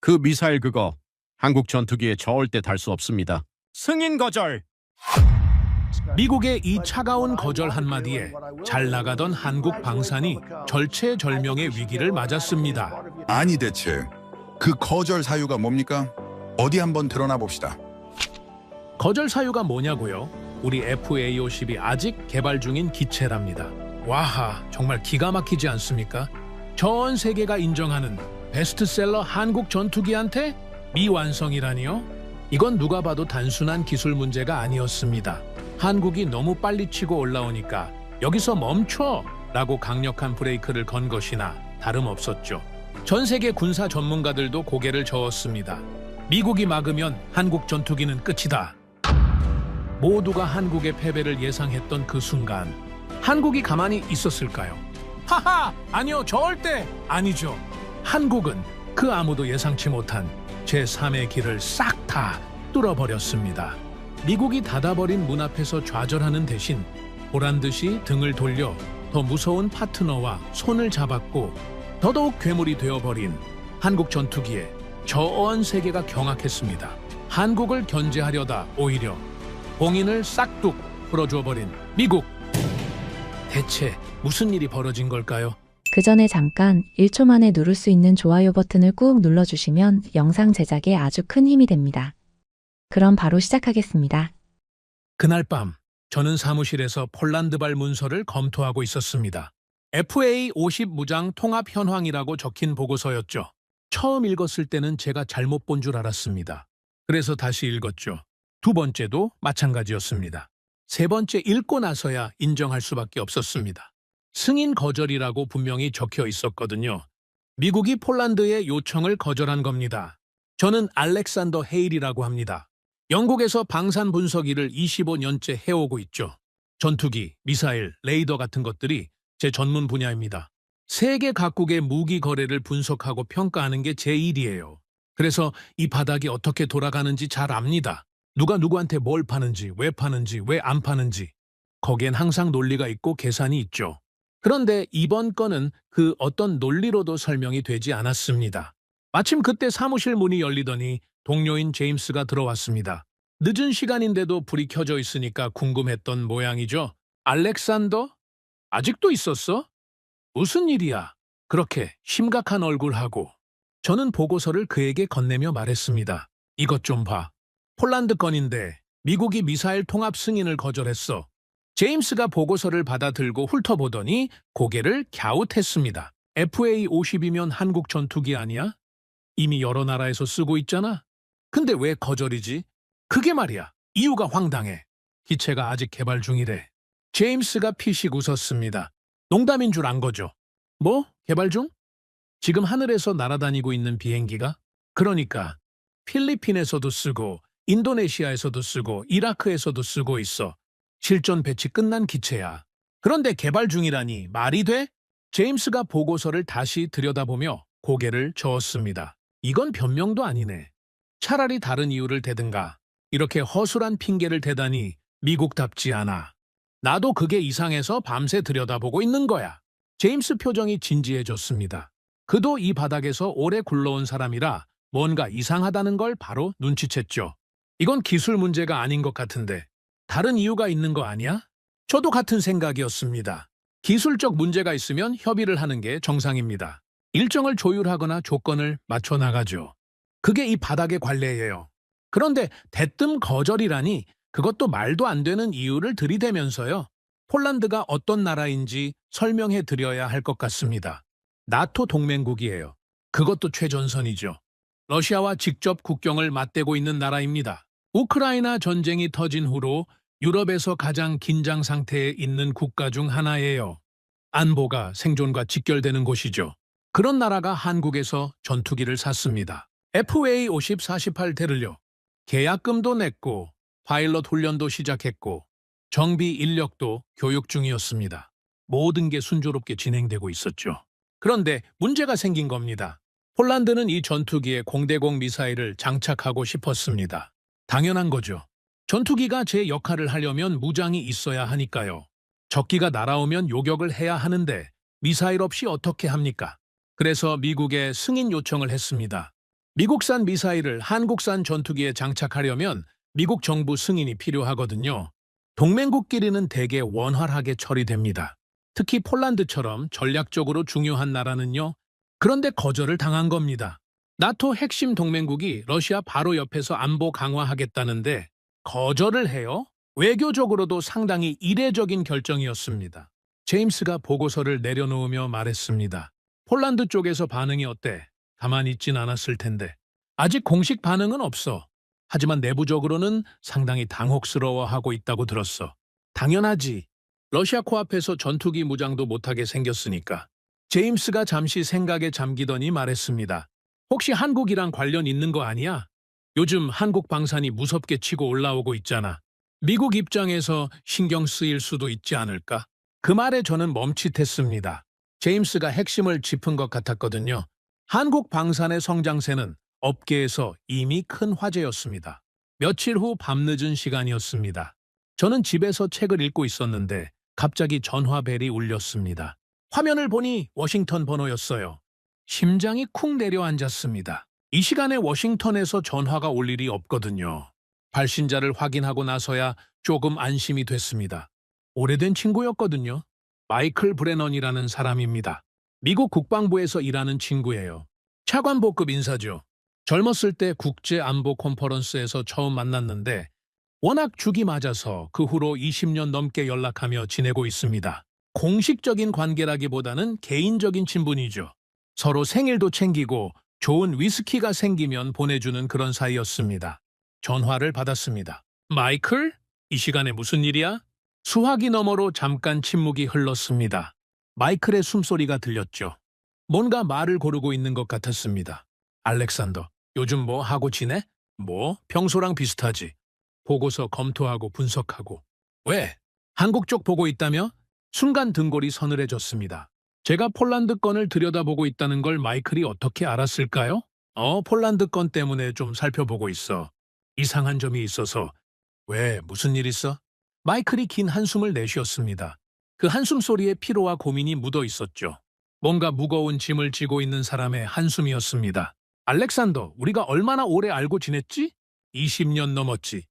그 미사일 그거 한국 전투기에 절대 달 수 없습니다. 승인 거절. 미국의 이 차가운 거절 한마디에 잘 나가던 한국 방산이 절체절명의 위기를 맞았습니다. 아니 대체 그 거절 사유가 뭡니까? 어디 한번 드러나 봅시다. 거절 사유가 뭐냐고요? 우리 FA-50이 아직 개발 중인 기체랍니다. 와하, 정말 기가 막히지 않습니까? 전 세계가 인정하는 베스트셀러 한국 전투기한테 미완성이라니요? 이건 누가 봐도 단순한 기술 문제가 아니었습니다. 한국이 너무 빨리 치고 올라오니까 여기서 멈춰! 라고 강력한 브레이크를 건 것이나 다름없었죠. 전 세계 군사 전문가들도 고개를 저었습니다. 미국이 막으면 한국 전투기는 끝이다. 모두가 한국의 패배를 예상했던 그 순간 한국이 가만히 있었을까요? 하하! 아니요, 절대 아니죠. 한국은 그 아무도 예상치 못한 제3의 길을 싹 다 뚫어버렸습니다. 미국이 닫아버린 문 앞에서 좌절하는 대신 보란듯이 등을 돌려 더 무서운 파트너와 손을 잡았고 더더욱 괴물이 되어버린 한국 전투기에 전 세계가 경악했습니다. 한국을 견제하려다 오히려 봉인을 싹둑 풀어주어버린 미국. 대체 무슨 일이 벌어진 걸까요? 그 전에 잠깐 1초 만에 누를 수 있는 좋아요 버튼을 꾹 눌러주시면 영상 제작에 아주 큰 힘이 됩니다. 그럼 바로 시작하겠습니다. 그날 밤 저는 사무실에서 폴란드발 문서를 검토하고 있었습니다. FA-50 무장 통합 현황이라고 적힌 보고서였죠. 처음 읽었을 때는 제가 잘못 본 줄 알았습니다. 그래서 다시 읽었죠. 두 번째도 마찬가지였습니다. 세 번째 읽고 나서야 인정할 수밖에 없었습니다. 승인 거절이라고 분명히 적혀 있었거든요. 미국이 폴란드의 요청을 거절한 겁니다. 저는 알렉산더 헤일이라고 합니다. 영국에서 방산 분석 일을 25년째 해오고 있죠. 전투기, 미사일, 레이더 같은 것들이 제 전문 분야입니다. 세계 각국의 무기 거래를 분석하고 평가하는 게 제 일이에요. 그래서 이 바닥이 어떻게 돌아가는지 잘 압니다. 누가 누구한테 뭘 파는지, 왜 안 파는지. 거기엔 항상 논리가 있고 계산이 있죠. 그런데 이번 건은 그 어떤 논리로도 설명이 되지 않았습니다. 마침 그때 사무실 문이 열리더니 동료인 제임스가 들어왔습니다. 늦은 시간인데도 불이 켜져 있으니까 궁금했던 모양이죠. 알렉산더? 아직도 있었어? 무슨 일이야? 그렇게 심각한 얼굴하고. 저는 보고서를 그에게 건네며 말했습니다. 이것 좀 봐. 폴란드 건인데 미국이 미사일 통합 승인을 거절했어. 제임스가 보고서를 받아들고 훑어보더니 고개를 갸웃했습니다. FA-50이면 한국 전투기 아니야? 이미 여러 나라에서 쓰고 있잖아? 근데 왜 거절이지? 그게 말이야. 이유가 황당해. 기체가 아직 개발 중이래. 제임스가 피식 웃었습니다. 농담인 줄 안 거죠? 뭐? 개발 중? 지금 하늘에서 날아다니고 있는 비행기가? 그러니까 필리핀에서도 쓰고 인도네시아에서도 쓰고 이라크에서도 쓰고 있어. 실전 배치 끝난 기체야. 그런데 개발 중이라니 말이 돼? 제임스가 보고서를 다시 들여다보며 고개를 저었습니다. 이건 변명도 아니네. 차라리 다른 이유를 대든가. 이렇게 허술한 핑계를 대다니 미국답지 않아. 나도 그게 이상해서 밤새 들여다보고 있는 거야. 제임스 표정이 진지해졌습니다. 그도 이 바닥에서 오래 굴러온 사람이라 뭔가 이상하다는 걸 바로 눈치챘죠. 이건 기술 문제가 아닌 것 같은데 다른 이유가 있는 거 아니야? 저도 같은 생각이었습니다. 기술적 문제가 있으면 협의를 하는 게 정상입니다. 일정을 조율하거나 조건을 맞춰 나가죠. 그게 이 바닥의 관례예요. 그런데 대뜸 거절이라니 그것도 말도 안 되는 이유를 들이대면서요. 폴란드가 어떤 나라인지 설명해 드려야 할 것 같습니다. 나토 동맹국이에요. 그것도 최전선이죠. 러시아와 직접 국경을 맞대고 있는 나라입니다. 우크라이나 전쟁이 터진 후로 유럽에서 가장 긴장 상태에 있는 국가 중 하나예요. 안보가 생존과 직결되는 곳이죠. 그런 나라가 한국에서 전투기를 샀습니다. FA-50 48대를요. 계약금도 냈고 파일럿 훈련도 시작했고 정비 인력도 교육 중이었습니다. 모든 게 순조롭게 진행되고 있었죠. 그런데 문제가 생긴 겁니다. 폴란드는 이 전투기에 공대공 미사일을 장착하고 싶었습니다. 당연한 거죠. 전투기가 제 역할을 하려면 무장이 있어야 하니까요. 적기가 날아오면 요격을 해야 하는데 미사일 없이 어떻게 합니까? 그래서 미국에 승인 요청을 했습니다. 미국산 미사일을 한국산 전투기에 장착하려면 미국 정부 승인이 필요하거든요. 동맹국끼리는 대개 원활하게 처리됩니다. 특히 폴란드처럼 전략적으로 중요한 나라는요. 그런데 거절을 당한 겁니다. 나토 핵심 동맹국이 러시아 바로 옆에서 안보 강화하겠다는데 거절을 해요? 외교적으로도 상당히 이례적인 결정이었습니다. 제임스가 보고서를 내려놓으며 말했습니다. 폴란드 쪽에서 반응이 어때? 가만히 있진 않았을 텐데. 아직 공식 반응은 없어. 하지만 내부적으로는 상당히 당혹스러워하고 있다고 들었어. 당연하지. 러시아 코앞에서 전투기 무장도 못하게 생겼으니까. 제임스가 잠시 생각에 잠기더니 말했습니다. 혹시 한국이랑 관련 있는 거 아니야? 요즘 한국 방산이 무섭게 치고 올라오고 있잖아. 미국 입장에서 신경 쓰일 수도 있지 않을까? 그 말에 저는 멈칫했습니다. 제임스가 핵심을 짚은 것 같았거든요. 한국 방산의 성장세는 업계에서 이미 큰 화제였습니다. 며칠 후 밤늦은 시간이었습니다. 저는 집에서 책을 읽고 있었는데 갑자기 전화벨이 울렸습니다. 화면을 보니 워싱턴 번호였어요. 심장이 쿵 내려앉았습니다. 이 시간에 워싱턴에서 전화가 올 일이 없거든요. 발신자를 확인하고 나서야 조금 안심이 됐습니다. 오래된 친구였거든요. 마이클 브레넌이라는 사람입니다. 미국 국방부에서 일하는 친구예요. 차관보급 인사죠. 젊었을 때 국제안보 컨퍼런스에서 처음 만났는데 워낙 죽이 맞아서 그 후로 20년 넘게 연락하며 지내고 있습니다. 공식적인 관계라기보다는 개인적인 친분이죠. 서로 생일도 챙기고 좋은 위스키가 생기면 보내주는 그런 사이였습니다. 전화를 받았습니다. 마이클? 이 시간에 무슨 일이야? 수화기 너머로 잠깐 침묵이 흘렀습니다. 마이클의 숨소리가 들렸죠. 뭔가 말을 고르고 있는 것 같았습니다. 알렉산더, 요즘 뭐 하고 지내? 뭐, 평소랑 비슷하지. 보고서 검토하고 분석하고. 왜? 한국 쪽 보고 있다며? 순간 등골이 서늘해졌습니다. 제가 폴란드 건을 들여다보고 있다는 걸 마이클이 어떻게 알았을까요? 폴란드 건 때문에 좀 살펴보고 있어. 이상한 점이 있어서. 왜, 무슨 일 있어? 마이클이 긴 한숨을 내쉬었습니다. 그 한숨 소리에 피로와 고민이 묻어 있었죠. 뭔가 무거운 짐을 지고 있는 사람의 한숨이었습니다. 알렉산더, 우리가 얼마나 오래 알고 지냈지? 20년 넘었지.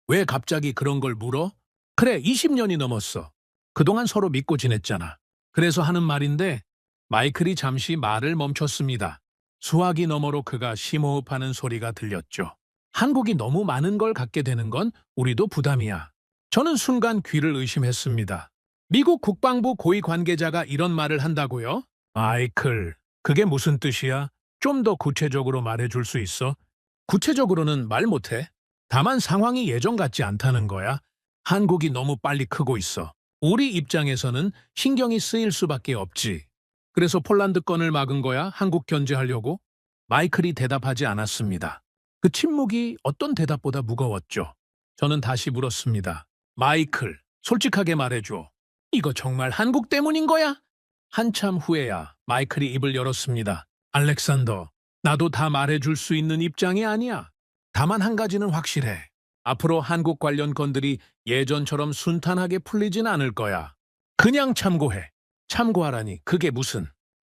왜 갑자기 그런 걸 물어? 그래, 20년이 넘었어. 그동안 서로 믿고 지냈잖아. 그래서 하는 말인데 마이클이 잠시 말을 멈췄습니다. 수화기 너머로 그가 심호흡하는 소리가 들렸죠. 한국이 너무 많은 걸 갖게 되는 건 우리도 부담이야. 저는 순간 귀를 의심했습니다. 미국 국방부 고위 관계자가 이런 말을 한다고요? 마이클, 그게 무슨 뜻이야? 좀 더 구체적으로 말해줄 수 있어? 구체적으로는 말 못해. 다만 상황이 예전 같지 않다는 거야. 한국이 너무 빨리 크고 있어. 우리 입장에서는 신경이 쓰일 수밖에 없지. 그래서 폴란드 건을 막은 거야? 한국 견제하려고? 마이클이 대답하지 않았습니다. 그 침묵이 어떤 대답보다 무거웠죠. 저는 다시 물었습니다. 마이클, 솔직하게 말해줘. 이거 정말 한국 때문인 거야? 한참 후에야 마이클이 입을 열었습니다. 알렉산더, 나도 다 말해줄 수 있는 입장이 아니야. 다만 한 가지는 확실해. 앞으로 한국 관련 건들이 예전처럼 순탄하게 풀리진 않을 거야. 그냥 참고해. 참고하라니 그게 무슨.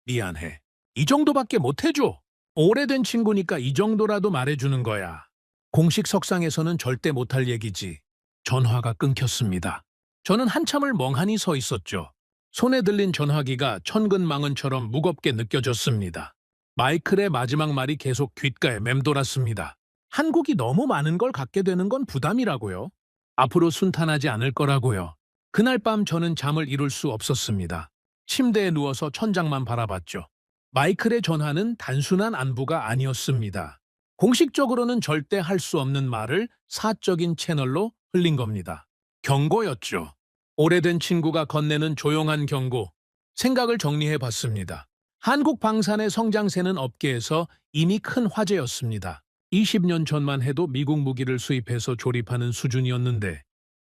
미안해. 이 정도밖에 못해줘. 오래된 친구니까 이 정도라도 말해주는 거야. 공식 석상에서는 절대 못할 얘기지. 전화가 끊겼습니다. 저는 한참을 멍하니 서 있었죠. 손에 들린 전화기가 천근망언처럼 무겁게 느껴졌습니다. 마이클의 마지막 말이 계속 귓가에 맴돌았습니다. 한국이 너무 많은 걸 갖게 되는 건 부담이라고요. 앞으로 순탄하지 않을 거라고요. 그날 밤 저는 잠을 이룰 수 없었습니다. 침대에 누워서 천장만 바라봤죠. 마이클의 전화는 단순한 안부가 아니었습니다. 공식적으로는 절대 할 수 없는 말을 사적인 채널로 흘린 겁니다. 경고였죠. 오래된 친구가 건네는 조용한 경고. 생각을 정리해 봤습니다. 한국 방산의 성장세는 업계에서 이미 큰 화제였습니다. 20년 전만 해도 미국 무기를 수입해서 조립하는 수준이었는데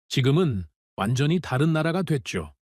지금은 완전히 다른 나라가 됐죠.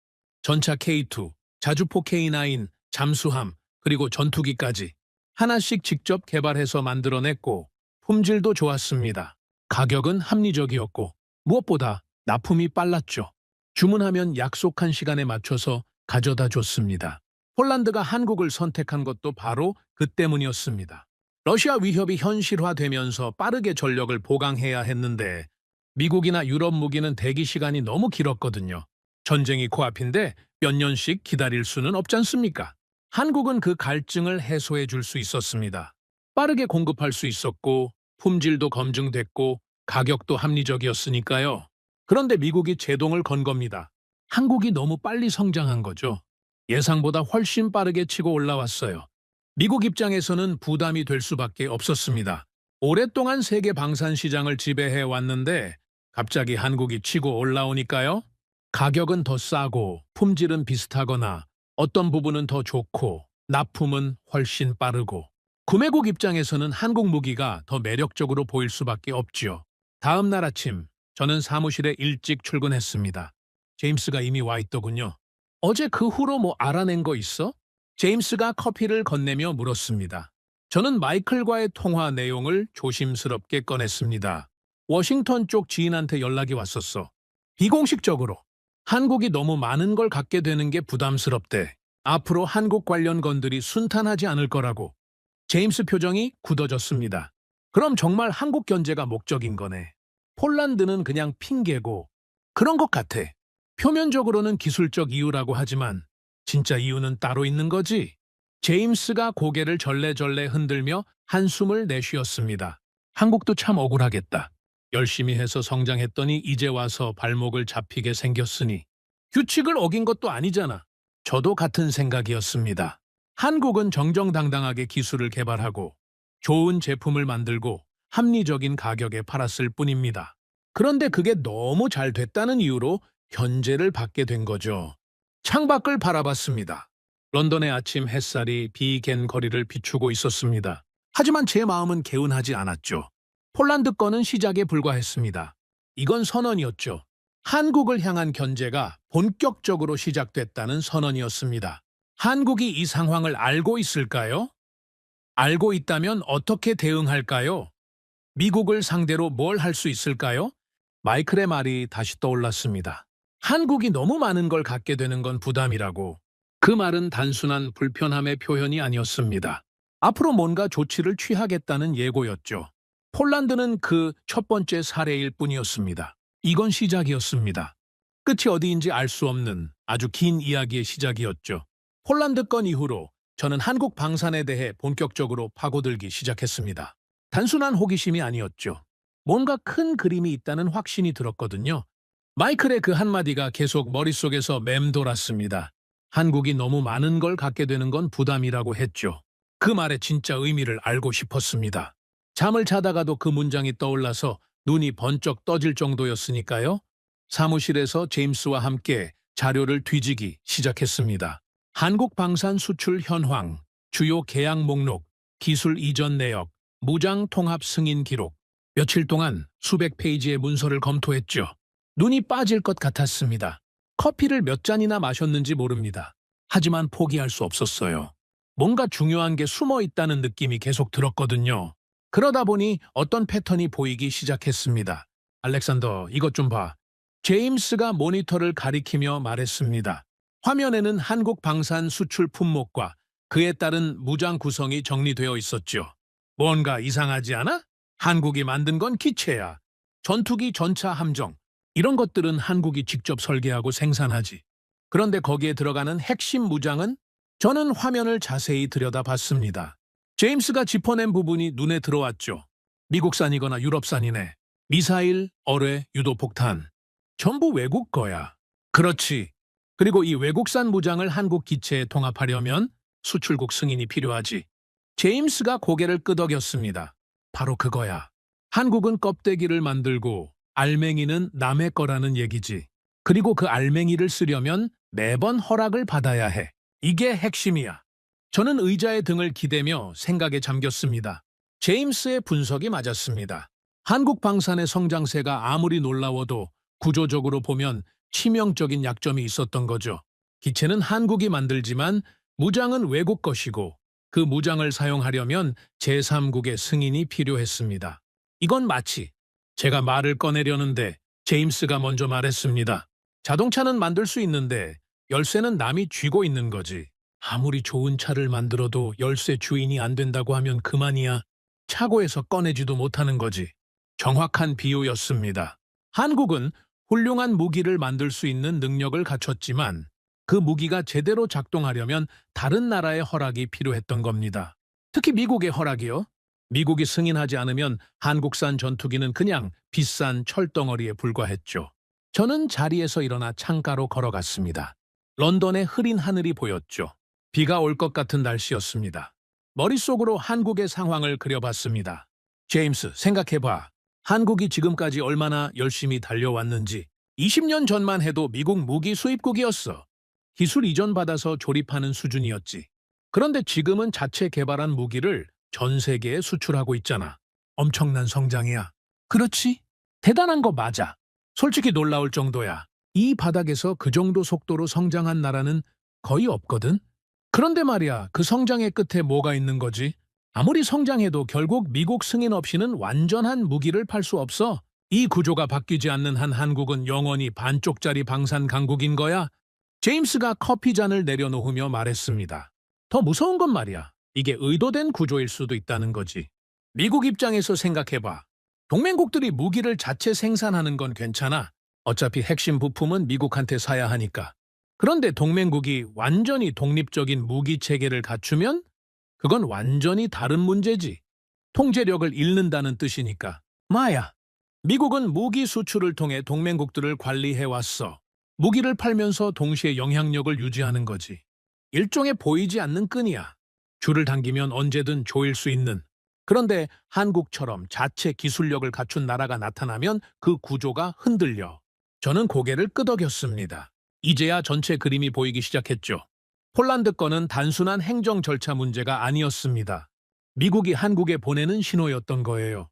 전차 K2, 자주포 K9, 잠수함, 그리고 전투기까지 하나씩 직접 개발해서 만들어냈고 품질도 좋았습니다. 가격은 합리적이었고 무엇보다 납품이 빨랐죠. 주문하면 약속한 시간에 맞춰서 가져다 줬습니다. 폴란드가 한국을 선택한 것도 바로 그 때문이었습니다. 러시아 위협이 현실화되면서 빠르게 전력을 보강해야 했는데 미국이나 유럽 무기는 대기 시간이 너무 길었거든요. 전쟁이 코앞인데 몇 년씩 기다릴 수는 없지 않습니까? 한국은 그 갈증을 해소해 줄 수 있었습니다. 빠르게 공급할 수 있었고 품질도 검증됐고 가격도 합리적이었으니까요. 그런데 미국이 제동을 건 겁니다. 한국이 너무 빨리 성장한 거죠. 예상보다 훨씬 빠르게 치고 올라왔어요. 미국 입장에서는 부담이 될 수밖에 없었습니다. 오랫동안 세계 방산 시장을 지배해 왔는데 갑자기 한국이 치고 올라오니까요. 가격은 더 싸고 품질은 비슷하거나 어떤 부분은 더 좋고 납품은 훨씬 빠르고 구매국 입장에서는 한국 무기가 더 매력적으로 보일 수밖에 없지요. 다음 날 아침 저는 사무실에 일찍 출근했습니다. 제임스가 이미 와 있더군요. 어제 그 후로 뭐 알아낸 거 있어? 제임스가 커피를 건네며 물었습니다. 저는 마이클과의 통화 내용을 조심스럽게 꺼냈습니다. 워싱턴 쪽 지인한테 연락이 왔었어. 비공식적으로. 한국이 너무 많은 걸 갖게 되는 게 부담스럽대. 앞으로 한국 관련 건들이 순탄하지 않을 거라고. 제임스 표정이 굳어졌습니다. 그럼 정말 한국 견제가 목적인 거네. 폴란드는 그냥 핑계고 그런 것 같아. 표면적으로는 기술적 이유라고 하지만 진짜 이유는 따로 있는 거지. 제임스가 고개를 절레절레 흔들며 한숨을 내쉬었습니다. 한국도 참 억울하겠다. 열심히 해서 성장했더니 이제 와서 발목을 잡히게 생겼으니 규칙을 어긴 것도 아니잖아. 저도 같은 생각이었습니다. 한국은 정정당당하게 기술을 개발하고 좋은 제품을 만들고 합리적인 가격에 팔았을 뿐입니다. 그런데 그게 너무 잘 됐다는 이유로 견제를 받게 된 거죠. 창밖을 바라봤습니다. 런던의 아침 햇살이 비갠 거리를 비추고 있었습니다. 하지만 제 마음은 개운하지 않았죠. 폴란드 건은 시작에 불과했습니다. 이건 선언이었죠. 한국을 향한 견제가 본격적으로 시작됐다는 선언이었습니다. 한국이 이 상황을 알고 있을까요? 알고 있다면 어떻게 대응할까요? 미국을 상대로 뭘 할 수 있을까요? 마이클의 말이 다시 떠올랐습니다. 한국이 너무 많은 걸 갖게 되는 건 부담이라고. 그 말은 단순한 불편함의 표현이 아니었습니다. 앞으로 뭔가 조치를 취하겠다는 예고였죠. 폴란드는 그 첫 번째 사례일 뿐이었습니다. 이건 시작이었습니다. 끝이 어디인지 알 수 없는 아주 긴 이야기의 시작이었죠. 폴란드 건 이후로 저는 한국 방산에 대해 본격적으로 파고들기 시작했습니다. 단순한 호기심이 아니었죠. 뭔가 큰 그림이 있다는 확신이 들었거든요. 마이클의 그 한마디가 계속 머릿속에서 맴돌았습니다. 한국이 너무 많은 걸 갖게 되는 건 부담이라고 했죠. 그 말의 진짜 의미를 알고 싶었습니다. 잠을 자다가도 그 문장이 떠올라서 눈이 번쩍 떠질 정도였으니까요. 사무실에서 제임스와 함께 자료를 뒤지기 시작했습니다. 한국 방산 수출 현황, 주요 계약 목록, 기술 이전 내역, 무장 통합 승인 기록. 며칠 동안 수백 페이지의 문서를 검토했죠. 눈이 빠질 것 같았습니다. 커피를 몇 잔이나 마셨는지 모릅니다. 하지만 포기할 수 없었어요. 뭔가 중요한 게 숨어 있다는 느낌이 계속 들었거든요. 그러다 보니 어떤 패턴이 보이기 시작했습니다. 알렉산더, 이것 좀 봐. 제임스가 모니터를 가리키며 말했습니다. 화면에는 한국 방산 수출 품목과 그에 따른 무장 구성이 정리되어 있었죠. 뭔가 이상하지 않아? 한국이 만든 건 기체야. 전투기, 전차, 함정. 이런 것들은 한국이 직접 설계하고 생산하지. 그런데 거기에 들어가는 핵심 무장은? 저는 화면을 자세히 들여다봤습니다. 제임스가 짚어낸 부분이 눈에 들어왔죠. 미국산이거나 유럽산이네. 미사일, 어뢰, 유도폭탄. 전부 외국 거야. 그렇지. 그리고 이 외국산 무장을 한국 기체에 통합하려면 수출국 승인이 필요하지. 제임스가 고개를 끄덕였습니다. 바로 그거야. 한국은 껍데기를 만들고 알맹이는 남의 거라는 얘기지. 그리고 그 알맹이를 쓰려면 매번 허락을 받아야 해. 이게 핵심이야. 저는 의자의 등을 기대며 생각에 잠겼습니다. 제임스의 분석이 맞았습니다. 한국 방산의 성장세가 아무리 놀라워도 구조적으로 보면 치명적인 약점이 있었던 거죠. 기체는 한국이 만들지만 무장은 외국 것이고 그 무장을 사용하려면 제3국의 승인이 필요했습니다. 이건 마치 제가 말을 꺼내려는데 제임스가 먼저 말했습니다. 자동차는 만들 수 있는데 열쇠는 남이 쥐고 있는 거지. 아무리 좋은 차를 만들어도 열쇠 주인이 안 된다고 하면 그만이야. 차고에서 꺼내지도 못하는 거지. 정확한 비유였습니다. 한국은 훌륭한 무기를 만들 수 있는 능력을 갖췄지만 그 무기가 제대로 작동하려면 다른 나라의 허락이 필요했던 겁니다. 특히 미국의 허락이요. 미국이 승인하지 않으면 한국산 전투기는 그냥 비싼 철덩어리에 불과했죠. 저는 자리에서 일어나 창가로 걸어갔습니다. 런던의 흐린 하늘이 보였죠. 비가 올 것 같은 날씨였습니다. 머릿속으로 한국의 상황을 그려봤습니다. 제임스, 생각해봐. 한국이 지금까지 얼마나 열심히 달려왔는지. 20년 전만 해도 미국 무기 수입국이었어. 기술 이전받아서 조립하는 수준이었지. 그런데 지금은 자체 개발한 무기를 전 세계에 수출하고 있잖아. 엄청난 성장이야. 그렇지? 대단한 거 맞아. 솔직히 놀라울 정도야. 이 바닥에서 그 정도 속도로 성장한 나라는 거의 없거든? 그런데 말이야, 그 성장의 끝에 뭐가 있는 거지? 아무리 성장해도 결국 미국 승인 없이는 완전한 무기를 팔 수 없어. 이 구조가 바뀌지 않는 한 한국은 영원히 반쪽짜리 방산 강국인 거야. 제임스가 커피잔을 내려놓으며 말했습니다. 더 무서운 건 말이야. 이게 의도된 구조일 수도 있다는 거지. 미국 입장에서 생각해봐. 동맹국들이 무기를 자체 생산하는 건 괜찮아. 어차피 핵심 부품은 미국한테 사야 하니까. 그런데 동맹국이 완전히 독립적인 무기 체계를 갖추면 그건 완전히 다른 문제지. 통제력을 잃는다는 뜻이니까. 마야, 미국은 무기 수출을 통해 동맹국들을 관리해왔어. 무기를 팔면서 동시에 영향력을 유지하는 거지. 일종의 보이지 않는 끈이야. 줄을 당기면 언제든 조일 수 있는. 그런데 한국처럼 자체 기술력을 갖춘 나라가 나타나면 그 구조가 흔들려. 저는 고개를 끄덕였습니다. 이제야 전체 그림이 보이기 시작했죠. 폴란드 건은 단순한 행정 절차 문제가 아니었습니다. 미국이 한국에 보내는 신호였던 거예요.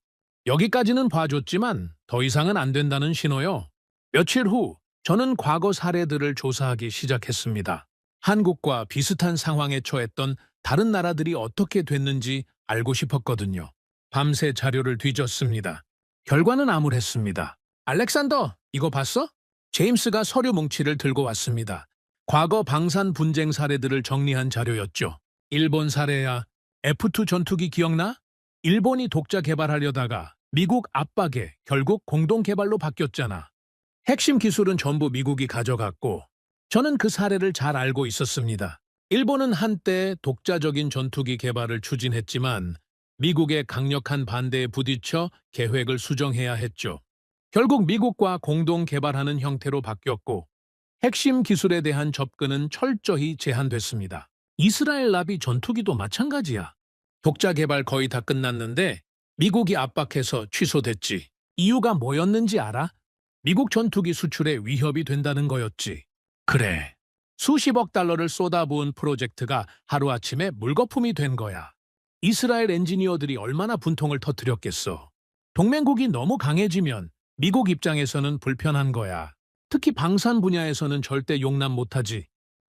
여기까지는 봐줬지만 더 이상은 안 된다는 신호요. 며칠 후 저는 과거 사례들을 조사하기 시작했습니다. 한국과 비슷한 상황에 처했던 다른 나라들이 어떻게 됐는지 알고 싶었거든요. 밤새 자료를 뒤졌습니다. 결과는 암울했습니다. 알렉산더, 이거 봤어? 제임스가 서류 뭉치를 들고 왔습니다. 과거 방산 분쟁 사례들을 정리한 자료였죠. 일본 사례야. F2 전투기 기억나? 일본이 독자 개발하려다가 미국 압박에 결국 공동 개발로 바뀌었잖아. 핵심 기술은 전부 미국이 가져갔고 저는 그 사례를 잘 알고 있었습니다. 일본은 한때 독자적인 전투기 개발을 추진했지만 미국의 강력한 반대에 부딪혀 계획을 수정해야 했죠. 결국 미국과 공동 개발하는 형태로 바뀌었고 핵심 기술에 대한 접근은 철저히 제한됐습니다. 이스라엘 나비 전투기도 마찬가지야. 독자 개발 거의 다 끝났는데 미국이 압박해서 취소됐지. 이유가 뭐였는지 알아? 미국 전투기 수출에 위협이 된다는 거였지. 그래. 수십억 달러를 쏟아부은 프로젝트가 하루아침에 물거품이 된 거야. 이스라엘 엔지니어들이 얼마나 분통을 터뜨렸겠어. 동맹국이 너무 강해지면 미국 입장에서는 불편한 거야. 특히 방산 분야에서는 절대 용납 못하지.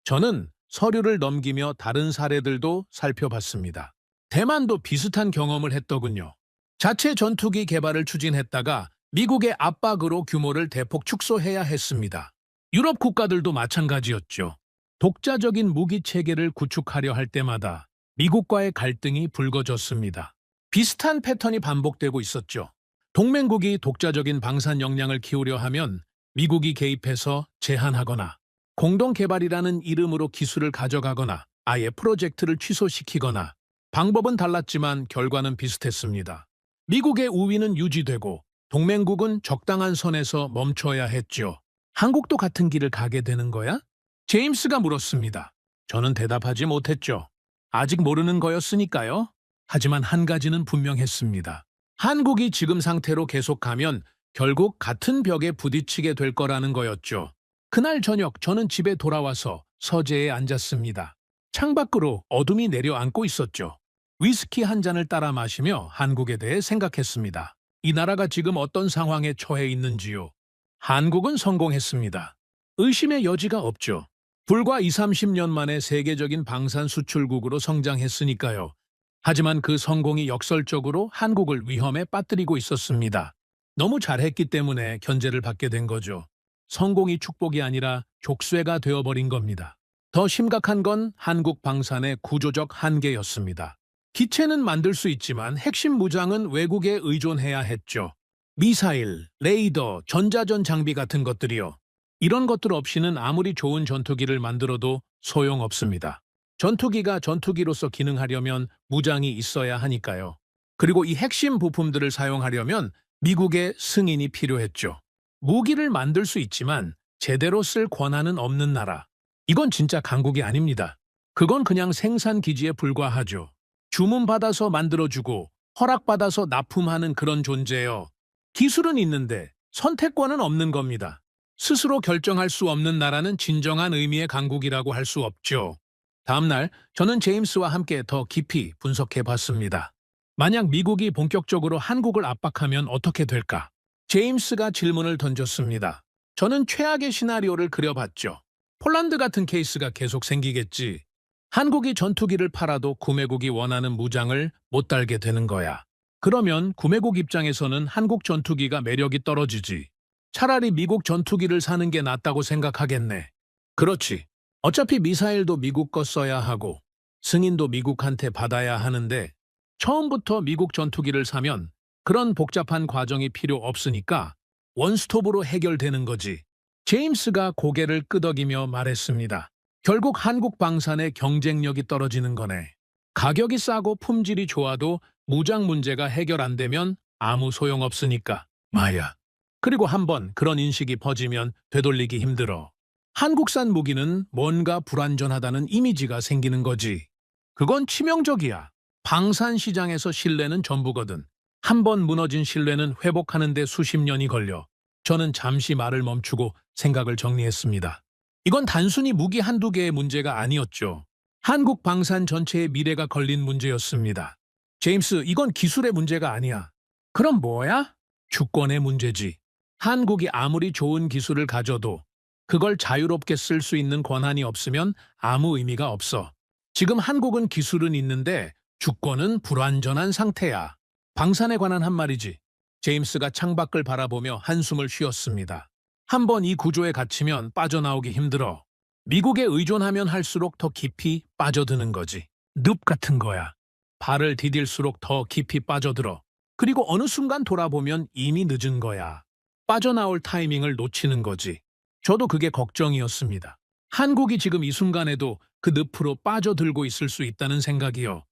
저는 서류를 넘기며 다른 사례들도 살펴봤습니다. 대만도 비슷한 경험을 했더군요. 자체 전투기 개발을 추진했다가 미국의 압박으로 규모를 대폭 축소해야 했습니다. 유럽 국가들도 마찬가지였죠. 독자적인 무기 체계를 구축하려 할 때마다 미국과의 갈등이 불거졌습니다. 비슷한 패턴이 반복되고 있었죠. 동맹국이 독자적인 방산 역량을 키우려 하면 미국이 개입해서 제한하거나 공동 개발이라는 이름으로 기술을 가져가거나 아예 프로젝트를 취소시키거나 방법은 달랐지만 결과는 비슷했습니다. 미국의 우위는 유지되고 동맹국은 적당한 선에서 멈춰야 했죠. 한국도 같은 길을 가게 되는 거야? 제임스가 물었습니다. 저는 대답하지 못했죠. 아직 모르는 거였으니까요. 하지만 한 가지는 분명했습니다. 한국이 지금 상태로 계속 가면 결국 같은 벽에 부딪히게 될 거라는 거였죠. 그날 저녁 저는 집에 돌아와서 서재에 앉았습니다. 창밖으로 어둠이 내려앉고 있었죠. 위스키 한 잔을 따라 마시며 한국에 대해 생각했습니다. 이 나라가 지금 어떤 상황에 처해 있는지요. 한국은 성공했습니다. 의심의 여지가 없죠. 불과 20, 30년 만에 세계적인 방산 수출국으로 성장했으니까요. 하지만 그 성공이 역설적으로 한국을 위험에 빠뜨리고 있었습니다. 너무 잘했기 때문에 견제를 받게 된 거죠. 성공이 축복이 아니라 족쇄가 되어버린 겁니다. 더 심각한 건 한국 방산의 구조적 한계였습니다. 기체는 만들 수 있지만 핵심 무장은 외국에 의존해야 했죠. 미사일, 레이더, 전자전 장비 같은 것들이요. 이런 것들 없이는 아무리 좋은 전투기를 만들어도 소용없습니다. 전투기가 전투기로서 기능하려면 무장이 있어야 하니까요. 그리고 이 핵심 부품들을 사용하려면 미국의 승인이 필요했죠. 무기를 만들 수 있지만 제대로 쓸 권한은 없는 나라. 이건 진짜 강국이 아닙니다. 그건 그냥 생산 기지에 불과하죠. 주문받아서 만들어주고 허락받아서 납품하는 그런 존재요. 기술은 있는데 선택권은 없는 겁니다. 스스로 결정할 수 없는 나라는 진정한 의미의 강국이라고 할 수 없죠. 다음 날 저는 제임스와 함께 더 깊이 분석해 봤습니다. 만약 미국이 본격적으로 한국을 압박하면 어떻게 될까? 제임스가 질문을 던졌습니다. 저는 최악의 시나리오를 그려봤죠. 폴란드 같은 케이스가 계속 생기겠지. 한국이 전투기를 팔아도 구매국이 원하는 무장을 못 달게 되는 거야. 그러면 구매국 입장에서는 한국 전투기가 매력이 떨어지지. 차라리 미국 전투기를 사는 게 낫다고 생각하겠네. 그렇지. 어차피 미사일도 미국 거 써야 하고 승인도 미국한테 받아야 하는데 처음부터 미국 전투기를 사면 그런 복잡한 과정이 필요 없으니까 원스톱으로 해결되는 거지. 제임스가 고개를 끄덕이며 말했습니다. 결국 한국 방산의 경쟁력이 떨어지는 거네. 가격이 싸고 품질이 좋아도 무장 문제가 해결 안 되면 아무 소용없으니까. 마야. 그리고 한번 그런 인식이 퍼지면 되돌리기 힘들어. 한국산 무기는 뭔가 불완전하다는 이미지가 생기는 거지. 그건 치명적이야. 방산 시장에서 신뢰는 전부거든. 한번 무너진 신뢰는 회복하는 데 수십 년이 걸려. 저는 잠시 말을 멈추고 생각을 정리했습니다. 이건 단순히 무기 한두 개의 문제가 아니었죠. 한국 방산 전체의 미래가 걸린 문제였습니다. 제임스, 이건 기술의 문제가 아니야. 그럼 뭐야? 주권의 문제지. 한국이 아무리 좋은 기술을 가져도 그걸 자유롭게 쓸 수 있는 권한이 없으면 아무 의미가 없어. 지금 한국은 기술은 있는데 주권은 불완전한 상태야. 방산에 관한 한 말이지. 제임스가 창밖을 바라보며 한숨을 쉬었습니다. 한번 이 구조에 갇히면 빠져나오기 힘들어. 미국에 의존하면 할수록 더 깊이 빠져드는 거지. 늪 같은 거야. 발을 디딜수록 더 깊이 빠져들어. 그리고 어느 순간 돌아보면 이미 늦은 거야. 빠져나올 타이밍을 놓치는 거지. 저도 그게 걱정이었습니다. 한국이 지금 이 순간에도 그 늪으로 빠져들고 있을 수 있다는 생각이요.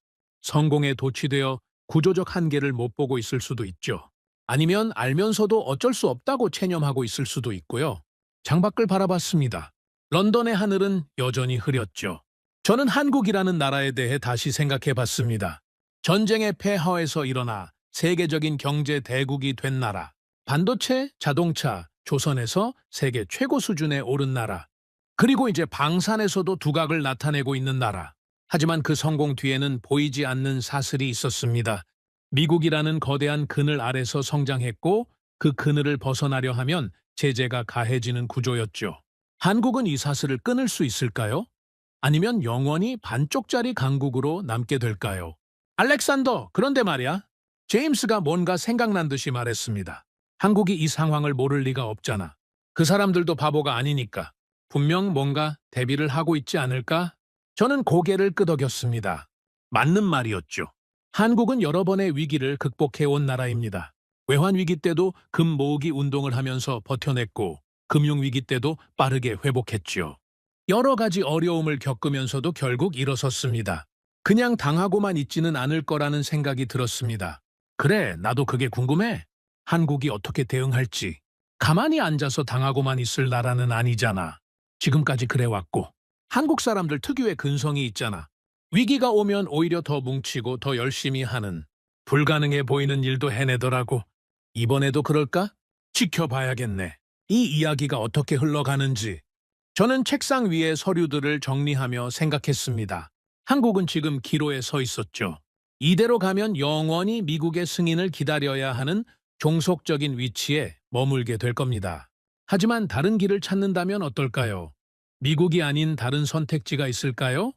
성공에 도취되어 구조적 한계를 못 보고 있을 수도 있죠. 아니면 알면서도 어쩔 수 없다고 체념하고 있을 수도 있고요. 창밖을 바라봤습니다. 런던의 하늘은 여전히 흐렸죠. 저는 한국이라는 나라에 대해 다시 생각해 봤습니다. 전쟁의 폐허에서 일어나 세계적인 경제 대국이 된 나라. 반도체, 자동차, 조선에서 세계 최고 수준에 오른 나라. 그리고 이제 방산에서도 두각을 나타내고 있는 나라. 하지만 그 성공 뒤에는 보이지 않는 사슬이 있었습니다. 미국이라는 거대한 그늘 아래서 성장했고 그 그늘을 벗어나려 하면 제재가 가해지는 구조였죠. 한국은 이 사슬을 끊을 수 있을까요? 아니면 영원히 반쪽짜리 강국으로 남게 될까요? 알렉산더, 그런데 말이야. 제임스가 뭔가 생각난 듯이 말했습니다. 한국이 이 상황을 모를 리가 없잖아. 그 사람들도 바보가 아니니까. 분명 뭔가 대비를 하고 있지 않을까? 저는 고개를 끄덕였습니다. 맞는 말이었죠. 한국은 여러 번의 위기를 극복해온 나라입니다. 외환위기 때도 금 모으기 운동을 하면서 버텨냈고 금융위기 때도 빠르게 회복했죠. 여러 가지 어려움을 겪으면서도 결국 일어섰습니다. 그냥 당하고만 있지는 않을 거라는 생각이 들었습니다. 그래, 나도 그게 궁금해. 한국이 어떻게 대응할지. 가만히 앉아서 당하고만 있을 나라는 아니잖아. 지금까지 그래왔고. 한국 사람들 특유의 근성이 있잖아. 위기가 오면 오히려 더 뭉치고 더 열심히 하는. 불가능해 보이는 일도 해내더라고. 이번에도 그럴까? 지켜봐야겠네. 이 이야기가 어떻게 흘러가는지. 저는 책상 위에 서류들을 정리하며 생각했습니다. 한국은 지금 기로에 서 있었죠. 이대로 가면 영원히 미국의 승인을 기다려야 하는 종속적인 위치에 머물게 될 겁니다. 하지만 다른 길을 찾는다면 어떨까요? 미국이 아닌 다른 선택지가 있을까요?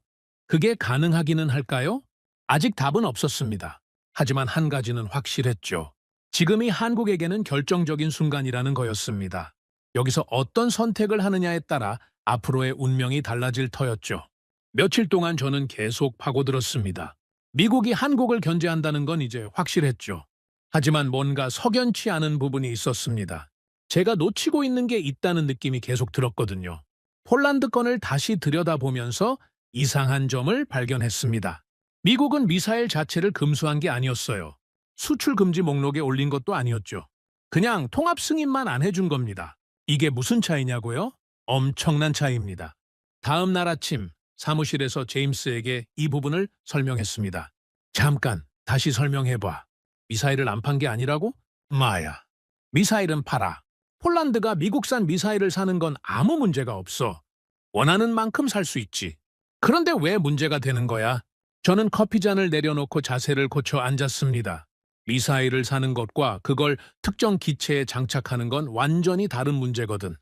그게 가능하기는 할까요? 아직 답은 없었습니다. 하지만 한 가지는 확실했죠. 지금이 한국에게는 결정적인 순간이라는 거였습니다. 여기서 어떤 선택을 하느냐에 따라 앞으로의 운명이 달라질 터였죠. 며칠 동안 저는 계속 파고들었습니다. 미국이 한국을 견제한다는 건 이제 확실했죠. 하지만 뭔가 석연치 않은 부분이 있었습니다. 제가 놓치고 있는 게 있다는 느낌이 계속 들었거든요. 폴란드 건을 다시 들여다보면서 이상한 점을 발견했습니다. 미국은 미사일 자체를 금수한 게 아니었어요. 수출 금지 목록에 올린 것도 아니었죠. 그냥 통합 승인만 안 해준 겁니다. 이게 무슨 차이냐고요? 엄청난 차이입니다. 다음 날 아침 사무실에서 제임스에게 이 부분을 설명했습니다. 잠깐 다시 설명해봐. 미사일을 안 판 게 아니라고? 마야. 미사일은 팔아. 폴란드가 미국산 미사일을 사는 건 아무 문제가 없어. 원하는 만큼 살 수 있지. 그런데 왜 문제가 되는 거야? 저는 커피잔을 내려놓고 자세를 고쳐 앉았습니다. 미사일을 사는 것과 그걸 특정 기체에 장착하는 건 완전히 다른 문제거든.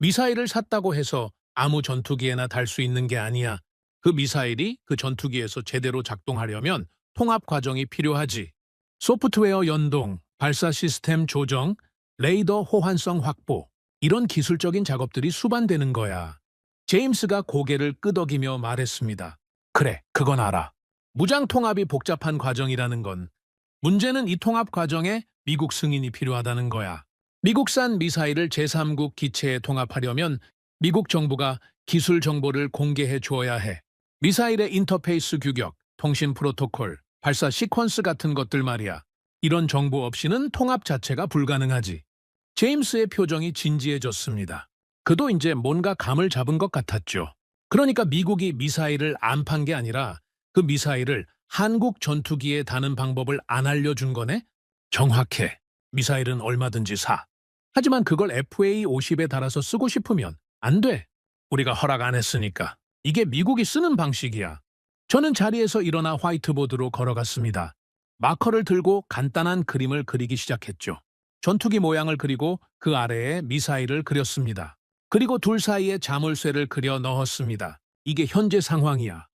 미사일을 샀다고 해서 아무 전투기에나 달 수 있는 게 아니야. 그 미사일이 그 전투기에서 제대로 작동하려면 통합 과정이 필요하지. 소프트웨어 연동, 발사 시스템 조정, 레이더 호환성 확보, 이런 기술적인 작업들이 수반되는 거야. 제임스가 고개를 끄덕이며 말했습니다. 그래, 그건 알아. 무장 통합이 복잡한 과정이라는 건 문제는 이 통합 과정에 미국 승인이 필요하다는 거야. 미국산 미사일을 제3국 기체에 통합하려면 미국 정부가 기술 정보를 공개해 주어야 해. 미사일의 인터페이스 규격, 통신 프로토콜, 발사 시퀀스 같은 것들 말이야. 이런 정보 없이는 통합 자체가 불가능하지. 제임스의 표정이 진지해졌습니다. 그도 이제 뭔가 감을 잡은 것 같았죠. 그러니까 미국이 미사일을 안 판 게 아니라 그 미사일을 한국 전투기에 다는 방법을 안 알려준 거네? 정확해. 미사일은 얼마든지 사. 하지만 그걸 FA-50에 달아서 쓰고 싶으면 안 돼. 우리가 허락 안 했으니까. 이게 미국이 쓰는 방식이야. 저는 자리에서 일어나 화이트보드로 걸어갔습니다. 마커를 들고 간단한 그림을 그리기 시작했죠. 전투기 모양을 그리고 그 아래에 미사일을 그렸습니다. 그리고 둘 사이에 자물쇠를 그려 넣었습니다. 이게 현재 상황이야.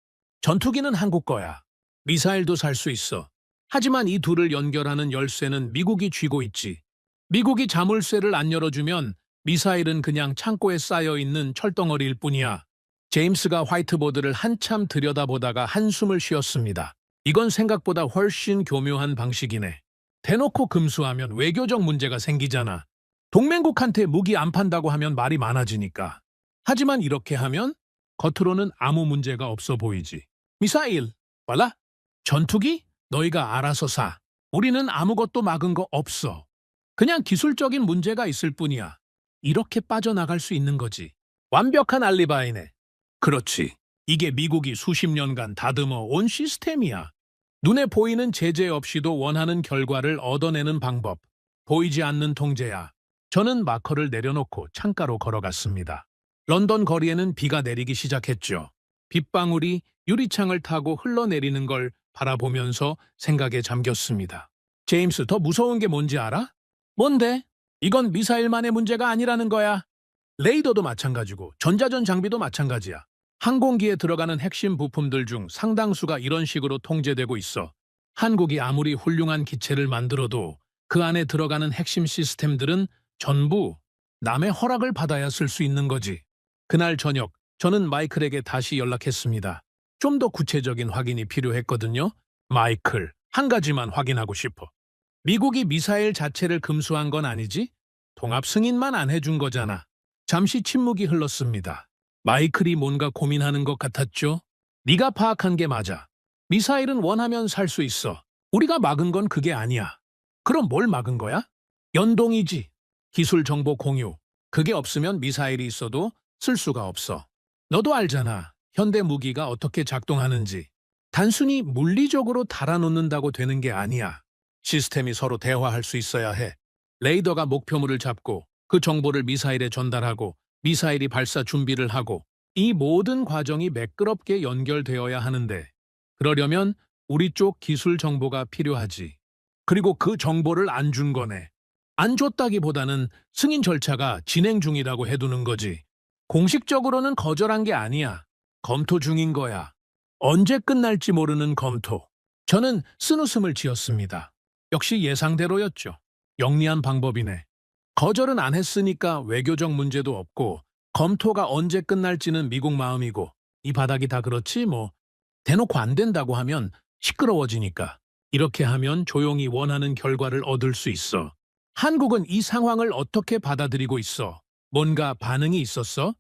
전투기는 한국 거야. 미사일도 살 수 있어. 하지만 이 둘을 연결하는 열쇠는 미국이 쥐고 있지. 미국이 자물쇠를 안 열어주면 미사일은 그냥 창고에 쌓여있는 철덩어리일 뿐이야. 제임스가 화이트보드를 한참 들여다보다가 한숨을 쉬었습니다. 이건 생각보다 훨씬 교묘한 방식이네. 대놓고 금수하면 외교적 문제가 생기잖아. 동맹국한테 무기 안 판다고 하면 말이 많아지니까. 하지만 이렇게 하면 겉으로는 아무 문제가 없어 보이지. 미사일, voilà. 전투기? 너희가 알아서 사. 우리는 아무것도 막은 거 없어. 그냥 기술적인 문제가 있을 뿐이야. 이렇게 빠져나갈 수 있는 거지. 완벽한 알리바이네. 그렇지. 이게 미국이 수십 년간 다듬어 온 시스템이야. 눈에 보이는 제재 없이도 원하는 결과를 얻어내는 방법. 보이지 않는 통제야. 저는 마커를 내려놓고 창가로 걸어갔습니다. 런던 거리에는 비가 내리기 시작했죠. 빗방울이 유리창을 타고 흘러내리는 걸 바라보면서 생각에 잠겼습니다. 제임스, 더 무서운 게 뭔지 알아? 뭔데? 이건 미사일만의 문제가 아니라는 거야. 레이더도 마찬가지고 전자전 장비도 마찬가지야. 항공기에 들어가는 핵심 부품들 중 상당수가 이런 식으로 통제되고 있어. 한국이 아무리 훌륭한 기체를 만들어도 그 안에 들어가는 핵심 시스템들은 전부 남의 허락을 받아야 쓸 수 있는 거지. 그날 저녁 저는 마이클에게 다시 연락했습니다. 좀 더 구체적인 확인이 필요했거든요. 마이클, 한 가지만 확인하고 싶어. 미국이 미사일 자체를 금수한 건 아니지? 통합 승인만 안 해준 거잖아. 잠시 침묵이 흘렀습니다. 마이클이 뭔가 고민하는 것 같았죠? 네가 파악한 게 맞아. 미사일은 원하면 살 수 있어. 우리가 막은 건 그게 아니야. 그럼 뭘 막은 거야? 연동이지. 기술 정보 공유. 그게 없으면 미사일이 있어도 쓸 수가 없어. 너도 알잖아. 현대 무기가 어떻게 작동하는지. 단순히 물리적으로 달아놓는다고 되는 게 아니야. 시스템이 서로 대화할 수 있어야 해. 레이더가 목표물을 잡고 그 정보를 미사일에 전달하고 미사일이 발사 준비를 하고 이 모든 과정이 매끄럽게 연결되어야 하는데 그러려면 우리 쪽 기술 정보가 필요하지. 그리고 그 정보를 안 준 거네. 안 줬다기보다는 승인 절차가 진행 중이라고 해두는 거지. 공식적으로는 거절한 게 아니야. 검토 중인 거야. 언제 끝날지 모르는 검토. 저는 쓴웃음을 지었습니다. 역시 예상대로였죠. 영리한 방법이네. 거절은 안 했으니까 외교적 문제도 없고 검토가 언제 끝날지는 미국 마음이고 이 바닥이 다 그렇지 뭐. 대놓고 안 된다고 하면 시끄러워지니까. 이렇게 하면 조용히 원하는 결과를 얻을 수 있어. 한국은 이 상황을 어떻게 받아들이고 있어? 뭔가 반응이 있었어?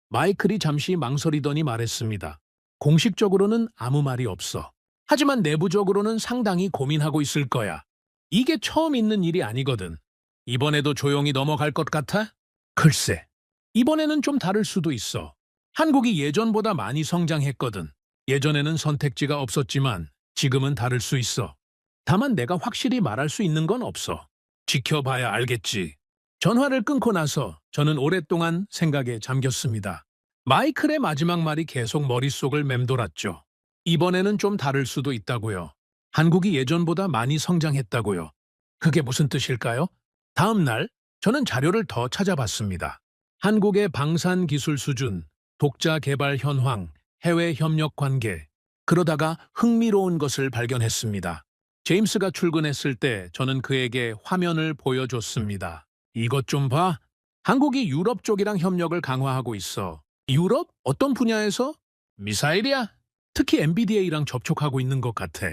마이클이 잠시 망설이더니 말했습니다. 공식적으로는 아무 말이 없어. 하지만 내부적으로는 상당히 고민하고 있을 거야. 이게 처음 있는 일이 아니거든. 이번에도 조용히 넘어갈 것 같아? 글쎄, 이번에는 좀 다를 수도 있어. 한국이 예전보다 많이 성장했거든. 예전에는 선택지가 없었지만 지금은 다를 수 있어. 다만 내가 확실히 말할 수 있는 건 없어. 지켜봐야 알겠지. 전화를 끊고 나서 저는 오랫동안 생각에 잠겼습니다. 마이클의 마지막 말이 계속 머릿속을 맴돌았죠. 이번에는 좀 다를 수도 있다고요. 한국이 예전보다 많이 성장했다고요. 그게 무슨 뜻일까요? 다음 날 저는 자료를 더 찾아봤습니다. 한국의 방산 기술 수준, 독자 개발 현황, 해외 협력 관계. 그러다가 흥미로운 것을 발견했습니다. 제임스가 출근했을 때 저는 그에게 화면을 보여줬습니다. 이것 좀 봐. 한국이 유럽 쪽이랑 협력을 강화하고 있어. 유럽? 어떤 분야에서? 미사일이야. 특히 NBDA랑 접촉하고 있는 것 같아.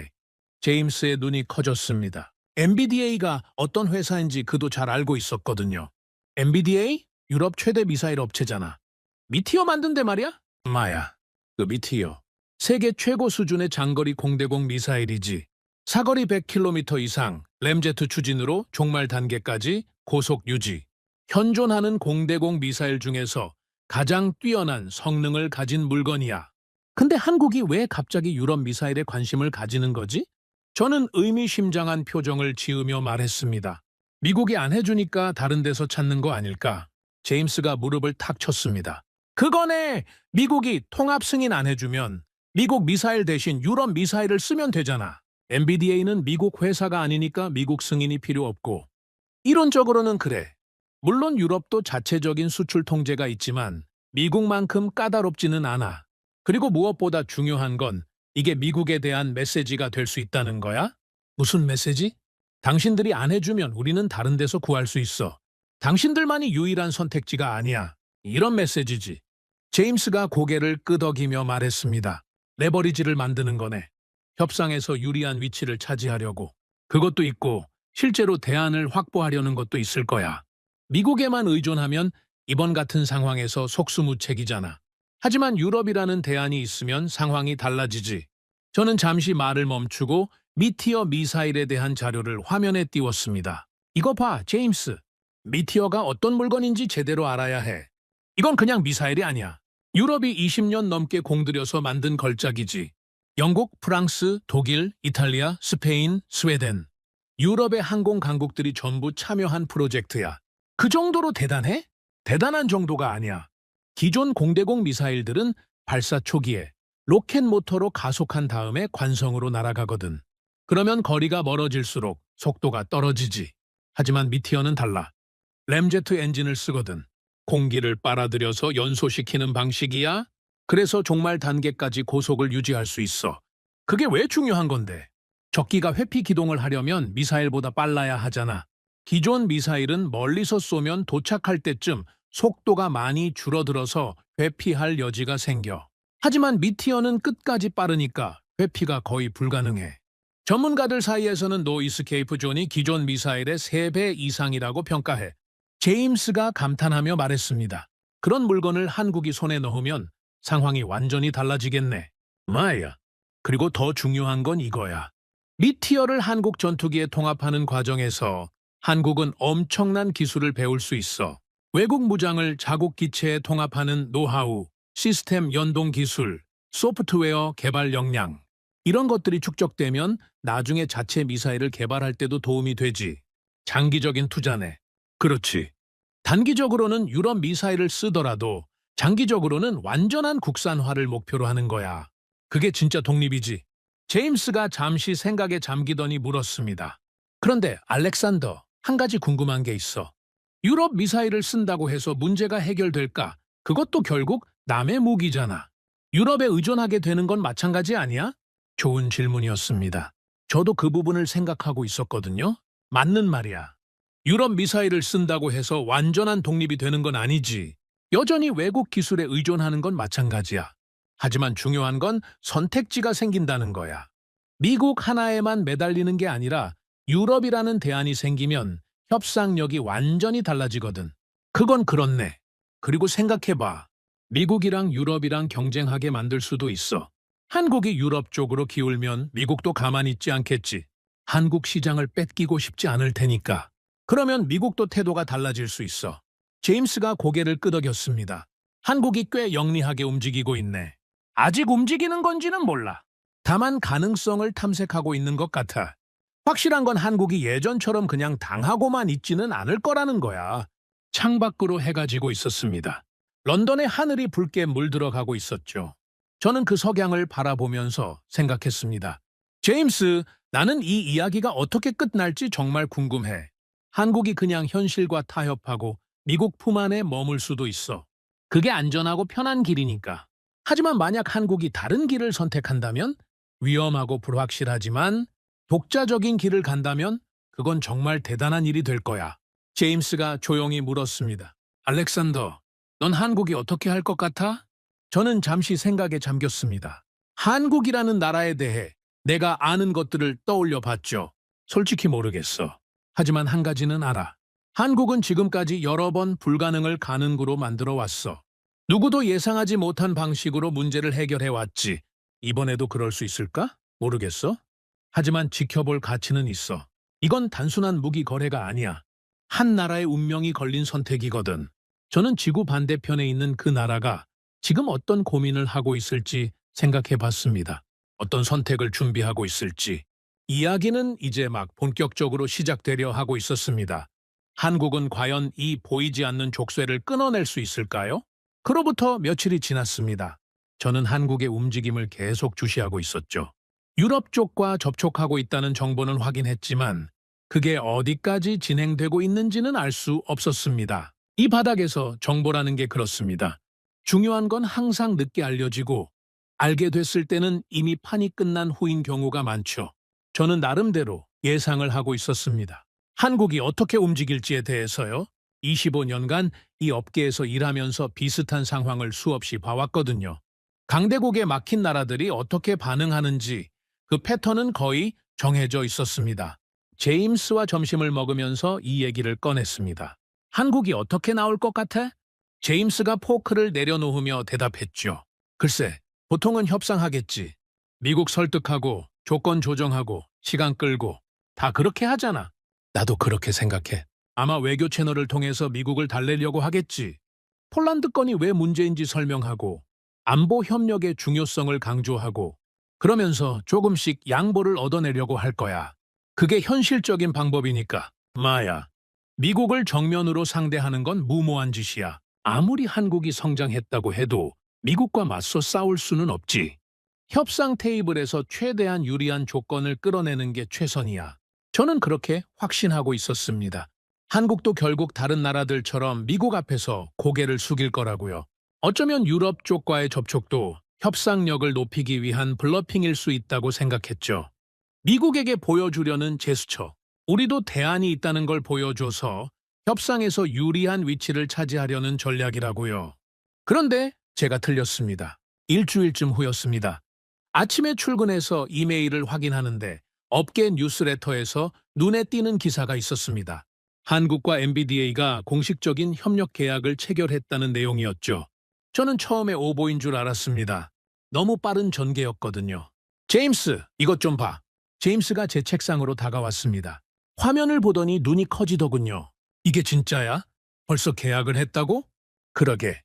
제임스의 눈이 커졌습니다. NBDA가 어떤 회사인지 그도 잘 알고 있었거든요. NBDA? 유럽 최대 미사일 업체잖아. 미티어 만든데 말이야? 마야, 그 미티어. 세계 최고 수준의 장거리 공대공 미사일이지. 사거리 100km 이상, 램제트 추진으로 종말 단계까지 고속 유지. 현존하는 공대공 미사일 중에서 가장 뛰어난 성능을 가진 물건이야. 근데 한국이 왜 갑자기 유럽 미사일에 관심을 가지는 거지? 저는 의미심장한 표정을 지으며 말했습니다. 미국이 안 해주니까 다른 데서 찾는 거 아닐까? 제임스가 무릎을 탁 쳤습니다. 그거네! 미국이 통합 승인 안 해주면 미국 미사일 대신 유럽 미사일을 쓰면 되잖아. NBDA는 미국 회사가 아니니까 미국 승인이 필요 없고. 이론적으로는 그래. 물론 유럽도 자체적인 수출 통제가 있지만 미국만큼 까다롭지는 않아. 그리고 무엇보다 중요한 건 이게 미국에 대한 메시지가 될 수 있다는 거야? 무슨 메시지? 당신들이 안 해주면 우리는 다른 데서 구할 수 있어. 당신들만이 유일한 선택지가 아니야. 이런 메시지지. 제임스가 고개를 끄덕이며 말했습니다. 레버리지를 만드는 거네. 협상에서 유리한 위치를 차지하려고. 그것도 있고 실제로 대안을 확보하려는 것도 있을 거야. 미국에만 의존하면 이번 같은 상황에서 속수무책이잖아. 하지만 유럽이라는 대안이 있으면 상황이 달라지지. 저는 잠시 말을 멈추고 미티어 미사일에 대한 자료를 화면에 띄웠습니다. 이거 봐, 제임스. 미티어가 어떤 물건인지 제대로 알아야 해. 이건 그냥 미사일이 아니야. 유럽이 20년 넘게 공들여서 만든 걸작이지. 영국, 프랑스, 독일, 이탈리아, 스페인, 스웨덴. 유럽의 항공 강국들이 전부 참여한 프로젝트야. 그 정도로 대단해? 대단한 정도가 아니야. 기존 공대공 미사일들은 발사 초기에 로켓 모터로 가속한 다음에 관성으로 날아가거든. 그러면 거리가 멀어질수록 속도가 떨어지지. 하지만 미티어는 달라. 램제트 엔진을 쓰거든. 공기를 빨아들여서 연소시키는 방식이야. 그래서 종말 단계까지 고속을 유지할 수 있어. 그게 왜 중요한 건데? 적기가 회피 기동을 하려면 미사일보다 빨라야 하잖아. 기존 미사일은 멀리서 쏘면 도착할 때쯤 속도가 많이 줄어들어서 회피할 여지가 생겨. 하지만 미티어는 끝까지 빠르니까 회피가 거의 불가능해. 전문가들 사이에서는 노 이스케이프 존이 기존 미사일의 3배 이상이라고 평가해. 제임스가 감탄하며 말했습니다. 그런 물건을 한국이 손에 넣으면 상황이 완전히 달라지겠네. 마야. 그리고 더 중요한 건 이거야. 미티어를 한국 전투기에 통합하는 과정에서 한국은 엄청난 기술을 배울 수 있어. 외국 무장을 자국 기체에 통합하는 노하우, 시스템 연동 기술, 소프트웨어 개발 역량. 이런 것들이 축적되면 나중에 자체 미사일을 개발할 때도 도움이 되지. 장기적인 투자네. 그렇지. 단기적으로는 유럽 미사일을 쓰더라도 장기적으로는 완전한 국산화를 목표로 하는 거야. 그게 진짜 독립이지. 제임스가 잠시 생각에 잠기더니 물었습니다. 그런데 알렉산더, 한 가지 궁금한 게 있어. 유럽 미사일을 쓴다고 해서 문제가 해결될까? 그것도 결국 남의 무기잖아. 유럽에 의존하게 되는 건 마찬가지 아니야? 좋은 질문이었습니다. 저도 그 부분을 생각하고 있었거든요. 맞는 말이야. 유럽 미사일을 쓴다고 해서 완전한 독립이 되는 건 아니지. 여전히 외국 기술에 의존하는 건 마찬가지야. 하지만 중요한 건 선택지가 생긴다는 거야. 미국 하나에만 매달리는 게 아니라 유럽이라는 대안이 생기면 협상력이 완전히 달라지거든. 그건 그렇네. 그리고 생각해봐. 미국이랑 유럽이랑 경쟁하게 만들 수도 있어. 한국이 유럽 쪽으로 기울면 미국도 가만히 있지 않겠지. 한국 시장을 뺏기고 싶지 않을 테니까. 그러면 미국도 태도가 달라질 수 있어. 제임스가 고개를 끄덕였습니다. 한국이 꽤 영리하게 움직이고 있네. 아직 움직이는 건지는 몰라. 다만 가능성을 탐색하고 있는 것 같아. 확실한 건 한국이 예전처럼 그냥 당하고만 있지는 않을 거라는 거야. 창밖으로 해가 지고 있었습니다. 런던의 하늘이 붉게 물들어가고 있었죠. 저는 그 석양을 바라보면서 생각했습니다. 제임스, 나는 이 이야기가 어떻게 끝날지 정말 궁금해. 한국이 그냥 현실과 타협하고 미국 품 안에 머물 수도 있어. 그게 안전하고 편한 길이니까. 하지만 만약 한국이 다른 길을 선택한다면 위험하고 불확실하지만 독자적인 길을 간다면 그건 정말 대단한 일이 될 거야. 제임스가 조용히 물었습니다. 알렉산더, 넌 한국이 어떻게 할 것 같아? 저는 잠시 생각에 잠겼습니다. 한국이라는 나라에 대해 내가 아는 것들을 떠올려 봤죠. 솔직히 모르겠어. 하지만 한 가지는 알아. 한국은 지금까지 여러 번 불가능을 가능으로 만들어 왔어. 누구도 예상하지 못한 방식으로 문제를 해결해 왔지. 이번에도 그럴 수 있을까? 모르겠어. 하지만 지켜볼 가치는 있어. 이건 단순한 무기 거래가 아니야. 한 나라의 운명이 걸린 선택이거든. 저는 지구 반대편에 있는 그 나라가 지금 어떤 고민을 하고 있을지 생각해 봤습니다. 어떤 선택을 준비하고 있을지. 이야기는 이제 막 본격적으로 시작되려 하고 있었습니다. 한국은 과연 이 보이지 않는 족쇄를 끊어낼 수 있을까요? 그로부터 며칠이 지났습니다. 저는 한국의 움직임을 계속 주시하고 있었죠. 유럽 쪽과 접촉하고 있다는 정보는 확인했지만 그게 어디까지 진행되고 있는지는 알 수 없었습니다. 이 바닥에서 정보라는 게 그렇습니다. 중요한 건 항상 늦게 알려지고 알게 됐을 때는 이미 판이 끝난 후인 경우가 많죠. 저는 나름대로 예상을 하고 있었습니다. 한국이 어떻게 움직일지에 대해서요. 25년간 이 업계에서 일하면서 비슷한 상황을 수없이 봐왔거든요. 강대국에 막힌 나라들이 어떻게 반응하는지 그 패턴은 거의 정해져 있었습니다. 제임스와 점심을 먹으면서 이 얘기를 꺼냈습니다. 한국이 어떻게 나올 것 같아? 제임스가 포크를 내려놓으며 대답했죠. 글쎄, 보통은 협상하겠지. 미국 설득하고 조건 조정하고 시간 끌고 다 그렇게 하잖아. 나도 그렇게 생각해. 아마 외교 채널을 통해서 미국을 달래려고 하겠지. 폴란드 건이 왜 문제인지 설명하고 안보 협력의 중요성을 강조하고 그러면서 조금씩 양보를 얻어내려고 할 거야. 그게 현실적인 방법이니까. 마야, 미국을 정면으로 상대하는 건 무모한 짓이야. 아무리 한국이 성장했다고 해도 미국과 맞서 싸울 수는 없지. 협상 테이블에서 최대한 유리한 조건을 끌어내는 게 최선이야. 저는 그렇게 확신하고 있었습니다. 한국도 결국 다른 나라들처럼 미국 앞에서 고개를 숙일 거라고요. 어쩌면 유럽 쪽과의 접촉도 협상력을 높이기 위한 블러핑일 수 있다고 생각했죠. 미국에게 보여주려는 제스처, 우리도 대안이 있다는 걸 보여줘서 협상에서 유리한 위치를 차지하려는 전략이라고요. 그런데 제가 틀렸습니다. 일주일쯤 후였습니다. 아침에 출근해서 이메일을 확인하는데 업계 뉴스레터에서 눈에 띄는 기사가 있었습니다. 한국과 MBDA가 공식적인 협력 계약을 체결했다는 내용이었죠. 저는 처음에 오보인 줄 알았습니다. 너무 빠른 전개였거든요. 제임스, 이것 좀 봐. 제임스가 제 책상으로 다가왔습니다. 화면을 보더니 눈이 커지더군요. 이게 진짜야? 벌써 계약을 했다고? 그러게.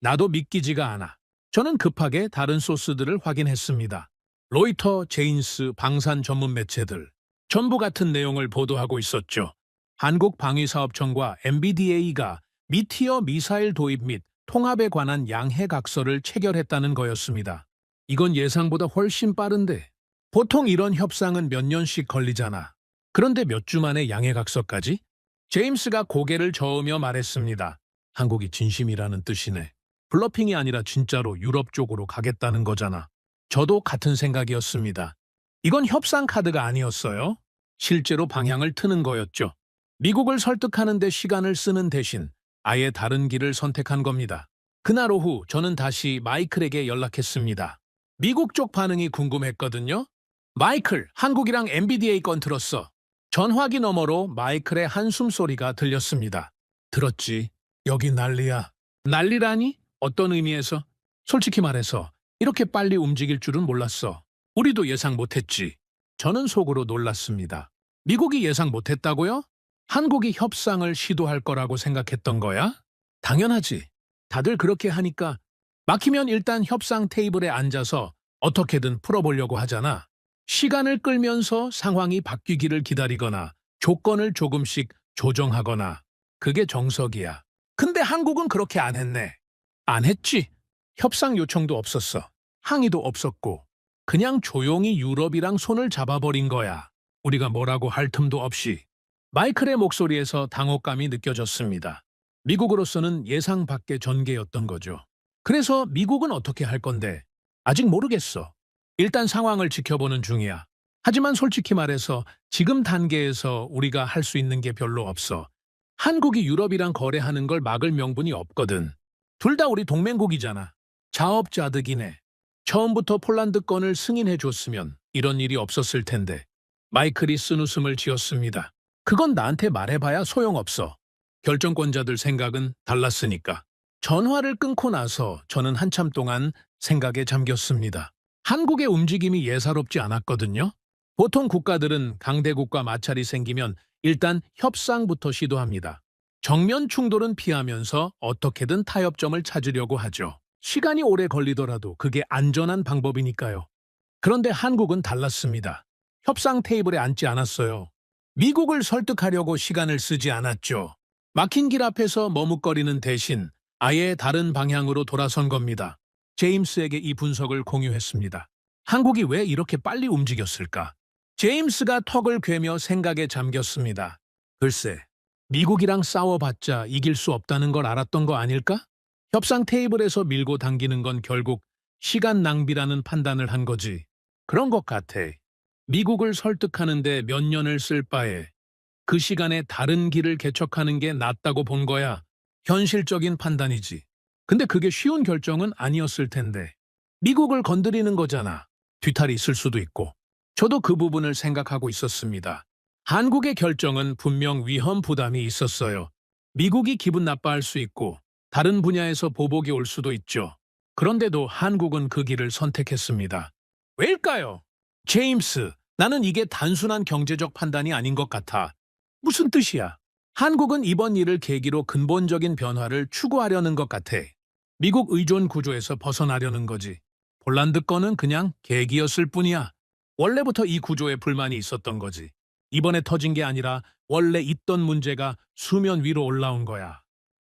나도 믿기지가 않아. 저는 급하게 다른 소스들을 확인했습니다. 로이터, 제인스, 방산 전문 매체들. 전부 같은 내용을 보도하고 있었죠. 한국방위사업청과 MBDA가 미티어 미사일 도입 및 통합에 관한 양해각서를 체결했다는 거였습니다. 이건 예상보다 훨씬 빠른데 보통 이런 협상은 몇 년씩 걸리잖아. 그런데 몇 주 만에 양해각서까지? 제임스가 고개를 저으며 말했습니다. 한국이 진심이라는 뜻이네. 블러핑이 아니라 진짜로 유럽 쪽으로 가겠다는 거잖아. 저도 같은 생각이었습니다. 이건 협상 카드가 아니었어요. 실제로 방향을 트는 거였죠. 미국을 설득하는 데 시간을 쓰는 대신 아예 다른 길을 선택한 겁니다. 그날 오후 저는 다시 마이클에게 연락했습니다. 미국 쪽 반응이 궁금했거든요. 마이클, 한국이랑 MBDA 건 들었어. 전화기 너머로 마이클의 한숨 소리가 들렸습니다. 들었지? 여기 난리야. 난리라니? 어떤 의미에서? 솔직히 말해서 이렇게 빨리 움직일 줄은 몰랐어. 우리도 예상 못했지. 저는 속으로 놀랐습니다. 미국이 예상 못했다고요? 한국이 협상을 시도할 거라고 생각했던 거야? 당연하지. 다들 그렇게 하니까 막히면 일단 협상 테이블에 앉아서 어떻게든 풀어보려고 하잖아. 시간을 끌면서 상황이 바뀌기를 기다리거나 조건을 조금씩 조정하거나 그게 정석이야. 근데 한국은 그렇게 안 했네. 안 했지. 협상 요청도 없었어. 항의도 없었고 그냥 조용히 유럽이랑 손을 잡아버린 거야. 우리가 뭐라고 할 틈도 없이. 마이클의 목소리에서 당혹감이 느껴졌습니다. 미국으로서는 예상 밖의 전개였던 거죠. 그래서 미국은 어떻게 할 건데? 아직 모르겠어. 일단 상황을 지켜보는 중이야. 하지만 솔직히 말해서 지금 단계에서 우리가 할 수 있는 게 별로 없어. 한국이 유럽이랑 거래하는 걸 막을 명분이 없거든. 둘 다 우리 동맹국이잖아. 자업자득이네. 처음부터 폴란드 건을 승인해줬으면 이런 일이 없었을 텐데. 마이클이 쓴웃음을 지었습니다. 그건 나한테 말해봐야 소용없어. 결정권자들 생각은 달랐으니까. 전화를 끊고 나서 저는 한참 동안 생각에 잠겼습니다. 한국의 움직임이 예사롭지 않았거든요. 보통 국가들은 강대국과 마찰이 생기면 일단 협상부터 시도합니다. 정면 충돌은 피하면서 어떻게든 타협점을 찾으려고 하죠. 시간이 오래 걸리더라도 그게 안전한 방법이니까요. 그런데 한국은 달랐습니다. 협상 테이블에 앉지 않았어요. 미국을 설득하려고 시간을 쓰지 않았죠. 막힌 길 앞에서 머뭇거리는 대신 아예 다른 방향으로 돌아선 겁니다. 제임스에게 이 분석을 공유했습니다. 한국이 왜 이렇게 빨리 움직였을까? 제임스가 턱을 괴며 생각에 잠겼습니다. 글쎄, 미국이랑 싸워봤자 이길 수 없다는 걸 알았던 거 아닐까? 협상 테이블에서 밀고 당기는 건 결국 시간 낭비라는 판단을 한 거지. 그런 것 같아. 미국을 설득하는데 몇 년을 쓸 바에 그 시간에 다른 길을 개척하는 게 낫다고 본 거야. 현실적인 판단이지. 근데 그게 쉬운 결정은 아니었을 텐데. 미국을 건드리는 거잖아. 뒤탈이 있을 수도 있고. 저도 그 부분을 생각하고 있었습니다. 한국의 결정은 분명 위험 부담이 있었어요. 미국이 기분 나빠할 수 있고 다른 분야에서 보복이 올 수도 있죠. 그런데도 한국은 그 길을 선택했습니다. 왜일까요? 제임스, 나는 이게 단순한 경제적 판단이 아닌 것 같아. 무슨 뜻이야? 한국은 이번 일을 계기로 근본적인 변화를 추구하려는 것 같아. 미국 의존 구조에서 벗어나려는 거지. 폴란드 건은 그냥 계기였을 뿐이야. 원래부터 이 구조에 불만이 있었던 거지. 이번에 터진 게 아니라 원래 있던 문제가 수면 위로 올라온 거야.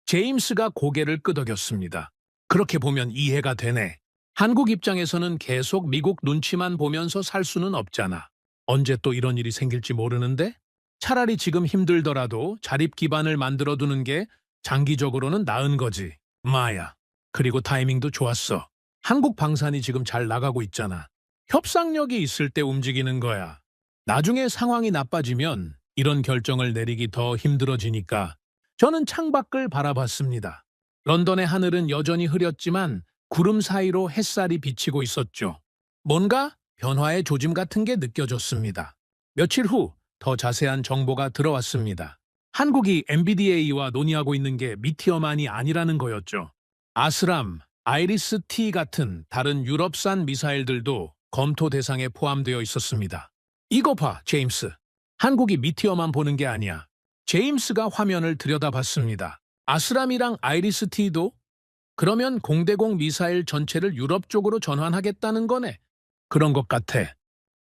제임스가 고개를 끄덕였습니다. 그렇게 보면 이해가 되네. 한국 입장에서는 계속 미국 눈치만 보면서 살 수는 없잖아. 언제 또 이런 일이 생길지 모르는데? 차라리 지금 힘들더라도 자립 기반을 만들어두는 게 장기적으로는 나은 거지. 마야. 그리고 타이밍도 좋았어. 한국 방산이 지금 잘 나가고 있잖아. 협상력이 있을 때 움직이는 거야. 나중에 상황이 나빠지면 이런 결정을 내리기 더 힘들어지니까 저는 창밖을 바라봤습니다. 런던의 하늘은 여전히 흐렸지만 구름 사이로 햇살이 비치고 있었죠. 뭔가 변화의 조짐 같은 게 느껴졌습니다. 며칠 후 더 자세한 정보가 들어왔습니다. 한국이 MBDA와 논의하고 있는 게 미티어만이 아니라는 거였죠. 아스람, 아이리스-T 같은 다른 유럽산 미사일들도 검토 대상에 포함되어 있었습니다. 이거 봐, 제임스. 한국이 미티어만 보는 게 아니야. 제임스가 화면을 들여다봤습니다. 아스람이랑 아이리스-T도? 그러면 공대공 미사일 전체를 유럽 쪽으로 전환하겠다는 거네. 그런 것 같아.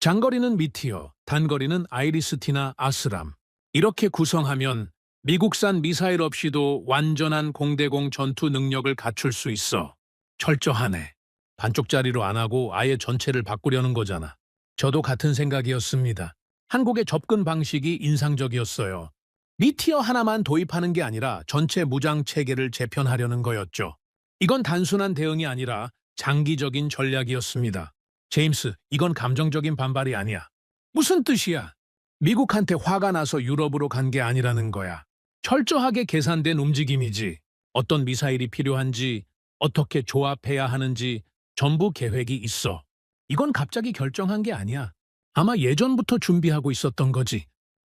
장거리는 미티어, 단거리는 아이리스-T나 아스람. 이렇게 구성하면 미국산 미사일 없이도 완전한 공대공 전투 능력을 갖출 수 있어. 철저하네. 반쪽짜리로 안 하고 아예 전체를 바꾸려는 거잖아. 저도 같은 생각이었습니다. 한국의 접근 방식이 인상적이었어요. 미티어 하나만 도입하는 게 아니라 전체 무장 체계를 재편하려는 거였죠. 이건 단순한 대응이 아니라 장기적인 전략이었습니다. 제임스, 이건 감정적인 반발이 아니야. 무슨 뜻이야? 미국한테 화가 나서 유럽으로 간 게 아니라는 거야. 철저하게 계산된 움직임이지. 어떤 미사일이 필요한지, 어떻게 조합해야 하는지 전부 계획이 있어. 이건 갑자기 결정한 게 아니야. 아마 예전부터 준비하고 있었던 거지.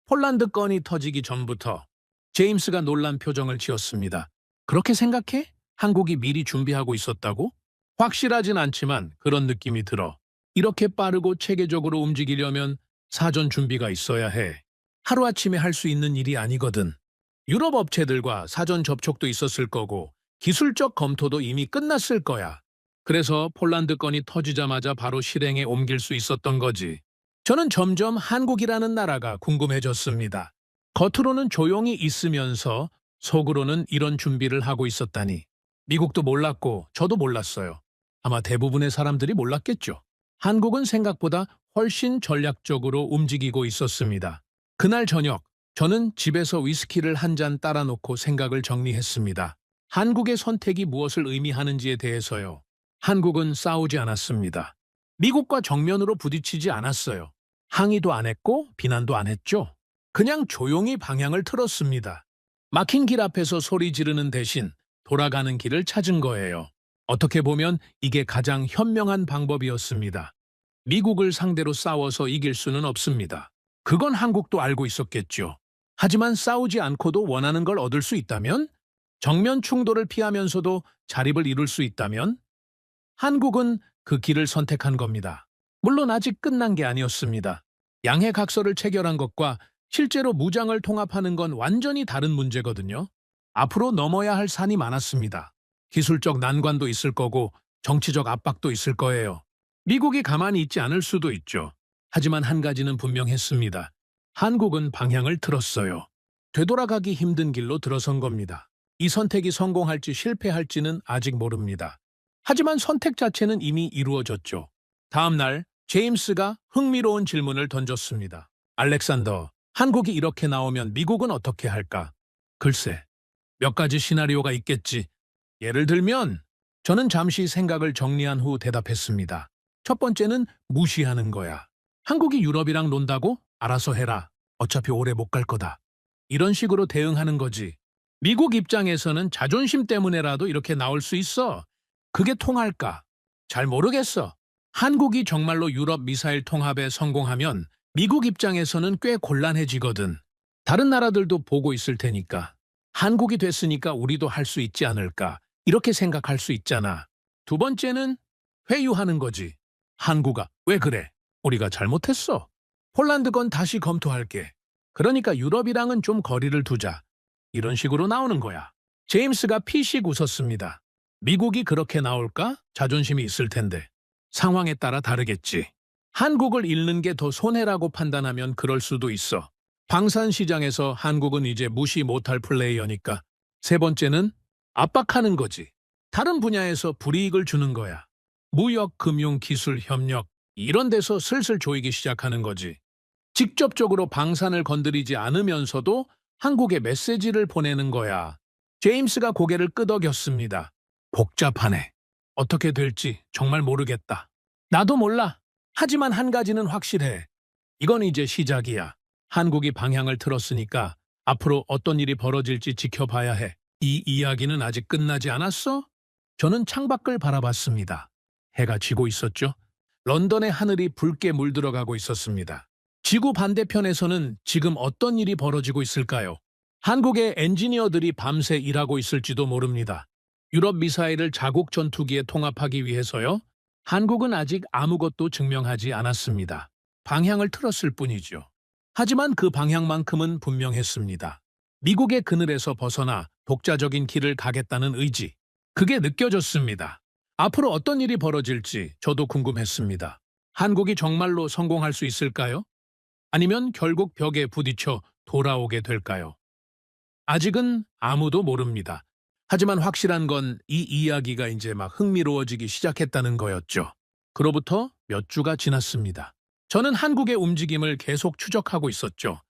폴란드 건이 터지기 전부터 제임스가 놀란 표정을 지었습니다. 그렇게 생각해? 한국이 미리 준비하고 있었다고? 확실하진 않지만 그런 느낌이 들어. 이렇게 빠르고 체계적으로 움직이려면 사전 준비가 있어야 해. 하루아침에 할 수 있는 일이 아니거든. 유럽 업체들과 사전 접촉도 있었을 거고 기술적 검토도 이미 끝났을 거야. 그래서 폴란드 건이 터지자마자 바로 실행에 옮길 수 있었던 거지. 저는 점점 한국이라는 나라가 궁금해졌습니다. 겉으로는 조용히 있으면서 속으로는 이런 준비를 하고 있었다니. 미국도 몰랐고 저도 몰랐어요. 아마 대부분의 사람들이 몰랐겠죠. 한국은 생각보다 훨씬 전략적으로 움직이고 있었습니다. 그날 저녁, 저는 집에서 위스키를 한 잔 따라 놓고 생각을 정리했습니다. 한국의 선택이 무엇을 의미하는지에 대해서요. 한국은 싸우지 않았습니다. 미국과 정면으로 부딪히지 않았어요. 항의도 안 했고 비난도 안 했죠. 그냥 조용히 방향을 틀었습니다. 막힌 길 앞에서 소리 지르는 대신 돌아가는 길을 찾은 거예요. 어떻게 보면 이게 가장 현명한 방법이었습니다. 미국을 상대로 싸워서 이길 수는 없습니다. 그건 한국도 알고 있었겠죠. 하지만 싸우지 않고도 원하는 걸 얻을 수 있다면? 정면 충돌을 피하면서도 자립을 이룰 수 있다면? 한국은 그 길을 선택한 겁니다. 물론 아직 끝난 게 아니었습니다. 양해 각서를 체결한 것과 실제로 무장을 통합하는 건 완전히 다른 문제거든요. 앞으로 넘어야 할 산이 많았습니다. 기술적 난관도 있을 거고 정치적 압박도 있을 거예요. 미국이 가만히 있지 않을 수도 있죠. 하지만 한 가지는 분명했습니다. 한국은 방향을 틀었어요. 되돌아가기 힘든 길로 들어선 겁니다. 이 선택이 성공할지 실패할지는 아직 모릅니다. 하지만 선택 자체는 이미 이루어졌죠. 다음 날 제임스가 흥미로운 질문을 던졌습니다. 알렉산더, 한국이 이렇게 나오면 미국은 어떻게 할까? 글쎄, 몇 가지 시나리오가 있겠지. 예를 들면 저는 잠시 생각을 정리한 후 대답했습니다. 첫 번째는 무시하는 거야. 한국이 유럽이랑 논다고? 알아서 해라. 어차피 오래 못 갈 거다. 이런 식으로 대응하는 거지. 미국 입장에서는 자존심 때문에라도 이렇게 나올 수 있어. 그게 통할까? 잘 모르겠어. 한국이 정말로 유럽 미사일 통합에 성공하면 미국 입장에서는 꽤 곤란해지거든. 다른 나라들도 보고 있을 테니까. 한국이 됐으니까 우리도 할 수 있지 않을까. 이렇게 생각할 수 있잖아. 두 번째는 회유하는 거지. 한국아, 왜 그래? 우리가 잘못했어. 폴란드 건 다시 검토할게. 그러니까 유럽이랑은 좀 거리를 두자. 이런 식으로 나오는 거야. 제임스가 피식 웃었습니다. 미국이 그렇게 나올까? 자존심이 있을 텐데. 상황에 따라 다르겠지. 한국을 잃는 게 더 손해라고 판단하면 그럴 수도 있어. 방산 시장에서 한국은 이제 무시 못할 플레이어니까. 세 번째는 압박하는 거지. 다른 분야에서 불이익을 주는 거야. 무역, 금융, 기술, 협력 이런 데서 슬슬 조이기 시작하는 거지. 직접적으로 방산을 건드리지 않으면서도 한국에 메시지를 보내는 거야. 제임스가 고개를 끄덕였습니다. 복잡하네. 어떻게 될지 정말 모르겠다. 나도 몰라. 하지만 한 가지는 확실해. 이건 이제 시작이야. 한국이 방향을 틀었으니까 앞으로 어떤 일이 벌어질지 지켜봐야 해. 이 이야기는 아직 끝나지 않았어? 저는 창밖을 바라봤습니다. 해가 지고 있었죠. 런던의 하늘이 붉게 물들어가고 있었습니다. 지구 반대편에서는 지금 어떤 일이 벌어지고 있을까요? 한국의 엔지니어들이 밤새 일하고 있을지도 모릅니다. 유럽 미사일을 자국 전투기에 통합하기 위해서요. 한국은 아직 아무것도 증명하지 않았습니다. 방향을 틀었을 뿐이죠. 하지만 그 방향만큼은 분명했습니다. 미국의 그늘에서 벗어나 독자적인 길을 가겠다는 의지. 그게 느껴졌습니다. 앞으로 어떤 일이 벌어질지 저도 궁금했습니다. 한국이 정말로 성공할 수 있을까요? 아니면 결국 벽에 부딪혀 돌아오게 될까요? 아직은 아무도 모릅니다. 하지만 확실한 건 이 이야기가 이제 막 흥미로워지기 시작했다는 거였죠. 그로부터 몇 주가 지났습니다. 저는 한국의 움직임을 계속 추적하고 있었죠.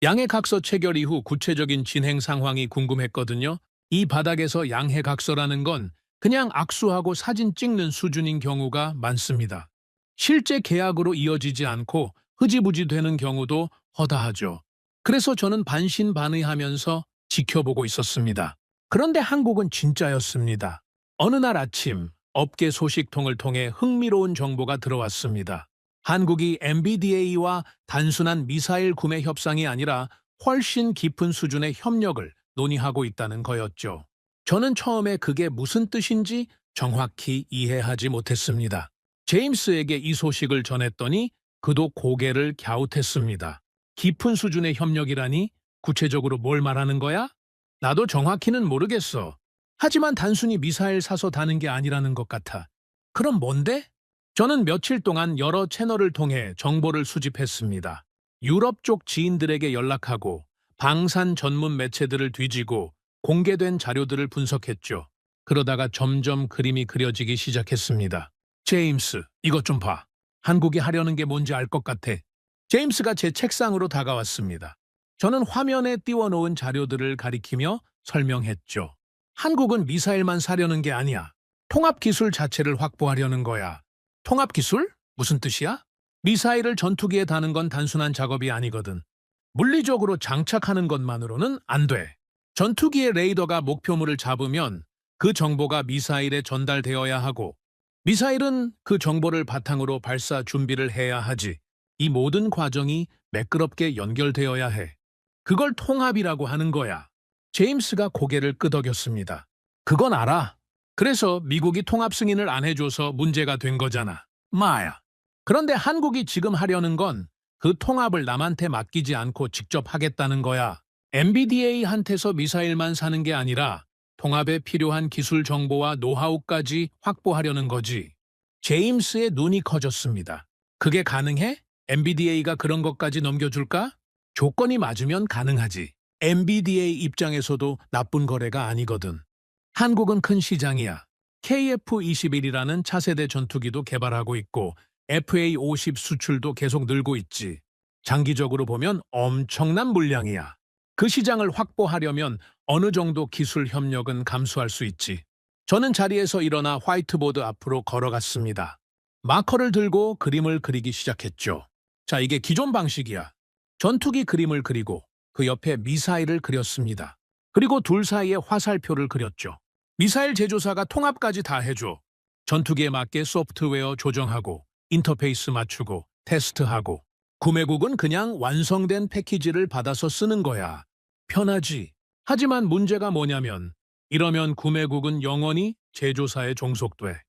양해 각서 체결 이후 구체적인 진행 상황이 궁금했거든요. 이 바닥에서 양해 각서라는 건 그냥 악수하고 사진 찍는 수준인 경우가 많습니다. 실제 계약으로 이어지지 않고 흐지부지 되는 경우도 허다하죠. 그래서 저는 반신반의하면서 지켜보고 있었습니다. 그런데 한국은 진짜였습니다. 어느 날 아침 업계 소식통을 통해 흥미로운 정보가 들어왔습니다. 한국이 MBDA와 단순한 미사일 구매 협상이 아니라 훨씬 깊은 수준의 협력을 논의하고 있다는 거였죠. 저는 처음에 그게 무슨 뜻인지 정확히 이해하지 못했습니다. 제임스에게 이 소식을 전했더니 그도 고개를 갸웃했습니다. 깊은 수준의 협력이라니 구체적으로 뭘 말하는 거야? 나도 정확히는 모르겠어. 하지만 단순히 미사일 사서 다는 게 아니라는 것 같아. 그럼 뭔데? 저는 며칠 동안 여러 채널을 통해 정보를 수집했습니다. 유럽 쪽 지인들에게 연락하고 방산 전문 매체들을 뒤지고 공개된 자료들을 분석했죠. 그러다가 점점 그림이 그려지기 시작했습니다. 제임스, 이것 좀 봐. 한국이 하려는 게 뭔지 알 것 같아. 제임스가 제 책상으로 다가왔습니다. 저는 화면에 띄워놓은 자료들을 가리키며 설명했죠. 한국은 미사일만 사려는 게 아니야. 통합기술 자체를 확보하려는 거야. 통합기술? 무슨 뜻이야? 미사일을 전투기에 다는 건 단순한 작업이 아니거든. 물리적으로 장착하는 것만으로는 안 돼. 전투기의 레이더가 목표물을 잡으면 그 정보가 미사일에 전달되어야 하고, 미사일은 그 정보를 바탕으로 발사 준비를 해야 하지. 이 모든 과정이 매끄럽게 연결되어야 해. 그걸 통합이라고 하는 거야. 제임스가 고개를 끄덕였습니다. 그건 알아. 그래서 미국이 통합 승인을 안 해줘서 문제가 된 거잖아. 마야. 그런데 한국이 지금 하려는 건 그 통합을 남한테 맡기지 않고 직접 하겠다는 거야. MBDA한테서 미사일만 사는 게 아니라 통합에 필요한 기술 정보와 노하우까지 확보하려는 거지. 제임스의 눈이 커졌습니다. 그게 가능해? MBDA가 그런 것까지 넘겨줄까? 조건이 맞으면 가능하지. MBDA 입장에서도 나쁜 거래가 아니거든. 한국은 큰 시장이야. KF-21이라는 차세대 전투기도 개발하고 있고 FA-50 수출도 계속 늘고 있지. 장기적으로 보면 엄청난 물량이야. 그 시장을 확보하려면 어느 정도 기술 협력은 감수할 수 있지. 저는 자리에서 일어나 화이트보드 앞으로 걸어갔습니다. 마커를 들고 그림을 그리기 시작했죠. 자, 이게 기존 방식이야. 전투기 그림을 그리고 그 옆에 미사일을 그렸습니다. 그리고 둘 사이에 화살표를 그렸죠. 미사일 제조사가 통합까지 다 해줘. 전투기에 맞게 소프트웨어 조정하고 인터페이스 맞추고 테스트하고 구매국은 그냥 완성된 패키지를 받아서 쓰는 거야. 편하지. 하지만 문제가 뭐냐면 이러면 구매국은 영원히 제조사에 종속돼.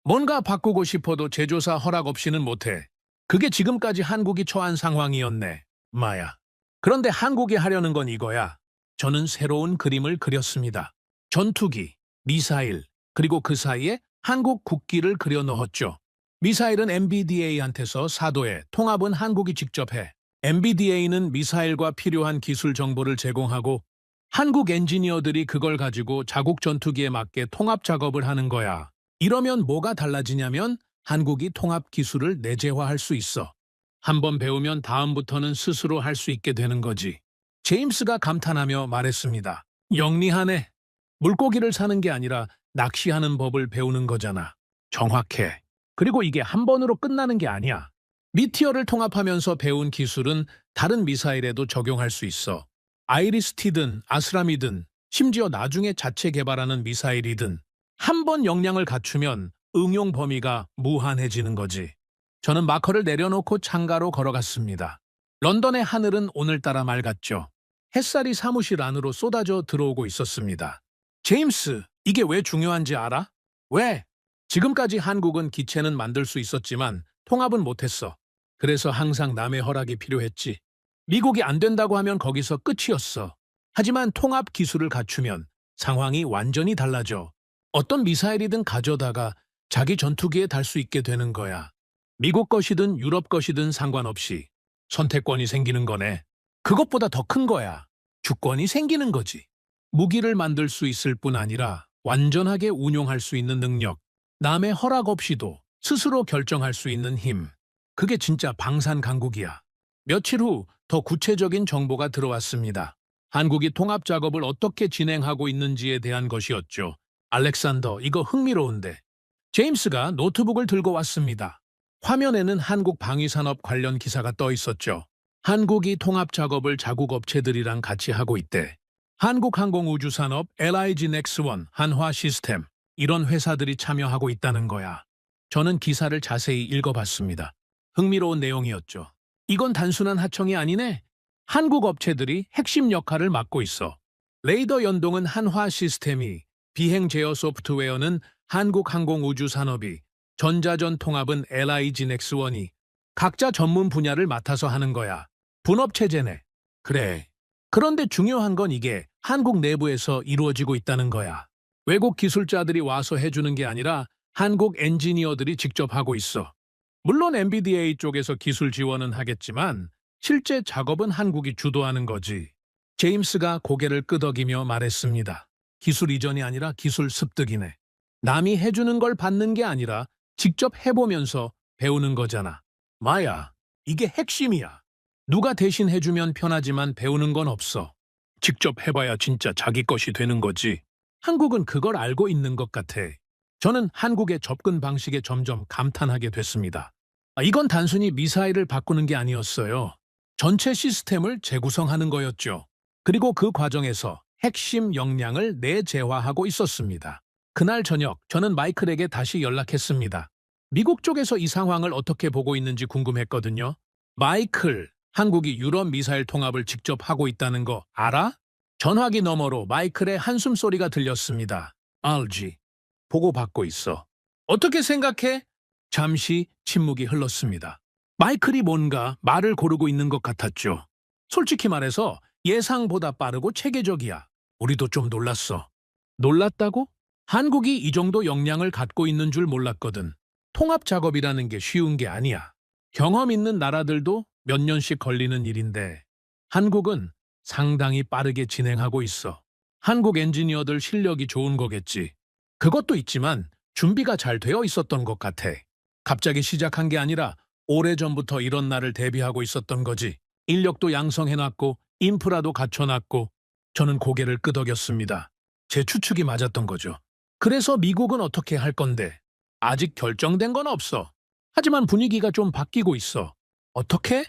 뭔가 바꾸고 싶어도 제조사 허락 없이는 못해. 그게 지금까지 한국이 처한 상황이었네. 마야. 그런데 한국이 하려는 건 이거야. 저는 새로운 그림을 그렸습니다. 전투기, 미사일, 그리고 그 사이에 한국 국기를 그려 넣었죠. 미사일은 MBDA한테서 사도해, 통합은 한국이 직접 해. MBDA는 미사일과 필요한 기술 정보를 제공하고 한국 엔지니어들이 그걸 가지고 자국 전투기에 맞게 통합 작업을 하는 거야. 이러면 뭐가 달라지냐면 한국이 통합 기술을 내재화할 수 있어. 한번 배우면 다음부터는 스스로 할 수 있게 되는 거지. 제임스가 감탄하며 말했습니다. 영리하네. 물고기를 사는 게 아니라 낚시하는 법을 배우는 거잖아. 정확해. 그리고 이게 한 번으로 끝나는 게 아니야. 미티어를 통합하면서 배운 기술은 다른 미사일에도 적용할 수 있어. 아이리스티든 아스람이든 심지어 나중에 자체 개발하는 미사일이든 한 번 역량을 갖추면 응용 범위가 무한해지는 거지. 저는 마커를 내려놓고 창가로 걸어갔습니다. 런던의 하늘은 오늘따라 맑았죠. 햇살이 사무실 안으로 쏟아져 들어오고 있었습니다. 제임스, 이게 왜 중요한지 알아? 왜? 지금까지 한국은 기체는 만들 수 있었지만 통합은 못했어. 그래서 항상 남의 허락이 필요했지. 미국이 안 된다고 하면 거기서 끝이었어. 하지만 통합 기술을 갖추면 상황이 완전히 달라져. 어떤 미사일이든 가져다가 자기 전투기에 달 수 있게 되는 거야. 미국 것이든 유럽 것이든 상관없이 선택권이 생기는 거네. 그것보다 더 큰 거야. 주권이 생기는 거지. 무기를 만들 수 있을 뿐 아니라 완전하게 운용할 수 있는 능력, 남의 허락 없이도 스스로 결정할 수 있는 힘. 그게 진짜 방산 강국이야. 며칠 후 더 구체적인 정보가 들어왔습니다. 한국이 통합 작업을 어떻게 진행하고 있는지에 대한 것이었죠. 알렉산더, 이거 흥미로운데. 제임스가 노트북을 들고 왔습니다. 화면에는 한국 방위산업 관련 기사가 떠 있었죠. 한국이 통합 작업을 자국 업체들이랑 같이 하고 있대. 한국항공우주산업, LIG 넥스원, 한화시스템, 이런 회사들이 참여하고 있다는 거야. 저는 기사를 자세히 읽어봤습니다. 흥미로운 내용이었죠. 이건 단순한 하청이 아니네. 한국 업체들이 핵심 역할을 맡고 있어. 레이더 연동은 한화 시스템이, 비행 제어 소프트웨어는 한국항공우주산업이, 전자전 통합은 LIG넥스원이 각자 전문 분야를 맡아서 하는 거야. 분업체제네. 그래. 그런데 중요한 건 이게 한국 내부에서 이루어지고 있다는 거야. 외국 기술자들이 와서 해주는 게 아니라 한국 엔지니어들이 직접 하고 있어. 물론 MBDA 쪽에서 기술 지원은 하겠지만 실제 작업은 한국이 주도하는 거지. 제임스가 고개를 끄덕이며 말했습니다. 기술 이전이 아니라 기술 습득이네. 남이 해주는 걸 받는 게 아니라 직접 해보면서 배우는 거잖아. 마야, 이게 핵심이야. 누가 대신 해주면 편하지만 배우는 건 없어. 직접 해봐야 진짜 자기 것이 되는 거지. 한국은 그걸 알고 있는 것 같아. 저는 한국의 접근 방식에 점점 감탄하게 됐습니다. 이건 단순히 미사일을 바꾸는 게 아니었어요. 전체 시스템을 재구성하는 거였죠. 그리고 그 과정에서 핵심 역량을 내재화하고 있었습니다. 그날 저녁 저는 마이클에게 다시 연락했습니다. 미국 쪽에서 이 상황을 어떻게 보고 있는지 궁금했거든요. 마이클, 한국이 유럽 미사일 통합을 직접 하고 있다는 거 알아? 전화기 너머로 마이클의 한숨소리가 들렸습니다. 알지. 보고받고 있어. 어떻게 생각해? 잠시 침묵이 흘렀습니다. 마이클이 뭔가 말을 고르고 있는 것 같았죠. 솔직히 말해서 예상보다 빠르고 체계적이야. 우리도 좀 놀랐어. 놀랐다고? 한국이 이 정도 역량을 갖고 있는 줄 몰랐거든. 통합 작업이라는 게 쉬운 게 아니야. 경험 있는 나라들도 몇 년씩 걸리는 일인데 한국은 상당히 빠르게 진행하고 있어. 한국 엔지니어들 실력이 좋은 거겠지. 그것도 있지만 준비가 잘 되어 있었던 것 같아. 갑자기 시작한 게 아니라 오래전부터 이런 날을 대비하고 있었던 거지. 인력도 양성해놨고 인프라도 갖춰놨고. 저는 고개를 끄덕였습니다. 제 추측이 맞았던 거죠. 그래서 미국은 어떻게 할 건데? 아직 결정된 건 없어. 하지만 분위기가 좀 바뀌고 있어. 어떻게?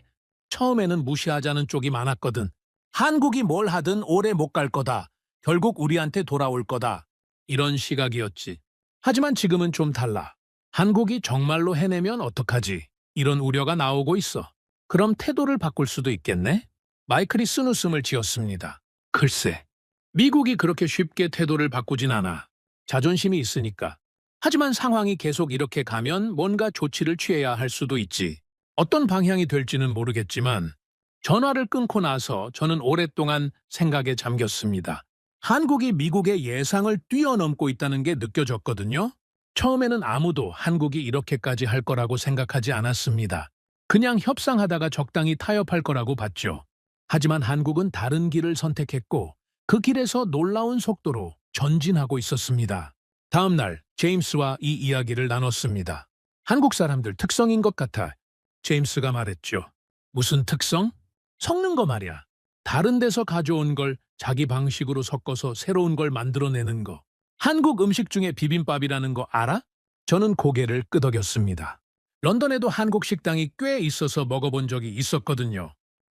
처음에는 무시하자는 쪽이 많았거든. 한국이 뭘 하든 오래 못 갈 거다. 결국 우리한테 돌아올 거다. 이런 시각이었지. 하지만 지금은 좀 달라. 한국이 정말로 해내면 어떡하지? 이런 우려가 나오고 있어. 그럼 태도를 바꿀 수도 있겠네? 마이클이 쓴웃음을 지었습니다. 글쎄, 미국이 그렇게 쉽게 태도를 바꾸진 않아. 자존심이 있으니까. 하지만 상황이 계속 이렇게 가면 뭔가 조치를 취해야 할 수도 있지. 어떤 방향이 될지는 모르겠지만 전화를 끊고 나서 저는 오랫동안 생각에 잠겼습니다. 한국이 미국의 예상을 뛰어넘고 있다는 게 느껴졌거든요. 처음에는 아무도 한국이 이렇게까지 할 거라고 생각하지 않았습니다. 그냥 협상하다가 적당히 타협할 거라고 봤죠. 하지만 한국은 다른 길을 선택했고 그 길에서 놀라운 속도로 전진하고 있었습니다. 다음 날 제임스와 이 이야기를 나눴습니다. 한국 사람들 특성인 것 같아. 제임스가 말했죠. 무슨 특성? 섞는 거 말이야. 다른 데서 가져온 걸 자기 방식으로 섞어서 새로운 걸 만들어내는 거. 한국 음식 중에 비빔밥이라는 거 알아? 저는 고개를 끄덕였습니다. 런던에도 한국 식당이 꽤 있어서 먹어본 적이 있었거든요.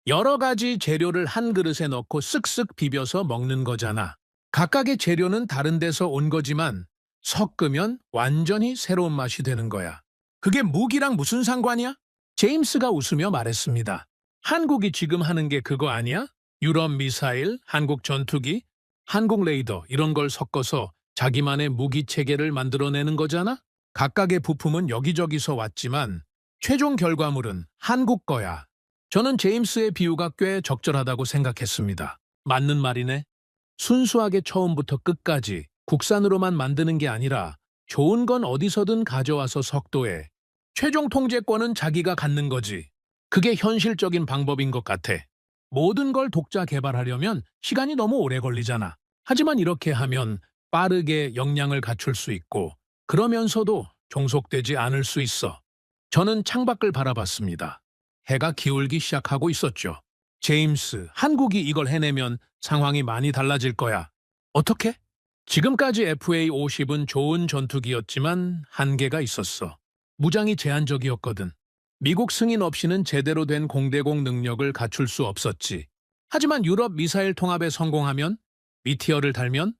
여러 가지 재료를 한 그릇에 넣고 쓱쓱 비벼서 먹는 거잖아. 각각의 재료는 다른 데서 온 거지만 섞으면 완전히 새로운 맛이 되는 거야. 그게 무기랑 무슨 상관이야? 제임스가 웃으며 말했습니다. 한국이 지금 하는 게 그거 아니야? 유럽 미사일, 한국 전투기, 한국 레이더 이런 걸 섞어서 자기만의 무기 체계를 만들어내는 거잖아? 각각의 부품은 여기저기서 왔지만 최종 결과물은 한국 거야. 저는 제임스의 비유가 꽤 적절하다고 생각했습니다. 맞는 말이네. 순수하게 처음부터 끝까지 국산으로만 만드는 게 아니라 좋은 건 어디서든 가져와서 석도해. 최종 통제권은 자기가 갖는 거지. 그게 현실적인 방법인 것 같아. 모든 걸 독자 개발하려면 시간이 너무 오래 걸리잖아. 하지만 이렇게 하면 빠르게 역량을 갖출 수 있고 그러면서도 종속되지 않을 수 있어. 저는 창밖을 바라봤습니다. 해가 기울기 시작하고 있었죠. 제임스, 한국이 이걸 해내면 상황이 많이 달라질 거야. 어떻게? 지금까지 FA-50은 좋은 전투기였지만 한계가 있었어. 무장이 제한적이었거든. 미국 승인 없이는 제대로 된 공대공 능력을 갖출 수 없었지. 하지만 유럽 미사일 통합에 성공하면, 미티어를 달면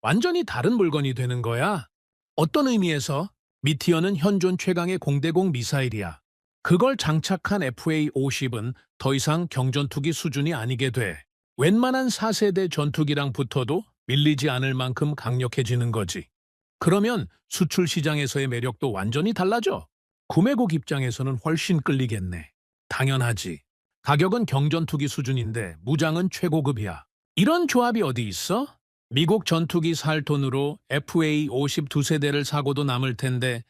완전히 다른 물건이 되는 거야. 어떤 의미에서 미티어는 현존 최강의 공대공 미사일이야. 그걸 장착한 FA-50은 더 이상 경전투기 수준이 아니게 돼. 웬만한 4세대 전투기랑 붙어도 밀리지 않을 만큼 강력해지는 거지. 그러면 수출 시장에서의 매력도 완전히 달라져. 구매국 입장에서는 훨씬 끌리겠네. 당연하지. 가격은 경전투기 수준인데 무장은 최고급이야. 이런 조합이 어디 있어? 미국 전투기 살 돈으로 FA-50 2세대를 사고도 남을 텐데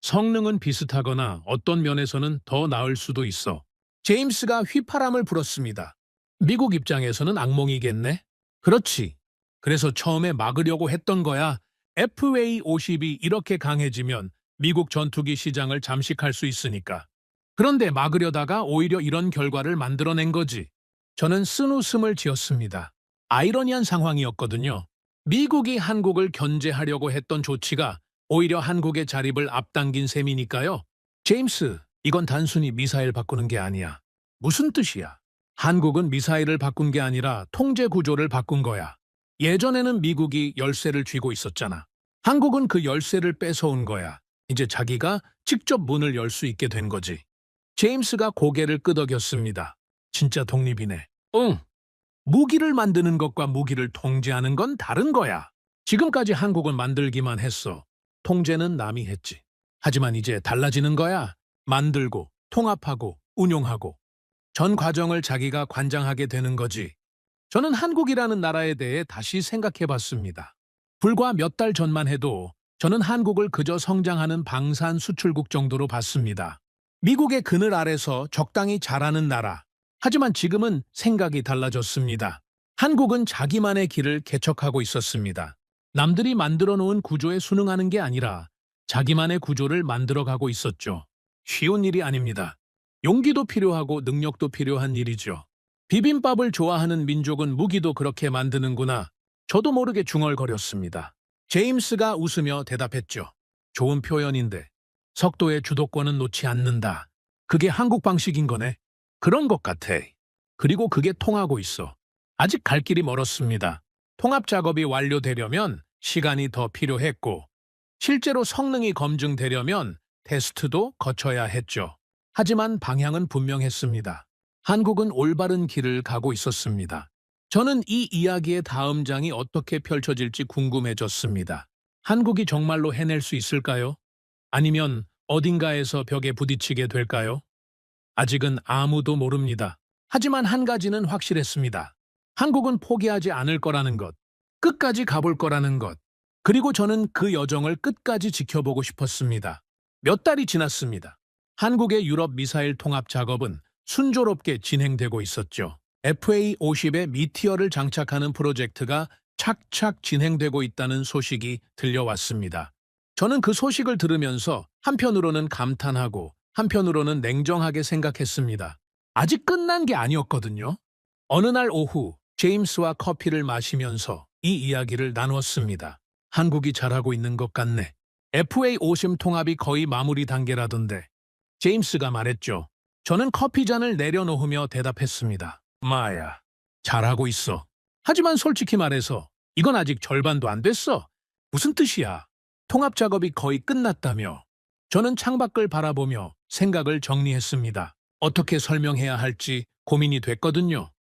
성능은 비슷하거나 어떤 면에서는 더 나을 수도 있어. 제임스가 휘파람을 불었습니다. 미국 입장에서는 악몽이겠네? 그렇지. 그래서 처음에 막으려고 했던 거야. FA-50이 이렇게 강해지면 미국 전투기 시장을 잠식할 수 있으니까. 그런데 막으려다가 오히려 이런 결과를 만들어낸 거지. 저는 쓴웃음을 지었습니다. 아이러니한 상황이었거든요. 미국이 한국을 견제하려고 했던 조치가 오히려 한국의 자립을 앞당긴 셈이니까요. 제임스, 이건 단순히 미사일 바꾸는 게 아니야. 무슨 뜻이야? 한국은 미사일을 바꾼 게 아니라 통제 구조를 바꾼 거야. 예전에는 미국이 열쇠를 쥐고 있었잖아. 한국은 그 열쇠를 뺏어온 거야. 이제 자기가 직접 문을 열 수 있게 된 거지. 제임스가 고개를 끄덕였습니다. 진짜 독립이네. 응. 무기를 만드는 것과 무기를 통제하는 건 다른 거야. 지금까지 한국은 만들기만 했어. 통제는 남이 했지. 하지만 이제 달라지는 거야. 만들고, 통합하고, 운용하고. 전 과정을 자기가 관장하게 되는 거지. 저는 한국이라는 나라에 대해 다시 생각해 봤습니다. 불과 몇 달 전만 해도 저는 한국을 그저 성장하는 방산 수출국 정도로 봤습니다. 미국의 그늘 아래서 적당히 자라는 나라. 하지만 지금은 생각이 달라졌습니다. 한국은 자기만의 길을 개척하고 있었습니다. 남들이 만들어 놓은 구조에 순응하는 게 아니라 자기만의 구조를 만들어가고 있었죠. 쉬운 일이 아닙니다. 용기도 필요하고 능력도 필요한 일이죠. 비빔밥을 좋아하는 민족은 무기도 그렇게 만드는구나. 저도 모르게 중얼거렸습니다. 제임스가 웃으며 대답했죠. 좋은 표현인데 석도의 주도권은 놓지 않는다. 그게 한국 방식인 거네. 그런 것 같아. 그리고 그게 통하고 있어. 아직 갈 길이 멀었습니다. 통합 작업이 완료되려면 시간이 더 필요했고 실제로 성능이 검증되려면 테스트도 거쳐야 했죠. 하지만 방향은 분명했습니다. 한국은 올바른 길을 가고 있었습니다. 저는 이 이야기의 다음 장이 어떻게 펼쳐질지 궁금해졌습니다. 한국이 정말로 해낼 수 있을까요? 아니면 어딘가에서 벽에 부딪히게 될까요? 아직은 아무도 모릅니다. 하지만 한 가지는 확실했습니다. 한국은 포기하지 않을 거라는 것, 끝까지 가볼 거라는 것, 그리고 저는 그 여정을 끝까지 지켜보고 싶었습니다. 몇 달이 지났습니다. 한국의 유럽 미사일 통합 작업은 순조롭게 진행되고 있었죠. FA-50에 미티어를 장착하는 프로젝트가 착착 진행되고 있다는 소식이 들려왔습니다. 저는 그 소식을 들으면서 한편으로는 감탄하고 한편으로는 냉정하게 생각했습니다. 아직 끝난 게 아니었거든요. 어느 날 오후 제임스와 커피를 마시면서 이 이야기를 나누었습니다. 한국이 잘하고 있는 것 같네. FA-50 통합이 거의 마무리 단계라던데. 제임스가 말했죠. 저는 커피잔을 내려놓으며 대답했습니다. 마야, 잘하고 있어. 하지만 솔직히 말해서 이건 아직 절반도 안 됐어. 무슨 뜻이야? 통합 작업이 거의 끝났다며. 저는 창밖을 바라보며 생각을 정리했습니다. 어떻게 설명해야 할지 고민이 됐거든요.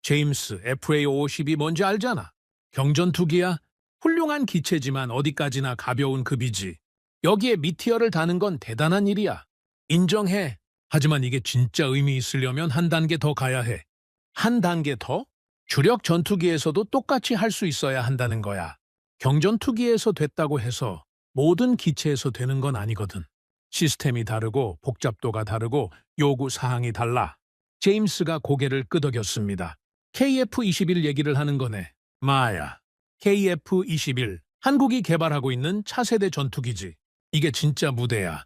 제임스, FA-50이 뭔지 알잖아. 경전투기야? 훌륭한 기체지만 어디까지나 가벼운 급이지. 여기에 미티어를 다는 건 대단한 일이야. 인정해. 하지만 이게 진짜 의미 있으려면 한 단계 더 가야 해. 한 단계 더? 주력 전투기에서도 똑같이 할 수 있어야 한다는 거야. 경전투기에서 됐다고 해서 모든 기체에서 되는 건 아니거든. 시스템이 다르고 복잡도가 다르고 요구 사항이 달라. 제임스가 고개를 끄덕였습니다. KF-21 얘기를 하는 거네. 마야. KF-21. 한국이 개발하고 있는 차세대 전투기지. 이게 진짜 무대야.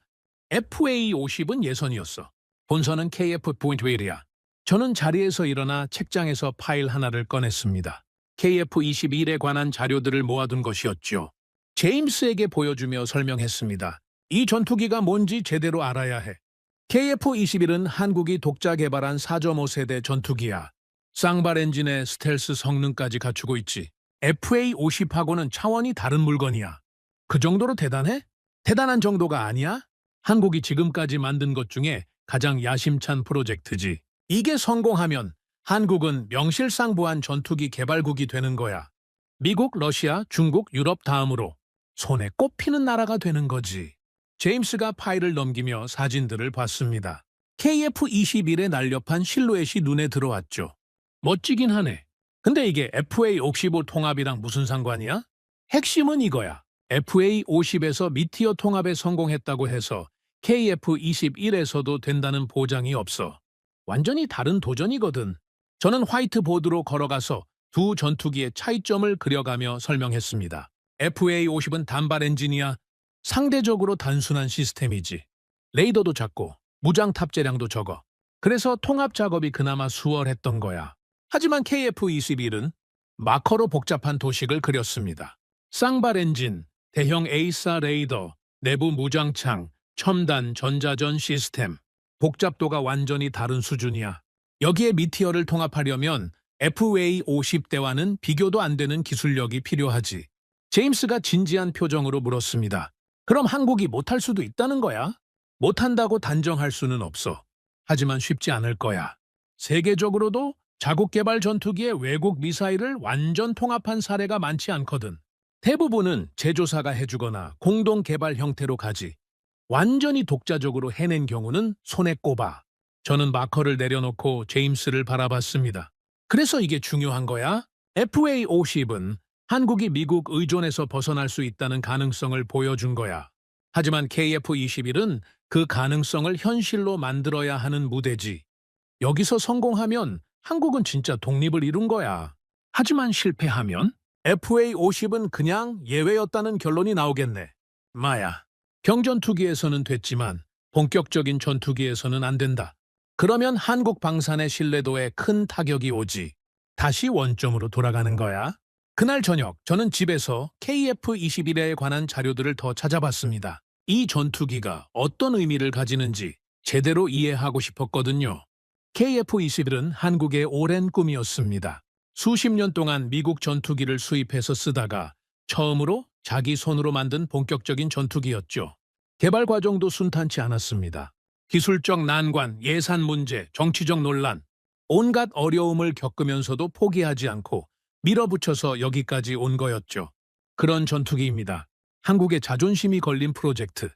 FA-50은 예선이었어. 본선은 KF-21이야. 저는 자리에서 일어나 책장에서 파일 하나를 꺼냈습니다. KF-21에 관한 자료들을 모아둔 것이었죠. 제임스에게 보여주며 설명했습니다. 이 전투기가 뭔지 제대로 알아야 해. KF-21은 한국이 독자 개발한 4.5세대 전투기야. 쌍발 엔진의 스텔스 성능까지 갖추고 있지. FA-50하고는 차원이 다른 물건이야. 그 정도로 대단해? 대단한 정도가 아니야? 한국이 지금까지 만든 것 중에 가장 야심찬 프로젝트지. 이게 성공하면 한국은 명실상부한 전투기 개발국이 되는 거야. 미국, 러시아, 중국, 유럽 다음으로 손에 꼽히는 나라가 되는 거지. 제임스가 파일을 넘기며 사진들을 봤습니다. KF-21의 날렵한 실루엣이 눈에 들어왔죠. 멋지긴 하네. 근데 이게 FA-55 통합이랑 무슨 상관이야? 핵심은 이거야. FA-50에서 미티어 통합에 성공했다고 해서 KF-21에서도 된다는 보장이 없어. 완전히 다른 도전이거든. 저는 화이트보드로 걸어가서 두 전투기의 차이점을 그려가며 설명했습니다. FA-50은 단발 엔진이야. 상대적으로 단순한 시스템이지. 레이더도 작고 무장 탑재량도 적어. 그래서 통합 작업이 그나마 수월했던 거야. 하지만 KF-21은 마커로 복잡한 도식을 그렸습니다. 쌍발 엔진, 대형 에이사 레이더, 내부 무장창, 첨단 전자전 시스템. 복잡도가 완전히 다른 수준이야. 여기에 미티어를 통합하려면 FA-50대와는 비교도 안 되는 기술력이 필요하지. 제임스가 진지한 표정으로 물었습니다. 그럼 한국이 못할 수도 있다는 거야? 못한다고 단정할 수는 없어. 하지만 쉽지 않을 거야. 세계적으로도 자국 개발 전투기에 외국 미사일을 완전 통합한 사례가 많지 않거든. 대부분은 제조사가 해주거나 공동 개발 형태로 가지. 완전히 독자적으로 해낸 경우는 손에 꼽아. 저는 마커를 내려놓고 제임스를 바라봤습니다. 그래서 이게 중요한 거야? FA-50은 한국이 미국 의존에서 벗어날 수 있다는 가능성을 보여준 거야. 하지만 KF-21은 그 가능성을 현실로 만들어야 하는 무대지. 여기서 성공하면 한국은 진짜 독립을 이룬 거야. 하지만 실패하면 FA-50은 그냥 예외였다는 결론이 나오겠네. 마야, 경전투기에서는 됐지만 본격적인 전투기에서는 안 된다. 그러면 한국 방산의 신뢰도에 큰 타격이 오지. 다시 원점으로 돌아가는 거야. 그날 저녁 저는 집에서 KF-21에 관한 자료들을 더 찾아봤습니다. 이 전투기가 어떤 의미를 가지는지 제대로 이해하고 싶었거든요. KF-21은 한국의 오랜 꿈이었습니다. 수십 년 동안 미국 전투기를 수입해서 쓰다가 처음으로 자기 손으로 만든 본격적인 전투기였죠. 개발 과정도 순탄치 않았습니다. 기술적 난관, 예산 문제, 정치적 논란, 온갖 어려움을 겪으면서도 포기하지 않고 밀어붙여서 여기까지 온 거였죠. 그런 전투기입니다. 한국의 자존심이 걸린 프로젝트.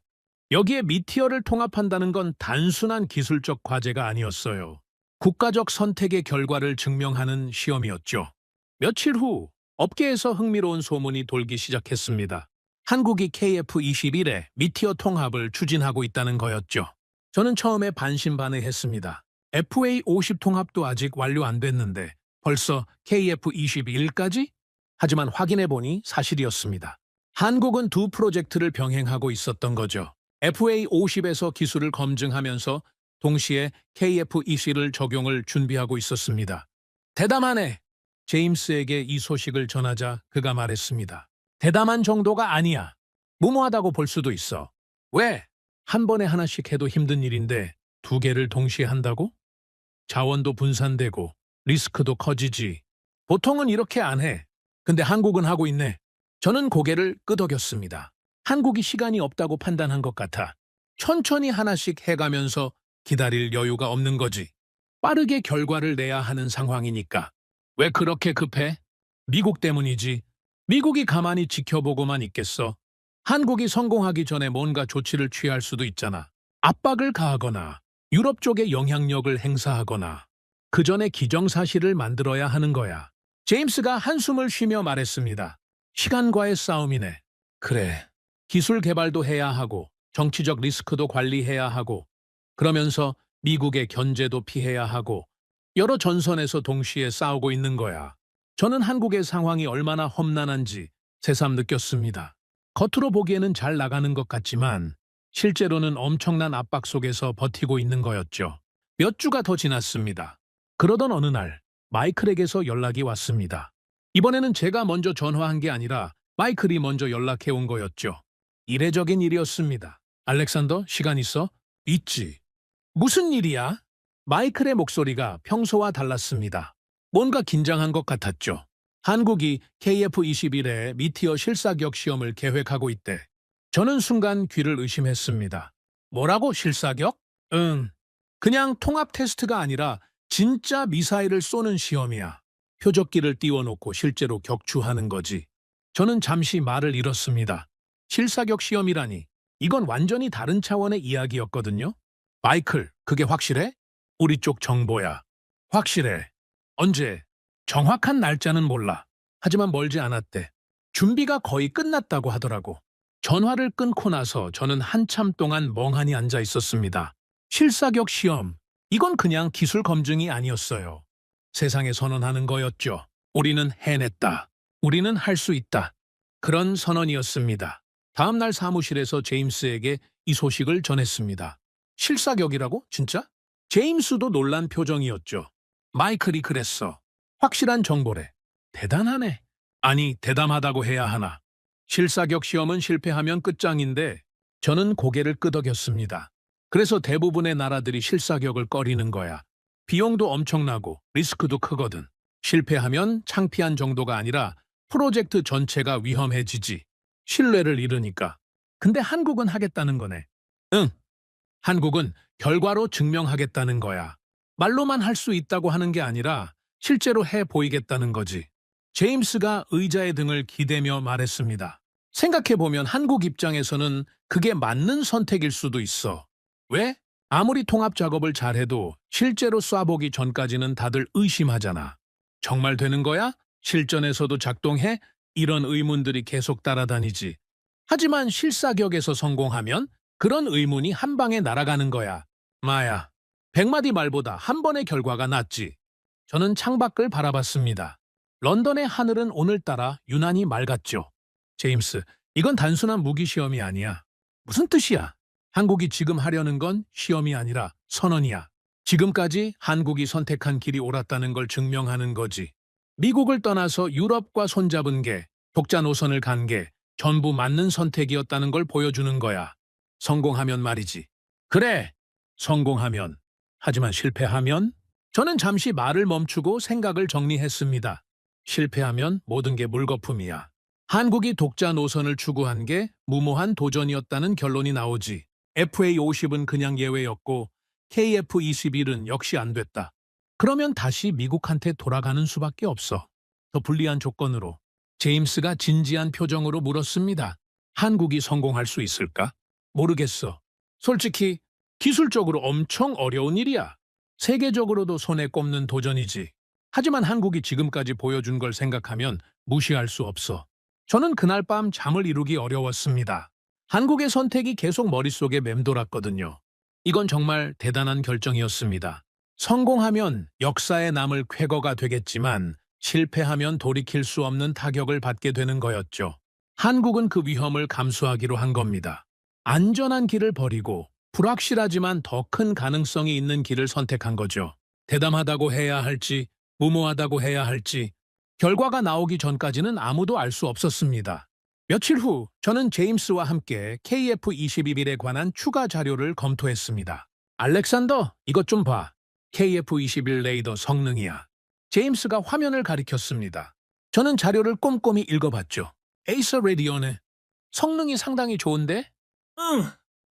여기에 미티어를 통합한다는 건 단순한 기술적 과제가 아니었어요. 국가적 선택의 결과를 증명하는 시험이었죠. 며칠 후 업계에서 흥미로운 소문이 돌기 시작했습니다. 한국이 KF-21에 미티어 통합을 추진하고 있다는 거였죠. 저는 처음에 반신반의했습니다. FA-50 통합도 아직 완료 안 됐는데 벌써 KF-21까지? 하지만 확인해보니 사실이었습니다. 한국은 두 프로젝트를 병행하고 있었던 거죠. FA-50에서 기술을 검증하면서 동시에 KF-21을 적용을 준비하고 있었습니다. 대담하네! 제임스에게 이 소식을 전하자 그가 말했습니다. 대담한 정도가 아니야. 무모하다고 볼 수도 있어. 왜? 한 번에 하나씩 해도 힘든 일인데 두 개를 동시에 한다고? 자원도 분산되고 리스크도 커지지. 보통은 이렇게 안 해. 근데 한국은 하고 있네. 저는 고개를 끄덕였습니다. 한국이 시간이 없다고 판단한 것 같아. 천천히 하나씩 해가면서 기다릴 여유가 없는 거지. 빠르게 결과를 내야 하는 상황이니까. 왜 그렇게 급해? 미국 때문이지. 미국이 가만히 지켜보고만 있겠어. 한국이 성공하기 전에 뭔가 조치를 취할 수도 있잖아. 압박을 가하거나 유럽 쪽에 영향력을 행사하거나 그 전에 기정사실을 만들어야 하는 거야. 제임스가 한숨을 쉬며 말했습니다. 시간과의 싸움이네. 그래. 기술 개발도 해야 하고 정치적 리스크도 관리해야 하고 그러면서 미국의 견제도 피해야 하고 여러 전선에서 동시에 싸우고 있는 거야. 저는 한국의 상황이 얼마나 험난한지 새삼 느꼈습니다. 겉으로 보기에는 잘 나가는 것 같지만 실제로는 엄청난 압박 속에서 버티고 있는 거였죠. 몇 주가 더 지났습니다. 그러던 어느 날 마이클에게서 연락이 왔습니다. 이번에는 제가 먼저 전화한 게 아니라 마이클이 먼저 연락해 온 거였죠. 이례적인 일이었습니다. 알렉산더, 시간 있어? 있지. 무슨 일이야? 마이클의 목소리가 평소와 달랐습니다. 뭔가 긴장한 것 같았죠. 한국이 KF-21의 미티어 실사격 시험을 계획하고 있대. 저는 순간 귀를 의심했습니다. 뭐라고 실사격? 응. 그냥 통합 테스트가 아니라 진짜 미사일을 쏘는 시험이야. 표적기를 띄워놓고 실제로 격추하는 거지. 저는 잠시 말을 잃었습니다. 실사격 시험이라니. 이건 완전히 다른 차원의 이야기였거든요. 마이클, 그게 확실해? 우리 쪽 정보야. 확실해. 언제? 정확한 날짜는 몰라. 하지만 멀지 않았대. 준비가 거의 끝났다고 하더라고. 전화를 끊고 나서 저는 한참 동안 멍하니 앉아 있었습니다. 실사격 시험. 이건 그냥 기술 검증이 아니었어요. 세상에 선언하는 거였죠. 우리는 해냈다. 우리는 할 수 있다. 그런 선언이었습니다. 다음 날 사무실에서 제임스에게 이 소식을 전했습니다. 실사격이라고? 진짜? 제임스도 놀란 표정이었죠. 마이클이 그랬어. 확실한 정보래. 대단하네. 아니, 대담하다고 해야 하나. 실사격 시험은 실패하면 끝장인데 저는 고개를 끄덕였습니다. 그래서 대부분의 나라들이 실사격을 꺼리는 거야. 비용도 엄청나고 리스크도 크거든. 실패하면 창피한 정도가 아니라 프로젝트 전체가 위험해지지. 신뢰를 잃으니까. 근데 한국은 하겠다는 거네. 응. 한국은 결과로 증명하겠다는 거야. 말로만 할 수 있다고 하는 게 아니라 실제로 해 보이겠다는 거지. 제임스가 의자의 등을 기대며 말했습니다. 생각해보면 한국 입장에서는 그게 맞는 선택일 수도 있어. 왜? 아무리 통합 작업을 잘해도 실제로 쏴보기 전까지는 다들 의심하잖아. 정말 되는 거야? 실전에서도 작동해? 이런 의문들이 계속 따라다니지. 하지만 실사격에서 성공하면 그런 의문이 한 방에 날아가는 거야. 마야, 100마디 말보다 한 번의 결과가 낫지. 저는 창밖을 바라봤습니다. 런던의 하늘은 오늘따라 유난히 맑았죠. 제임스, 이건 단순한 무기 시험이 아니야. 무슨 뜻이야? 한국이 지금 하려는 건 시험이 아니라 선언이야. 지금까지 한국이 선택한 길이 옳았다는 걸 증명하는 거지. 미국을 떠나서 유럽과 손잡은 게, 독자 노선을 간 게 전부 맞는 선택이었다는 걸 보여주는 거야. 성공하면 말이지. 그래, 성공하면. 하지만 실패하면? 저는 잠시 말을 멈추고 생각을 정리했습니다. 실패하면 모든 게 물거품이야. 한국이 독자 노선을 추구한 게 무모한 도전이었다는 결론이 나오지. FA50은 그냥 예외였고 KF21은 역시 안 됐다. 그러면 다시 미국한테 돌아가는 수밖에 없어. 더 불리한 조건으로. 제임스가 진지한 표정으로 물었습니다. 한국이 성공할 수 있을까? 모르겠어. 솔직히 기술적으로 엄청 어려운 일이야. 세계적으로도 손에 꼽는 도전이지. 하지만 한국이 지금까지 보여준 걸 생각하면 무시할 수 없어. 저는 그날 밤 잠을 이루기 어려웠습니다. 한국의 선택이 계속 머릿속에 맴돌았거든요. 이건 정말 대단한 결정이었습니다. 성공하면 역사에 남을 쾌거가 되겠지만 실패하면 돌이킬 수 없는 타격을 받게 되는 거였죠. 한국은 그 위험을 감수하기로 한 겁니다. 안전한 길을 버리고 불확실하지만 더 큰 가능성이 있는 길을 선택한 거죠. 대담하다고 해야 할지 무모하다고 해야 할지 결과가 나오기 전까지는 아무도 알 수 없었습니다. 며칠 후 저는 제임스와 함께 KF-21에 관한 추가 자료를 검토했습니다. 알렉산더, 이것 좀 봐. KF-21 레이더 성능이야. 제임스가 화면을 가리켰습니다. 저는 자료를 꼼꼼히 읽어봤죠. 에이서 레디오네. 성능이 상당히 좋은데? 응.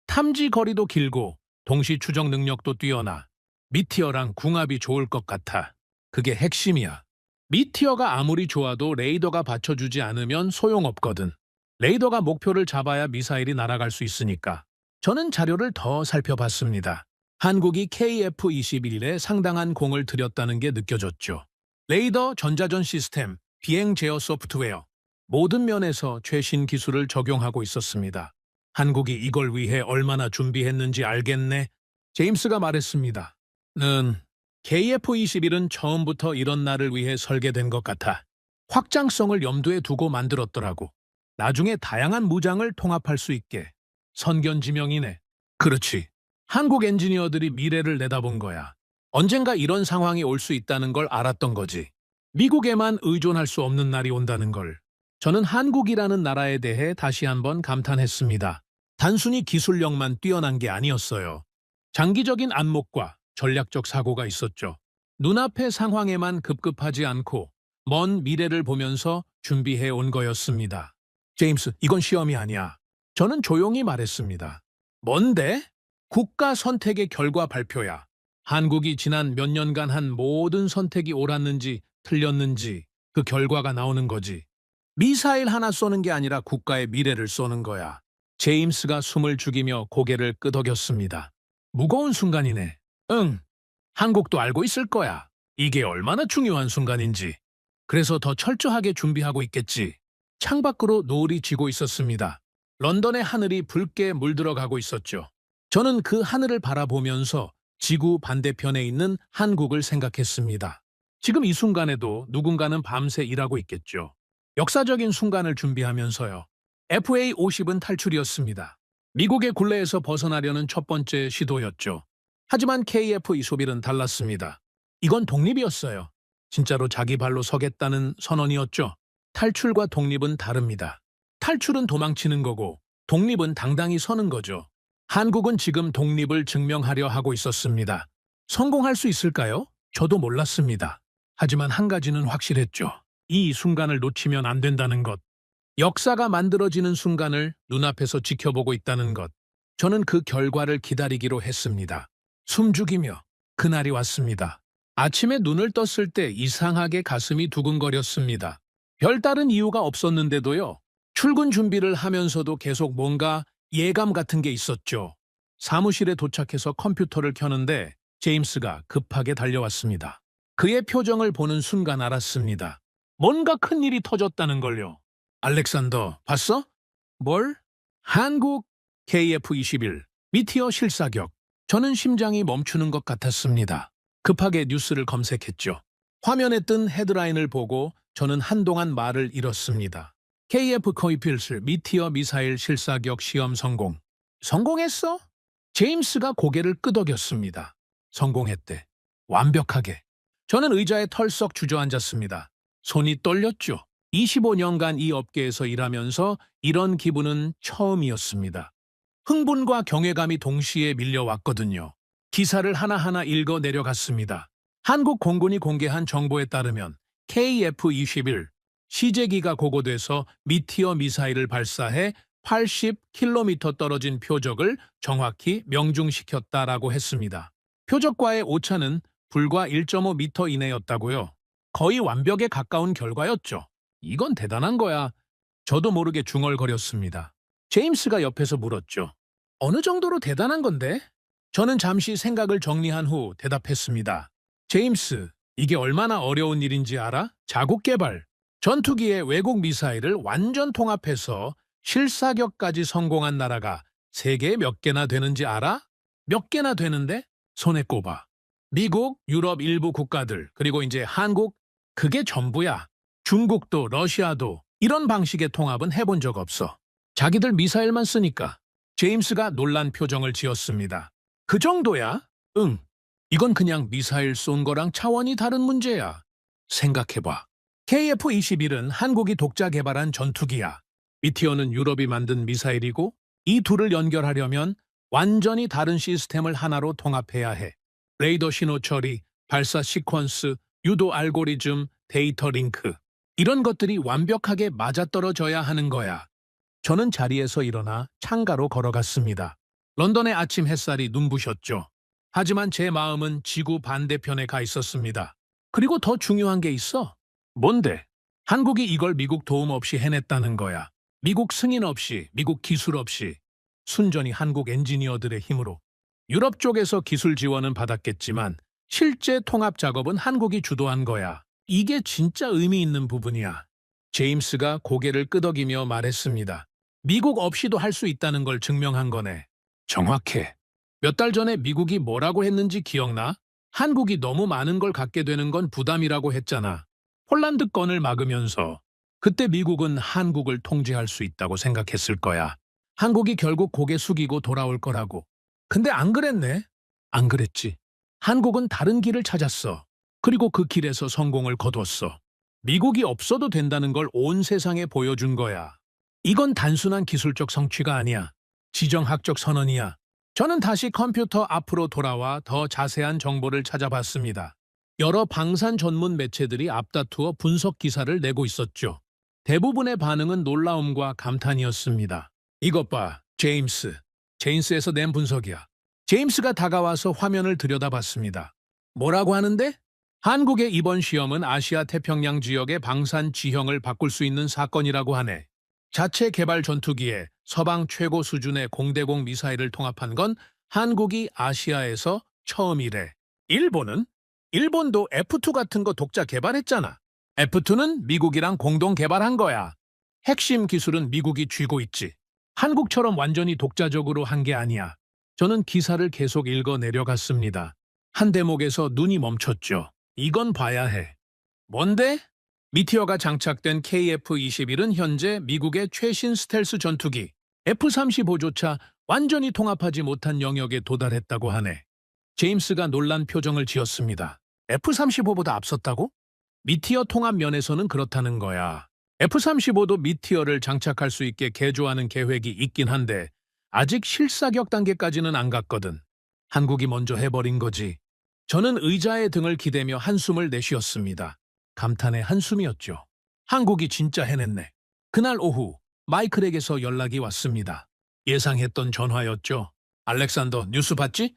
탐지 거리도 길고 동시 추적 능력도 뛰어나. 미티어랑 궁합이 좋을 것 같아. 그게 핵심이야. 미티어가 아무리 좋아도 레이더가 받쳐주지 않으면 소용없거든. 레이더가 목표를 잡아야 미사일이 날아갈 수 있으니까. 저는 자료를 더 살펴봤습니다. 한국이 KF-21에 상당한 공을 들였다는 게 느껴졌죠. 레이더, 전자전 시스템, 비행 제어 소프트웨어, 모든 면에서 최신 기술을 적용하고 있었습니다. 한국이 이걸 위해 얼마나 준비했는지 알겠네. 제임스가 말했습니다. KF-21은 처음부터 이런 날을 위해 설계된 것 같아. 확장성을 염두에 두고 만들었더라고. 나중에 다양한 무장을 통합할 수 있게. 선견지명이네. 그렇지. 한국 엔지니어들이 미래를 내다본 거야. 언젠가 이런 상황이 올 수 있다는 걸 알았던 거지. 미국에만 의존할 수 없는 날이 온다는 걸. 저는 한국이라는 나라에 대해 다시 한번 감탄했습니다. 단순히 기술력만 뛰어난 게 아니었어요. 장기적인 안목과 전략적 사고가 있었죠. 눈앞의 상황에만 급급하지 않고 먼 미래를 보면서 준비해 온 거였습니다. 제임스, 이건 시험이 아니야. 저는 조용히 말했습니다. 뭔데? 국가 선택의 결과 발표야. 한국이 지난 몇 년간 한 모든 선택이 옳았는지 틀렸는지 그 결과가 나오는 거지. 미사일 하나 쏘는 게 아니라 국가의 미래를 쏘는 거야. 제임스가 숨을 죽이며 고개를 끄덕였습니다. 무거운 순간이네. 응, 한국도 알고 있을 거야. 이게 얼마나 중요한 순간인지. 그래서 더 철저하게 준비하고 있겠지. 창밖으로 노을이 지고 있었습니다. 런던의 하늘이 붉게 물들어가고 있었죠. 저는 그 하늘을 바라보면서 지구 반대편에 있는 한국을 생각했습니다. 지금 이 순간에도 누군가는 밤새 일하고 있겠죠. 역사적인 순간을 준비하면서요. FA-50은 탈출이었습니다. 미국의 굴레에서 벗어나려는 첫 번째 시도였죠. 하지만 KF-21은 달랐습니다. 이건 독립이었어요. 진짜로 자기 발로 서겠다는 선언이었죠. 탈출과 독립은 다릅니다. 탈출은 도망치는 거고 독립은 당당히 서는 거죠. 한국은 지금 독립을 증명하려 하고 있었습니다. 성공할 수 있을까요? 저도 몰랐습니다. 하지만 한 가지는 확실했죠. 이 순간을 놓치면 안 된다는 것. 역사가 만들어지는 순간을 눈앞에서 지켜보고 있다는 것. 저는 그 결과를 기다리기로 했습니다. 숨죽이며 그날이 왔습니다. 아침에 눈을 떴을 때 이상하게 가슴이 두근거렸습니다. 별다른 이유가 없었는데도요. 출근 준비를 하면서도 계속 뭔가 예감 같은 게 있었죠. 사무실에 도착해서 컴퓨터를 켜는데 제임스가 급하게 달려왔습니다. 그의 표정을 보는 순간 알았습니다. 뭔가 큰일이 터졌다는 걸요. 알렉산더, 봤어? 뭘? 한국 KF-21 미티어 실사격. 저는 심장이 멈추는 것 같았습니다. 급하게 뉴스를 검색했죠. 화면에 뜬 헤드라인을 보고 저는 한동안 말을 잃었습니다. KF-21 미티어 미사일 실사격 시험 성공. 성공했어? 제임스가 고개를 끄덕였습니다. 성공했대. 완벽하게. 저는 의자에 털썩 주저앉았습니다. 손이 떨렸죠. 25년간 이 업계에서 일하면서 이런 기분은 처음이었습니다. 흥분과 경외감이 동시에 밀려왔거든요. 기사를 하나하나 읽어 내려갔습니다. 한국 공군이 공개한 정보에 따르면 KF-21 시제기가 고고돼서 미티어 미사일을 발사해 80km 떨어진 표적을 정확히 명중시켰다라고 했습니다. 표적과의 오차는 불과 1.5m 이내였다고요. 거의 완벽에 가까운 결과였죠. 이건 대단한 거야. 저도 모르게 중얼거렸습니다. 제임스가 옆에서 물었죠. 어느 정도로 대단한 건데? 저는 잠시 생각을 정리한 후 대답했습니다. 제임스, 이게 얼마나 어려운 일인지 알아? 자국 개발. 전투기의 외국 미사일을 완전 통합해서 실사격까지 성공한 나라가 세계에 몇 개나 되는지 알아? 몇 개나 되는데? 손에 꼽아. 미국, 유럽 일부 국가들, 그리고 이제 한국, 그게 전부야. 중국도 러시아도 이런 방식의 통합은 해본 적 없어. 자기들 미사일만 쓰니까. 제임스가 놀란 표정을 지었습니다. 그 정도야? 응. 이건 그냥 미사일 쏜 거랑 차원이 다른 문제야. 생각해봐. KF-21은 한국이 독자 개발한 전투기야. 미티어는 유럽이 만든 미사일이고 이 둘을 연결하려면 완전히 다른 시스템을 하나로 통합해야 해. 레이더 신호 처리, 발사 시퀀스, 유도 알고리즘, 데이터 링크. 이런 것들이 완벽하게 맞아떨어져야 하는 거야. 저는 자리에서 일어나 창가로 걸어갔습니다. 런던의 아침 햇살이 눈부셨죠. 하지만 제 마음은 지구 반대편에 가 있었습니다. 그리고 더 중요한 게 있어. 뭔데? 한국이 이걸 미국 도움 없이 해냈다는 거야. 미국 승인 없이, 미국 기술 없이. 순전히 한국 엔지니어들의 힘으로. 유럽 쪽에서 기술 지원은 받았겠지만 실제 통합 작업은 한국이 주도한 거야. 이게 진짜 의미 있는 부분이야. 제임스가 고개를 끄덕이며 말했습니다. 미국 없이도 할 수 있다는 걸 증명한 거네. 정확해. 몇 달 전에 미국이 뭐라고 했는지 기억나? 한국이 너무 많은 걸 갖게 되는 건 부담이라고 했잖아. 폴란드 건을 막으면서. 그때 미국은 한국을 통제할 수 있다고 생각했을 거야. 한국이 결국 고개 숙이고 돌아올 거라고. 근데 안 그랬네. 안 그랬지. 한국은 다른 길을 찾았어. 그리고 그 길에서 성공을 거뒀어. 미국이 없어도 된다는 걸 온 세상에 보여준 거야. 이건 단순한 기술적 성취가 아니야. 지정학적 선언이야. 저는 다시 컴퓨터 앞으로 돌아와 더 자세한 정보를 찾아봤습니다. 여러 방산 전문 매체들이 앞다투어 분석 기사를 내고 있었죠. 대부분의 반응은 놀라움과 감탄이었습니다. 이것 봐, 제임스. 제임스에서 낸 분석이야. 제임스가 다가와서 화면을 들여다봤습니다. 뭐라고 하는데? 한국의 이번 시험은 아시아 태평양 지역의 방산 지형을 바꿀 수 있는 사건이라고 하네. 자체 개발 전투기에 서방 최고 수준의 공대공 미사일을 통합한 건 한국이 아시아에서 처음이래. 일본도 F2 같은 거 독자 개발했잖아. F2는 미국이랑 공동 개발한 거야. 핵심 기술은 미국이 쥐고 있지. 한국처럼 완전히 독자적으로 한 게 아니야. 저는 기사를 계속 읽어 내려갔습니다. 한 대목에서 눈이 멈췄죠. 이건 봐야 해. 뭔데? 미티어가 장착된 KF-21은 현재 미국의 최신 스텔스 전투기 F-35조차 완전히 통합하지 못한 영역에 도달했다고 하네. 제임스가 놀란 표정을 지었습니다. F-35보다 앞섰다고? 미티어 통합 면에서는 그렇다는 거야. F-35도 미티어를 장착할 수 있게 개조하는 계획이 있긴 한데 아직 실사격 단계까지는 안 갔거든. 한국이 먼저 해버린 거지. 저는 의자의 등을 기대며 한숨을 내쉬었습니다. 감탄의 한숨이었죠. 한국이 진짜 해냈네. 그날 오후 마이클에게서 연락이 왔습니다. 예상했던 전화였죠. 알렉산더 뉴스 봤지?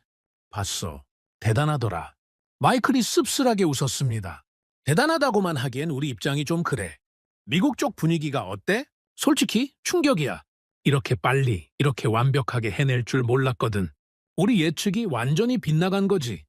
봤어. 대단하더라. 마이클이 씁쓸하게 웃었습니다. 대단하다고만 하기엔 우리 입장이 좀 그래. 미국 쪽 분위기가 어때? 솔직히 충격이야. 이렇게 빨리, 이렇게 완벽하게 해낼 줄 몰랐거든. 우리 예측이 완전히 빗나간 거지.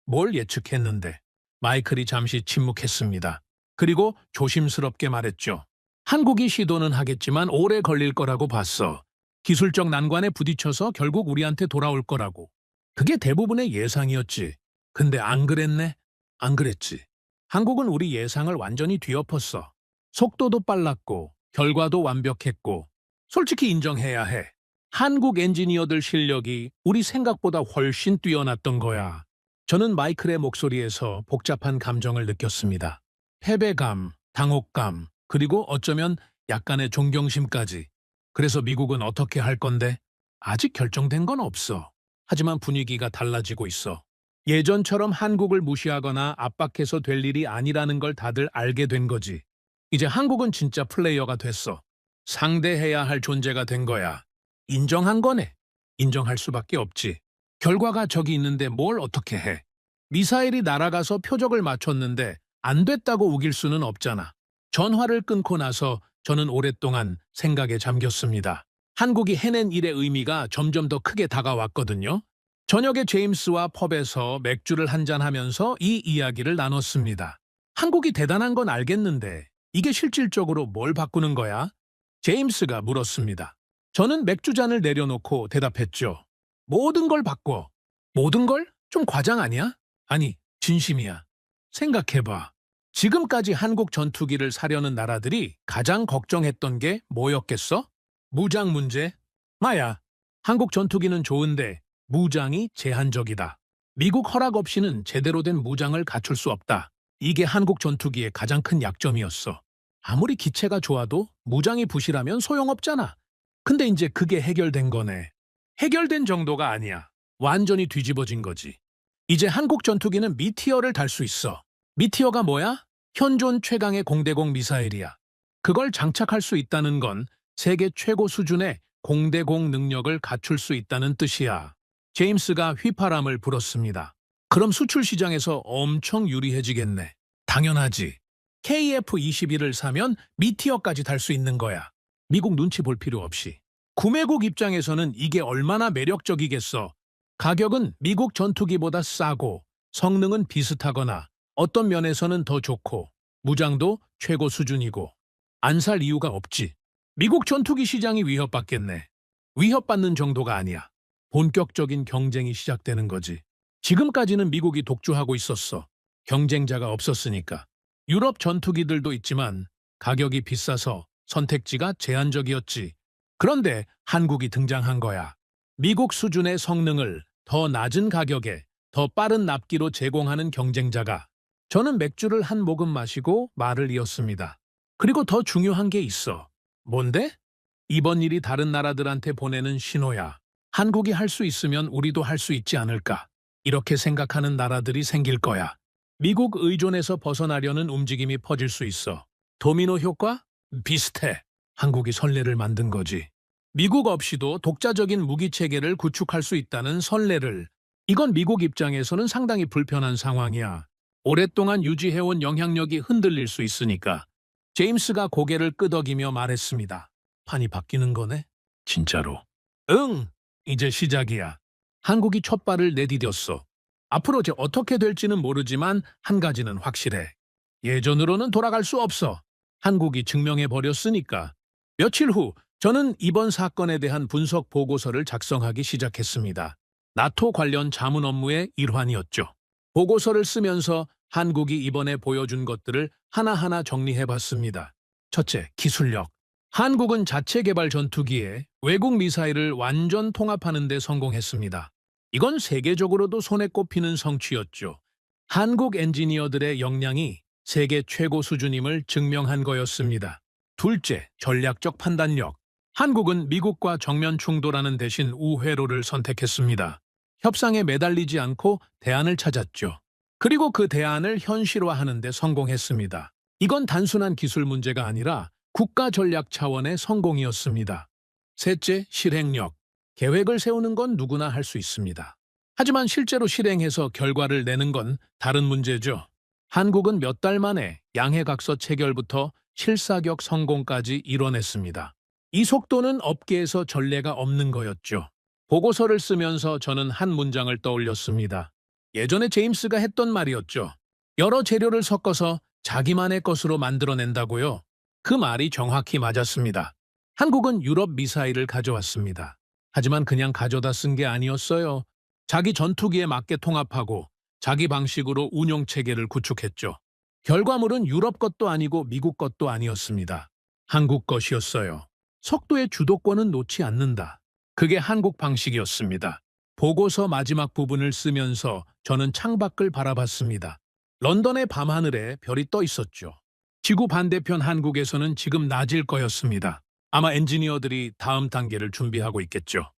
뭘 예측했는데? 마이클이 잠시 침묵했습니다. 그리고 조심스럽게 말했죠. 한국이 시도는 하겠지만 오래 걸릴 거라고 봤어. 기술적 난관에 부딪혀서 결국 우리한테 돌아올 거라고. 그게 대부분의 예상이었지. 근데 안 그랬네? 안 그랬지. 한국은 우리 예상을 완전히 뒤엎었어. 속도도 빨랐고 결과도 완벽했고 솔직히 인정해야 해. 한국 엔지니어들 실력이 우리 생각보다 훨씬 뛰어났던 거야. 저는 마이클의 목소리에서 복잡한 감정을 느꼈습니다. 패배감, 당혹감, 그리고 어쩌면 약간의 존경심까지. 그래서 미국은 어떻게 할 건데? 아직 결정된 건 없어. 하지만 분위기가 달라지고 있어. 예전처럼 한국을 무시하거나 압박해서 될 일이 아니라는 걸 다들 알게 된 거지. 이제 한국은 진짜 플레이어가 됐어. 상대해야 할 존재가 된 거야. 인정한 거네. 인정할 수밖에 없지. 결과가 저기 있는데 뭘 어떻게 해. 미사일이 날아가서 표적을 맞췄는데 안 됐다고 우길 수는 없잖아. 전화를 끊고 나서 저는 오랫동안 생각에 잠겼습니다. 한국이 해낸 일의 의미가 점점 더 크게 다가왔거든요. 저녁에 제임스와 펍에서 맥주를 한잔하면서 이 이야기를 나눴습니다. 한국이 대단한 건 알겠는데 이게 실질적으로 뭘 바꾸는 거야? 제임스가 물었습니다. 저는 맥주잔을 내려놓고 대답했죠. 모든 걸 바꿔. 모든 걸? 좀 과장 아니야? 아니, 진심이야. 생각해봐. 지금까지 한국 전투기를 사려는 나라들이 가장 걱정했던 게 뭐였겠어? 무장 문제? 마야. 한국 전투기는 좋은데 무장이 제한적이다. 미국 허락 없이는 제대로 된 무장을 갖출 수 없다. 이게 한국 전투기의 가장 큰 약점이었어. 아무리 기체가 좋아도 무장이 부실하면 소용없잖아. 근데 이제 그게 해결된 거네. 해결된 정도가 아니야. 완전히 뒤집어진 거지. 이제 한국 전투기는 미티어를 달 수 있어. 미티어가 뭐야? 현존 최강의 공대공 미사일이야. 그걸 장착할 수 있다는 건 세계 최고 수준의 공대공 능력을 갖출 수 있다는 뜻이야. 제임스가 휘파람을 불었습니다. 그럼 수출 시장에서 엄청 유리해지겠네. 당연하지. KF-21을 사면 미티어까지 달 수 있는 거야. 미국 눈치 볼 필요 없이. 구매국 입장에서는 이게 얼마나 매력적이겠어. 가격은 미국 전투기보다 싸고 성능은 비슷하거나 어떤 면에서는 더 좋고 무장도 최고 수준이고 안 살 이유가 없지. 미국 전투기 시장이 위협받겠네. 위협받는 정도가 아니야. 본격적인 경쟁이 시작되는 거지. 지금까지는 미국이 독주하고 있었어. 경쟁자가 없었으니까. 유럽 전투기들도 있지만 가격이 비싸서 선택지가 제한적이었지. 그런데 한국이 등장한 거야. 미국 수준의 성능을 더 낮은 가격에 더 빠른 납기로 제공하는 경쟁자가. 저는 맥주를 한 모금 마시고 말을 이었습니다. 그리고 더 중요한 게 있어. 뭔데? 이번 일이 다른 나라들한테 보내는 신호야. 한국이 할 수 있으면 우리도 할 수 있지 않을까. 이렇게 생각하는 나라들이 생길 거야. 미국 의존에서 벗어나려는 움직임이 퍼질 수 있어. 도미노 효과? 비슷해. 한국이 선례를 만든 거지. 미국 없이도 독자적인 무기 체계를 구축할 수 있다는 선례를. 이건 미국 입장에서는 상당히 불편한 상황이야. 오랫동안 유지해온 영향력이 흔들릴 수 있으니까. 제임스가 고개를 끄덕이며 말했습니다. 판이 바뀌는 거네? 진짜로. 응, 이제 시작이야. 한국이 첫 발을 내디뎠어. 앞으로 이제 어떻게 될지는 모르지만 한 가지는 확실해. 예전으로는 돌아갈 수 없어. 한국이 증명해버렸으니까. 며칠 후 저는 이번 사건에 대한 분석 보고서를 작성하기 시작했습니다. 나토 관련 자문 업무의 일환이었죠. 보고서를 쓰면서 한국이 이번에 보여준 것들을 하나하나 정리해봤습니다. 첫째, 기술력. 한국은 자체 개발 전투기에 외국 미사일을 완전 통합하는 데 성공했습니다. 이건 세계적으로도 손에 꼽히는 성취였죠. 한국 엔지니어들의 역량이 세계 최고 수준임을 증명한 거였습니다. 둘째, 전략적 판단력. 한국은 미국과 정면 충돌하는 대신 우회로를 선택했습니다. 협상에 매달리지 않고 대안을 찾았죠. 그리고 그 대안을 현실화하는 데 성공했습니다. 이건 단순한 기술 문제가 아니라 국가 전략 차원의 성공이었습니다. 셋째, 실행력. 계획을 세우는 건 누구나 할 수 있습니다. 하지만 실제로 실행해서 결과를 내는 건 다른 문제죠. 한국은 몇 달 만에 양해각서 체결부터 실사격 성공까지 이뤄냈습니다. 이 속도는 업계에서 전례가 없는 거였죠. 보고서를 쓰면서 저는 한 문장을 떠올렸습니다. 예전에 제임스가 했던 말이었죠. 여러 재료를 섞어서 자기만의 것으로 만들어낸다고요. 그 말이 정확히 맞았습니다. 한국은 유럽 미사일을 가져왔습니다. 하지만 그냥 가져다 쓴 게 아니었어요. 자기 전투기에 맞게 통합하고 자기 방식으로 운용체계를 구축했죠. 결과물은 유럽 것도 아니고 미국 것도 아니었습니다. 한국 것이었어요. 속도의 주도권은 놓지 않는다. 그게 한국 방식이었습니다. 보고서 마지막 부분을 쓰면서 저는 창밖을 바라봤습니다. 런던의 밤하늘에 별이 떠 있었죠. 지구 반대편 한국에서는 지금 낮일 거였습니다. 아마 엔지니어들이 다음 단계를 준비하고 있겠죠.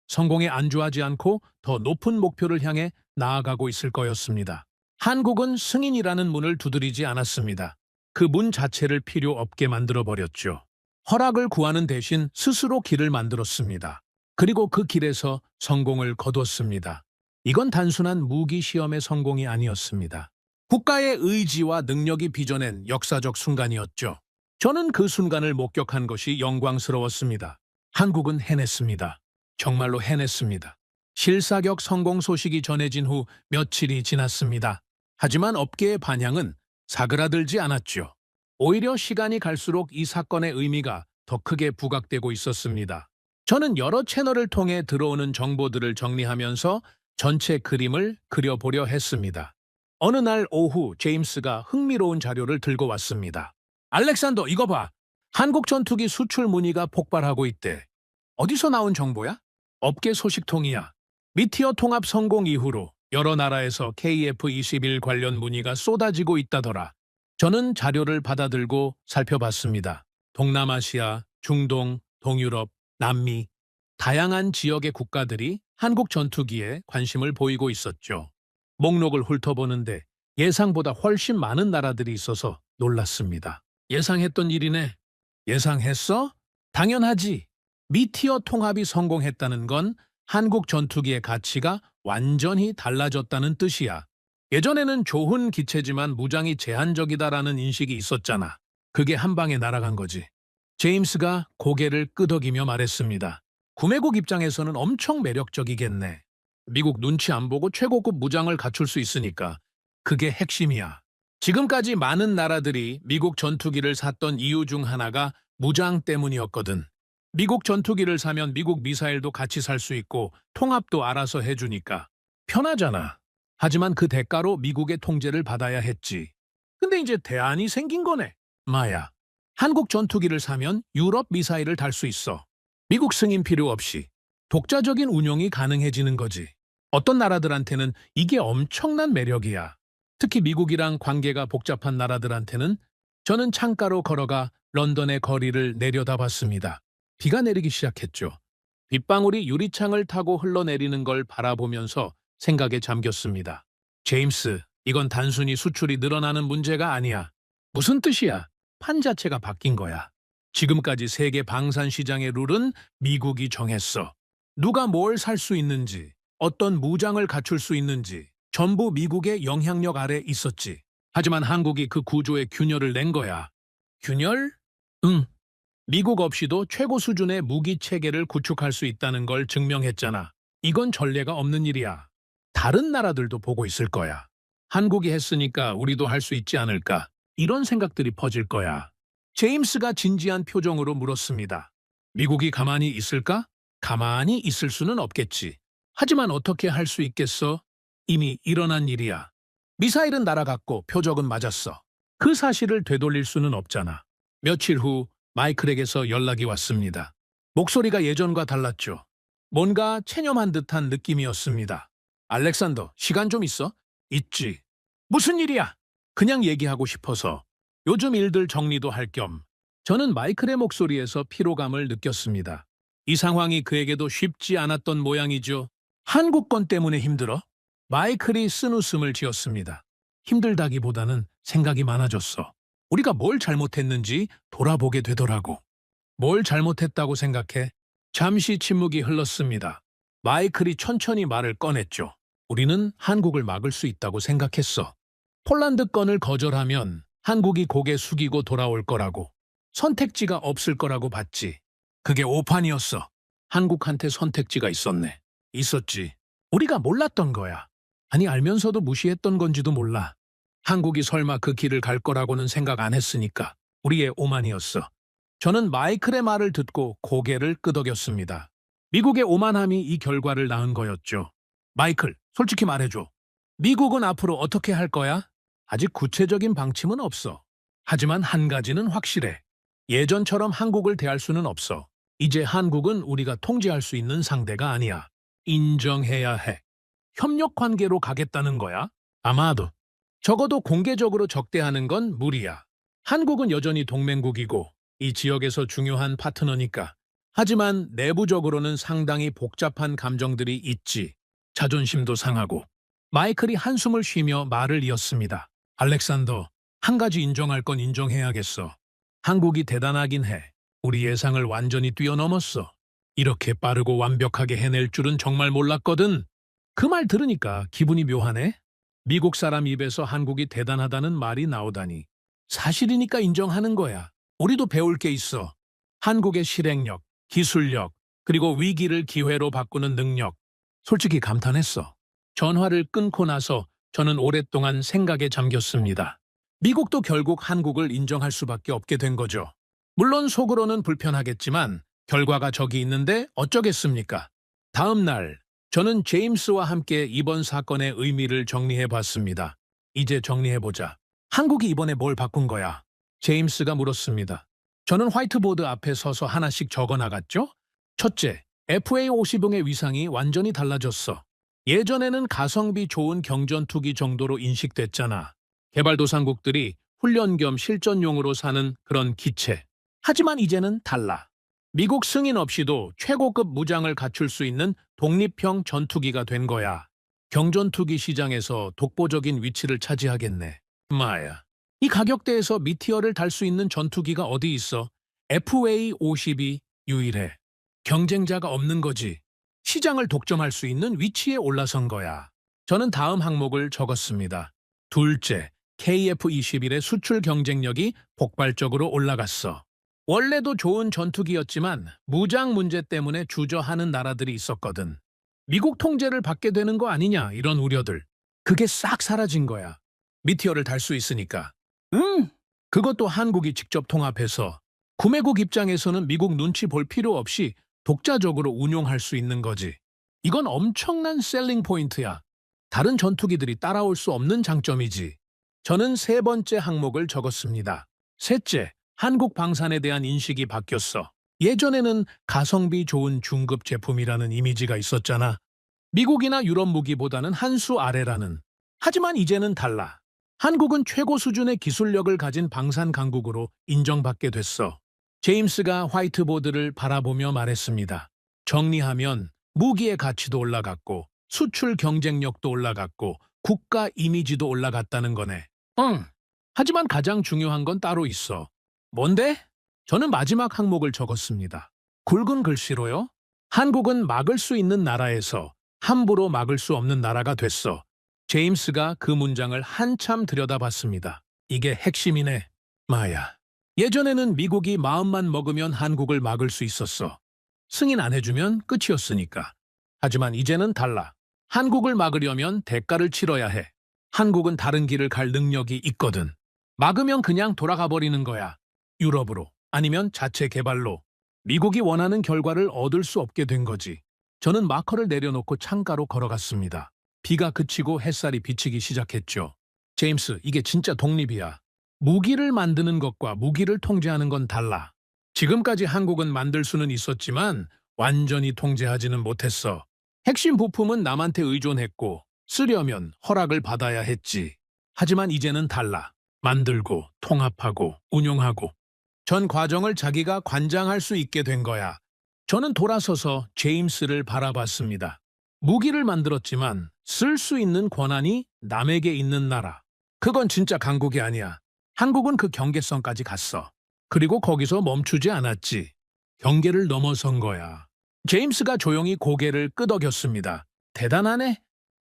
성공에 안주하지 않고 더 높은 목표를 향해 나아가고 있을 거였습니다. 한국은 승인이라는 문을 두드리지 않았습니다. 그 문 자체를 필요 없게 만들어버렸죠. 허락을 구하는 대신 스스로 길을 만들었습니다. 그리고 그 길에서 성공을 거뒀습니다. 이건 단순한 무기 시험의 성공이 아니었습니다. 국가의 의지와 능력이 빚어낸 역사적 순간이었죠. 저는 그 순간을 목격한 것이 영광스러웠습니다. 한국은 해냈습니다. 정말로 해냈습니다. 실사격 성공 소식이 전해진 후 며칠이 지났습니다. 하지만 업계의 반향은 사그라들지 않았죠. 오히려 시간이 갈수록 이 사건의 의미가 더 크게 부각되고 있었습니다. 저는 여러 채널을 통해 들어오는 정보들을 정리하면서 전체 그림을 그려보려 했습니다. 어느 날 오후 제임스가 흥미로운 자료를 들고 왔습니다. 알렉산더, 이거 봐. 한국 전투기 수출 문의가 폭발하고 있대. 어디서 나온 정보야? 업계 소식통이야. 미티어 통합 성공 이후로 여러 나라에서 KF-21 관련 문의가 쏟아지고 있다더라. 저는 자료를 받아들고 살펴봤습니다. 동남아시아, 중동, 동유럽, 남미, 다양한 지역의 국가들이 한국 전투기에 관심을 보이고 있었죠. 목록을 훑어보는데 예상보다 훨씬 많은 나라들이 있어서 놀랐습니다. 예상했던 일이네. 예상했어? 당연하지. 미티어 통합이 성공했다는 건 한국 전투기의 가치가 완전히 달라졌다는 뜻이야. 예전에는 좋은 기체지만 무장이 제한적이다라는 인식이 있었잖아. 그게 한 방에 날아간 거지. 제임스가 고개를 끄덕이며 말했습니다. 구매국 입장에서는 엄청 매력적이겠네. 미국 눈치 안 보고 최고급 무장을 갖출 수 있으니까. 그게 핵심이야. 지금까지 많은 나라들이 미국 전투기를 샀던 이유 중 하나가 무장 때문이었거든. 미국 전투기를 사면 미국 미사일도 같이 살 수 있고 통합도 알아서 해주니까. 편하잖아. 하지만 그 대가로 미국의 통제를 받아야 했지. 근데 이제 대안이 생긴 거네. 마야. 한국 전투기를 사면 유럽 미사일을 달 수 있어. 미국 승인 필요 없이. 독자적인 운용이 가능해지는 거지. 어떤 나라들한테는 이게 엄청난 매력이야. 특히 미국이랑 관계가 복잡한 나라들한테는. 저는 창가로 걸어가 런던의 거리를 내려다봤습니다. 비가 내리기 시작했죠. 빗방울이 유리창을 타고 흘러내리는 걸 바라보면서 생각에 잠겼습니다. 제임스, 이건 단순히 수출이 늘어나는 문제가 아니야. 무슨 뜻이야? 판 자체가 바뀐 거야. 지금까지 세계 방산 시장의 룰은 미국이 정했어. 누가 뭘 살 수 있는지, 어떤 무장을 갖출 수 있는지 전부 미국의 영향력 아래 있었지. 하지만 한국이 그 구조에 균열을 낸 거야. 균열? 응. 미국 없이도 최고 수준의 무기 체계를 구축할 수 있다는 걸 증명했잖아. 이건 전례가 없는 일이야. 다른 나라들도 보고 있을 거야. 한국이 했으니까 우리도 할 수 있지 않을까. 이런 생각들이 퍼질 거야. 제임스가 진지한 표정으로 물었습니다. 미국이 가만히 있을까? 가만히 있을 수는 없겠지. 하지만 어떻게 할 수 있겠어? 이미 일어난 일이야. 미사일은 날아갔고 표적은 맞았어. 그 사실을 되돌릴 수는 없잖아. 며칠 후 마이클에게서 연락이 왔습니다. 목소리가 예전과 달랐죠. 뭔가 체념한 듯한 느낌이었습니다. 알렉산더, 시간 좀 있어? 있지. 무슨 일이야? 그냥 얘기하고 싶어서. 요즘 일들 정리도 할 겸. 저는 마이클의 목소리에서 피로감을 느꼈습니다. 이 상황이 그에게도 쉽지 않았던 모양이죠. 한국 건 때문에 힘들어? 마이클이 쓴웃음을 지었습니다. 힘들다기보다는 생각이 많아졌어. 우리가 뭘 잘못했는지 돌아보게 되더라고. 뭘 잘못했다고 생각해? 잠시 침묵이 흘렀습니다. 마이클이 천천히 말을 꺼냈죠. 우리는 한국을 막을 수 있다고 생각했어. 폴란드 건을 거절하면 한국이 고개 숙이고 돌아올 거라고. 선택지가 없을 거라고 봤지. 그게 오판이었어. 한국한테 선택지가 있었네. 있었지. 우리가 몰랐던 거야. 아니 알면서도 무시했던 건지도 몰라. 한국이 설마 그 길을 갈 거라고는 생각 안 했으니까. 우리의 오만이었어. 저는 마이클의 말을 듣고 고개를 끄덕였습니다. 미국의 오만함이 이 결과를 낳은 거였죠. 마이클, 솔직히 말해줘. 미국은 앞으로 어떻게 할 거야? 아직 구체적인 방침은 없어. 하지만 한 가지는 확실해. 예전처럼 한국을 대할 수는 없어. 이제 한국은 우리가 통제할 수 있는 상대가 아니야. 인정해야 해. 협력 관계로 가겠다는 거야? 아마도. 적어도 공개적으로 적대하는 건 무리야. 한국은 여전히 동맹국이고 이 지역에서 중요한 파트너니까. 하지만 내부적으로는 상당히 복잡한 감정들이 있지. 자존심도 상하고. 마이클이 한숨을 쉬며 말을 이었습니다. 알렉산더, 한 가지 인정할 건 인정해야겠어. 한국이 대단하긴 해. 우리 예상을 완전히 뛰어넘었어. 이렇게 빠르고 완벽하게 해낼 줄은 정말 몰랐거든. 그 말 들으니까 기분이 묘하네. 미국 사람 입에서 한국이 대단하다는 말이 나오다니. 사실이니까 인정하는 거야. 우리도 배울 게 있어. 한국의 실행력, 기술력, 그리고 위기를 기회로 바꾸는 능력. 솔직히 감탄했어. 전화를 끊고 나서 저는 오랫동안 생각에 잠겼습니다. 미국도 결국 한국을 인정할 수밖에 없게 된 거죠. 물론 속으로는 불편하겠지만 결과가 저기 있는데 어쩌겠습니까? 다음 날 저는 제임스와 함께 이번 사건의 의미를 정리해 봤습니다. 이제 정리해보자. 한국이 이번에 뭘 바꾼 거야? 제임스가 물었습니다. 저는 화이트보드 앞에 서서 하나씩 적어 나갔죠? 첫째, FA-50의 위상이 완전히 달라졌어. 예전에는 가성비 좋은 경전투기 정도로 인식됐잖아. 개발도상국들이 훈련 겸 실전용으로 사는 그런 기체. 하지만 이제는 달라. 미국 승인 없이도 최고급 무장을 갖출 수 있는 독립형 전투기가 된 거야. 경전투기 시장에서 독보적인 위치를 차지하겠네. 마야. 이 가격대에서 미티어를 달 수 있는 전투기가 어디 있어? FA-50이 유일해. 경쟁자가 없는 거지. 시장을 독점할 수 있는 위치에 올라선 거야. 저는 다음 항목을 적었습니다. 둘째, KF-21의 수출 경쟁력이 폭발적으로 올라갔어. 원래도 좋은 전투기였지만 무장 문제 때문에 주저하는 나라들이 있었거든. 미국 통제를 받게 되는 거 아니냐 이런 우려들. 그게 싹 사라진 거야. 미티어를 달 수 있으니까. 그것도 한국이 직접 통합해서. 구매국 입장에서는 미국 눈치 볼 필요 없이 독자적으로 운용할 수 있는 거지. 이건 엄청난 셀링 포인트야. 다른 전투기들이 따라올 수 없는 장점이지. 저는 세 번째 항목을 적었습니다. 셋째, 한국 방산에 대한 인식이 바뀌었어. 예전에는 가성비 좋은 중급 제품이라는 이미지가 있었잖아. 미국이나 유럽 무기보다는 한 수 아래라는. 하지만 이제는 달라. 한국은 최고 수준의 기술력을 가진 방산 강국으로 인정받게 됐어. 제임스가 화이트보드를 바라보며 말했습니다. 정리하면 무기의 가치도 올라갔고 수출 경쟁력도 올라갔고 국가 이미지도 올라갔다는 거네. 하지만 가장 중요한 건 따로 있어. 뭔데? 저는 마지막 항목을 적었습니다. 굵은 글씨로요. 한국은 막을 수 있는 나라에서 함부로 막을 수 없는 나라가 됐어. 제임스가 그 문장을 한참 들여다봤습니다. 이게 핵심이네. 마야. 예전에는 미국이 마음만 먹으면 한국을 막을 수 있었어. 승인 안 해주면 끝이었으니까. 하지만 이제는 달라. 한국을 막으려면 대가를 치러야 해. 한국은 다른 길을 갈 능력이 있거든. 막으면 그냥 돌아가 버리는 거야. 유럽으로. 아니면 자체 개발로. 미국이 원하는 결과를 얻을 수 없게 된 거지. 저는 마커를 내려놓고 창가로 걸어갔습니다. 비가 그치고 햇살이 비치기 시작했죠. 제임스, 이게 진짜 독립이야. 무기를 만드는 것과 무기를 통제하는 건 달라. 지금까지 한국은 만들 수는 있었지만 완전히 통제하지는 못했어. 핵심 부품은 남한테 의존했고 쓰려면 허락을 받아야 했지. 하지만 이제는 달라. 만들고 통합하고 운용하고 전 과정을 자기가 관장할 수 있게 된 거야. 저는 돌아서서 제임스를 바라봤습니다. 무기를 만들었지만 쓸 수 있는 권한이 남에게 있는 나라. 그건 진짜 강국이 아니야. 한국은 그 경계선까지 갔어. 그리고 거기서 멈추지 않았지. 경계를 넘어선 거야. 제임스가 조용히 고개를 끄덕였습니다. 대단하네.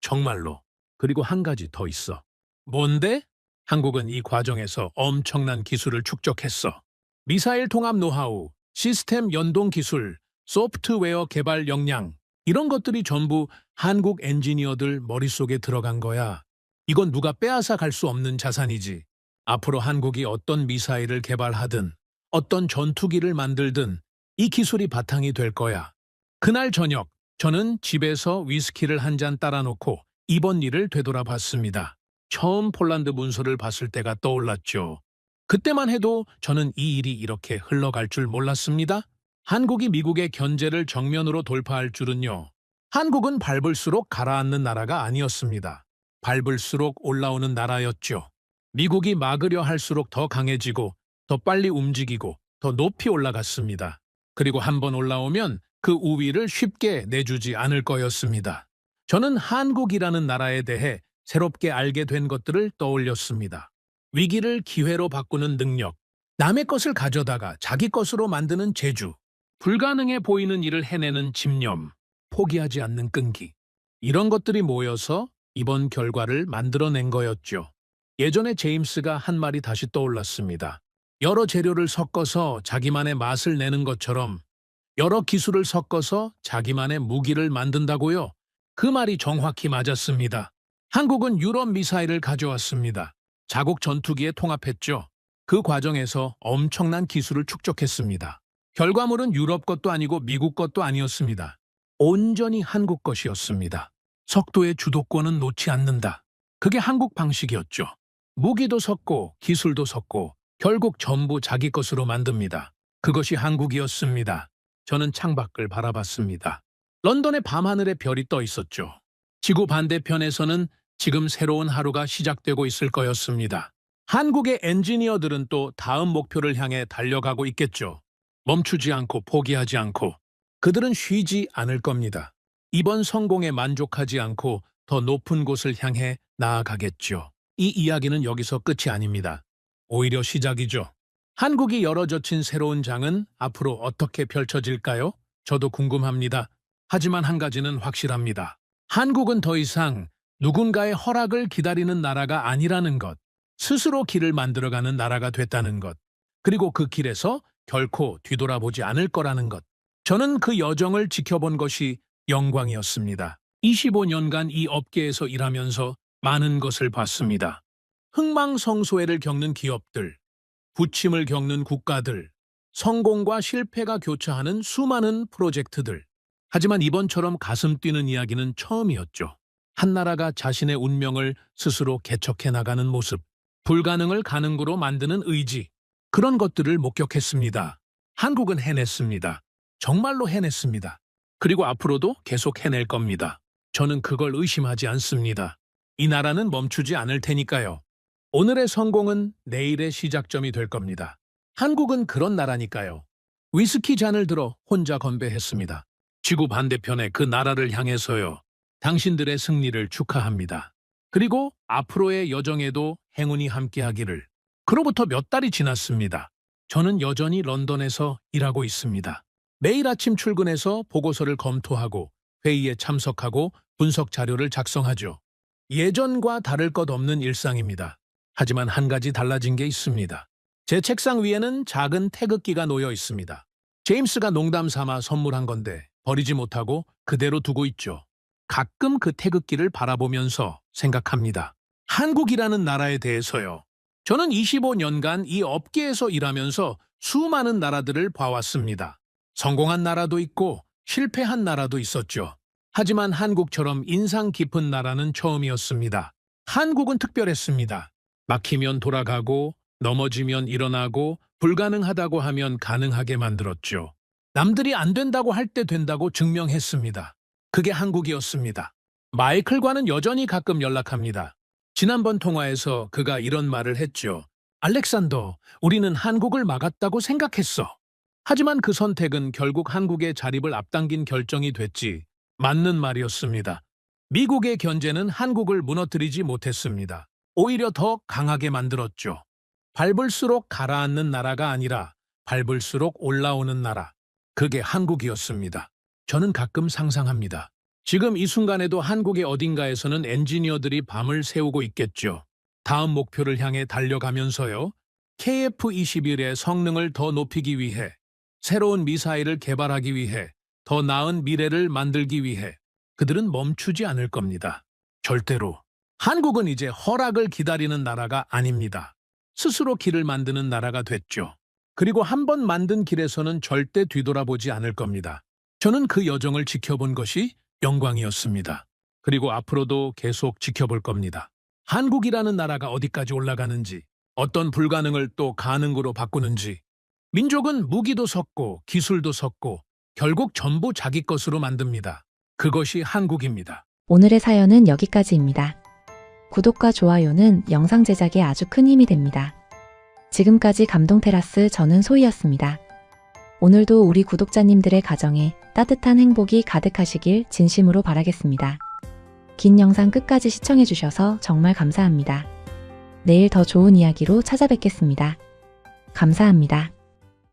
정말로. 그리고 한 가지 더 있어. 뭔데? 한국은 이 과정에서 엄청난 기술을 축적했어. 미사일 통합 노하우, 시스템 연동 기술, 소프트웨어 개발 역량, 이런 것들이 전부 한국 엔지니어들 머릿속에 들어간 거야. 이건 누가 빼앗아 갈 수 없는 자산이지. 앞으로 한국이 어떤 미사일을 개발하든 어떤 전투기를 만들든 이 기술이 바탕이 될 거야. 그날 저녁 저는 집에서 위스키를 한 잔 따라놓고 이번 일을 되돌아봤습니다. 처음 폴란드 문서를 봤을 때가 떠올랐죠. 그때만 해도 저는 이 일이 이렇게 흘러갈 줄 몰랐습니다. 한국이 미국의 견제를 정면으로 돌파할 줄은요. 한국은 밟을수록 가라앉는 나라가 아니었습니다. 밟을수록 올라오는 나라였죠. 미국이 막으려 할수록 더 강해지고 더 빨리 움직이고 더 높이 올라갔습니다. 그리고 한번 올라오면 그 우위를 쉽게 내주지 않을 거였습니다. 저는 한국이라는 나라에 대해 새롭게 알게 된 것들을 떠올렸습니다. 위기를 기회로 바꾸는 능력, 남의 것을 가져다가 자기 것으로 만드는 재주, 불가능해 보이는 일을 해내는 집념, 포기하지 않는 끈기. 이런 것들이 모여서 이번 결과를 만들어낸 거였죠. 예전에 제임스가 한 말이 다시 떠올랐습니다. 여러 재료를 섞어서 자기만의 맛을 내는 것처럼 여러 기술을 섞어서 자기만의 무기를 만든다고요. 그 말이 정확히 맞았습니다. 한국은 유럽 미사일을 가져왔습니다. 자국 전투기에 통합했죠. 그 과정에서 엄청난 기술을 축적했습니다. 결과물은 유럽 것도 아니고 미국 것도 아니었습니다. 온전히 한국 것이었습니다. 석도의 주도권은 놓지 않는다. 그게 한국 방식이었죠. 무기도 섞고 기술도 섞고 결국 전부 자기 것으로 만듭니다. 그것이 한국이었습니다. 저는 창밖을 바라봤습니다. 런던의 밤하늘에 별이 떠 있었죠. 지구 반대편에서는 지금 새로운 하루가 시작되고 있을 거였습니다. 한국의 엔지니어들은 또 다음 목표를 향해 달려가고 있겠죠. 멈추지 않고 포기하지 않고 그들은 쉬지 않을 겁니다. 이번 성공에 만족하지 않고 더 높은 곳을 향해 나아가겠죠. 이 이야기는 여기서 끝이 아닙니다. 오히려 시작이죠. 한국이 열어젖힌 새로운 장은 앞으로 어떻게 펼쳐질까요? 저도 궁금합니다. 하지만 한 가지는 확실합니다. 한국은 더 이상 누군가의 허락을 기다리는 나라가 아니라는 것, 스스로 길을 만들어가는 나라가 됐다는 것, 그리고 그 길에서 결코 뒤돌아보지 않을 거라는 것. 저는 그 여정을 지켜본 것이 영광이었습니다. 25년간 이 업계에서 일하면서 많은 것을 봤습니다. 흥망성쇠를 겪는 기업들, 부침을 겪는 국가들, 성공과 실패가 교차하는 수많은 프로젝트들. 하지만 이번처럼 가슴 뛰는 이야기는 처음이었죠. 한 나라가 자신의 운명을 스스로 개척해 나가는 모습, 불가능을 가능으로 만드는 의지, 그런 것들을 목격했습니다. 한국은 해냈습니다. 정말로 해냈습니다. 그리고 앞으로도 계속 해낼 겁니다. 저는 그걸 의심하지 않습니다. 이 나라는 멈추지 않을 테니까요. 오늘의 성공은 내일의 시작점이 될 겁니다. 한국은 그런 나라니까요. 위스키 잔을 들어 혼자 건배했습니다. 지구 반대편의 그 나라를 향해서요. 당신들의 승리를 축하합니다. 그리고 앞으로의 여정에도 행운이 함께하기를. 그로부터 몇 달이 지났습니다. 저는 여전히 런던에서 일하고 있습니다. 매일 아침 출근해서 보고서를 검토하고 회의에 참석하고 분석 자료를 작성하죠. 예전과 다를 것 없는 일상입니다. 하지만 한 가지 달라진 게 있습니다. 제 책상 위에는 작은 태극기가 놓여 있습니다. 제임스가 농담 삼아 선물한 건데 버리지 못하고 그대로 두고 있죠. 가끔 그 태극기를 바라보면서 생각합니다. 한국이라는 나라에 대해서요. 저는 25년간 이 업계에서 일하면서 수많은 나라들을 봐왔습니다. 성공한 나라도 있고 실패한 나라도 있었죠. 하지만 한국처럼 인상 깊은 나라는 처음이었습니다. 한국은 특별했습니다. 막히면 돌아가고 넘어지면 일어나고 불가능하다고 하면 가능하게 만들었죠. 남들이 안 된다고 할 때 된다고 증명했습니다. 그게 한국이었습니다. 마이클과는 여전히 가끔 연락합니다. 지난번 통화에서 그가 이런 말을 했죠. 알렉산더, 우리는 한국을 막았다고 생각했어. 하지만 그 선택은 결국 한국의 자립을 앞당긴 결정이 됐지. 맞는 말이었습니다. 미국의 견제는 한국을 무너뜨리지 못했습니다. 오히려 더 강하게 만들었죠. 밟을수록 가라앉는 나라가 아니라 밟을수록 올라오는 나라. 그게 한국이었습니다. 저는 가끔 상상합니다. 지금 이 순간에도 한국의 어딘가에서는 엔지니어들이 밤을 새우고 있겠죠. 다음 목표를 향해 달려가면서요. KF-21의 성능을 더 높이기 위해, 새로운 미사일을 개발하기 위해, 더 나은 미래를 만들기 위해 그들은 멈추지 않을 겁니다. 절대로. 한국은 이제 허락을 기다리는 나라가 아닙니다. 스스로 길을 만드는 나라가 됐죠. 그리고 한 번 만든 길에서는 절대 뒤돌아보지 않을 겁니다. 저는 그 여정을 지켜본 것이 영광이었습니다. 그리고 앞으로도 계속 지켜볼 겁니다. 한국이라는 나라가 어디까지 올라가는지, 어떤 불가능을 또 가능으로 바꾸는지, 민족은 무기도 섞고 기술도 섞고 결국 전부 자기 것으로 만듭니다. 그것이 한국입니다. 오늘의 사연은 여기까지입니다. 구독과 좋아요는 영상 제작에 아주 큰 힘이 됩니다. 지금까지 감동테라스 저는 소희였습니다. 오늘도 우리 구독자님들의 가정에 따뜻한 행복이 가득하시길 진심으로 바라겠습니다. 긴 영상 끝까지 시청해주셔서 정말 감사합니다. 내일 더 좋은 이야기로 찾아뵙겠습니다. 감사합니다.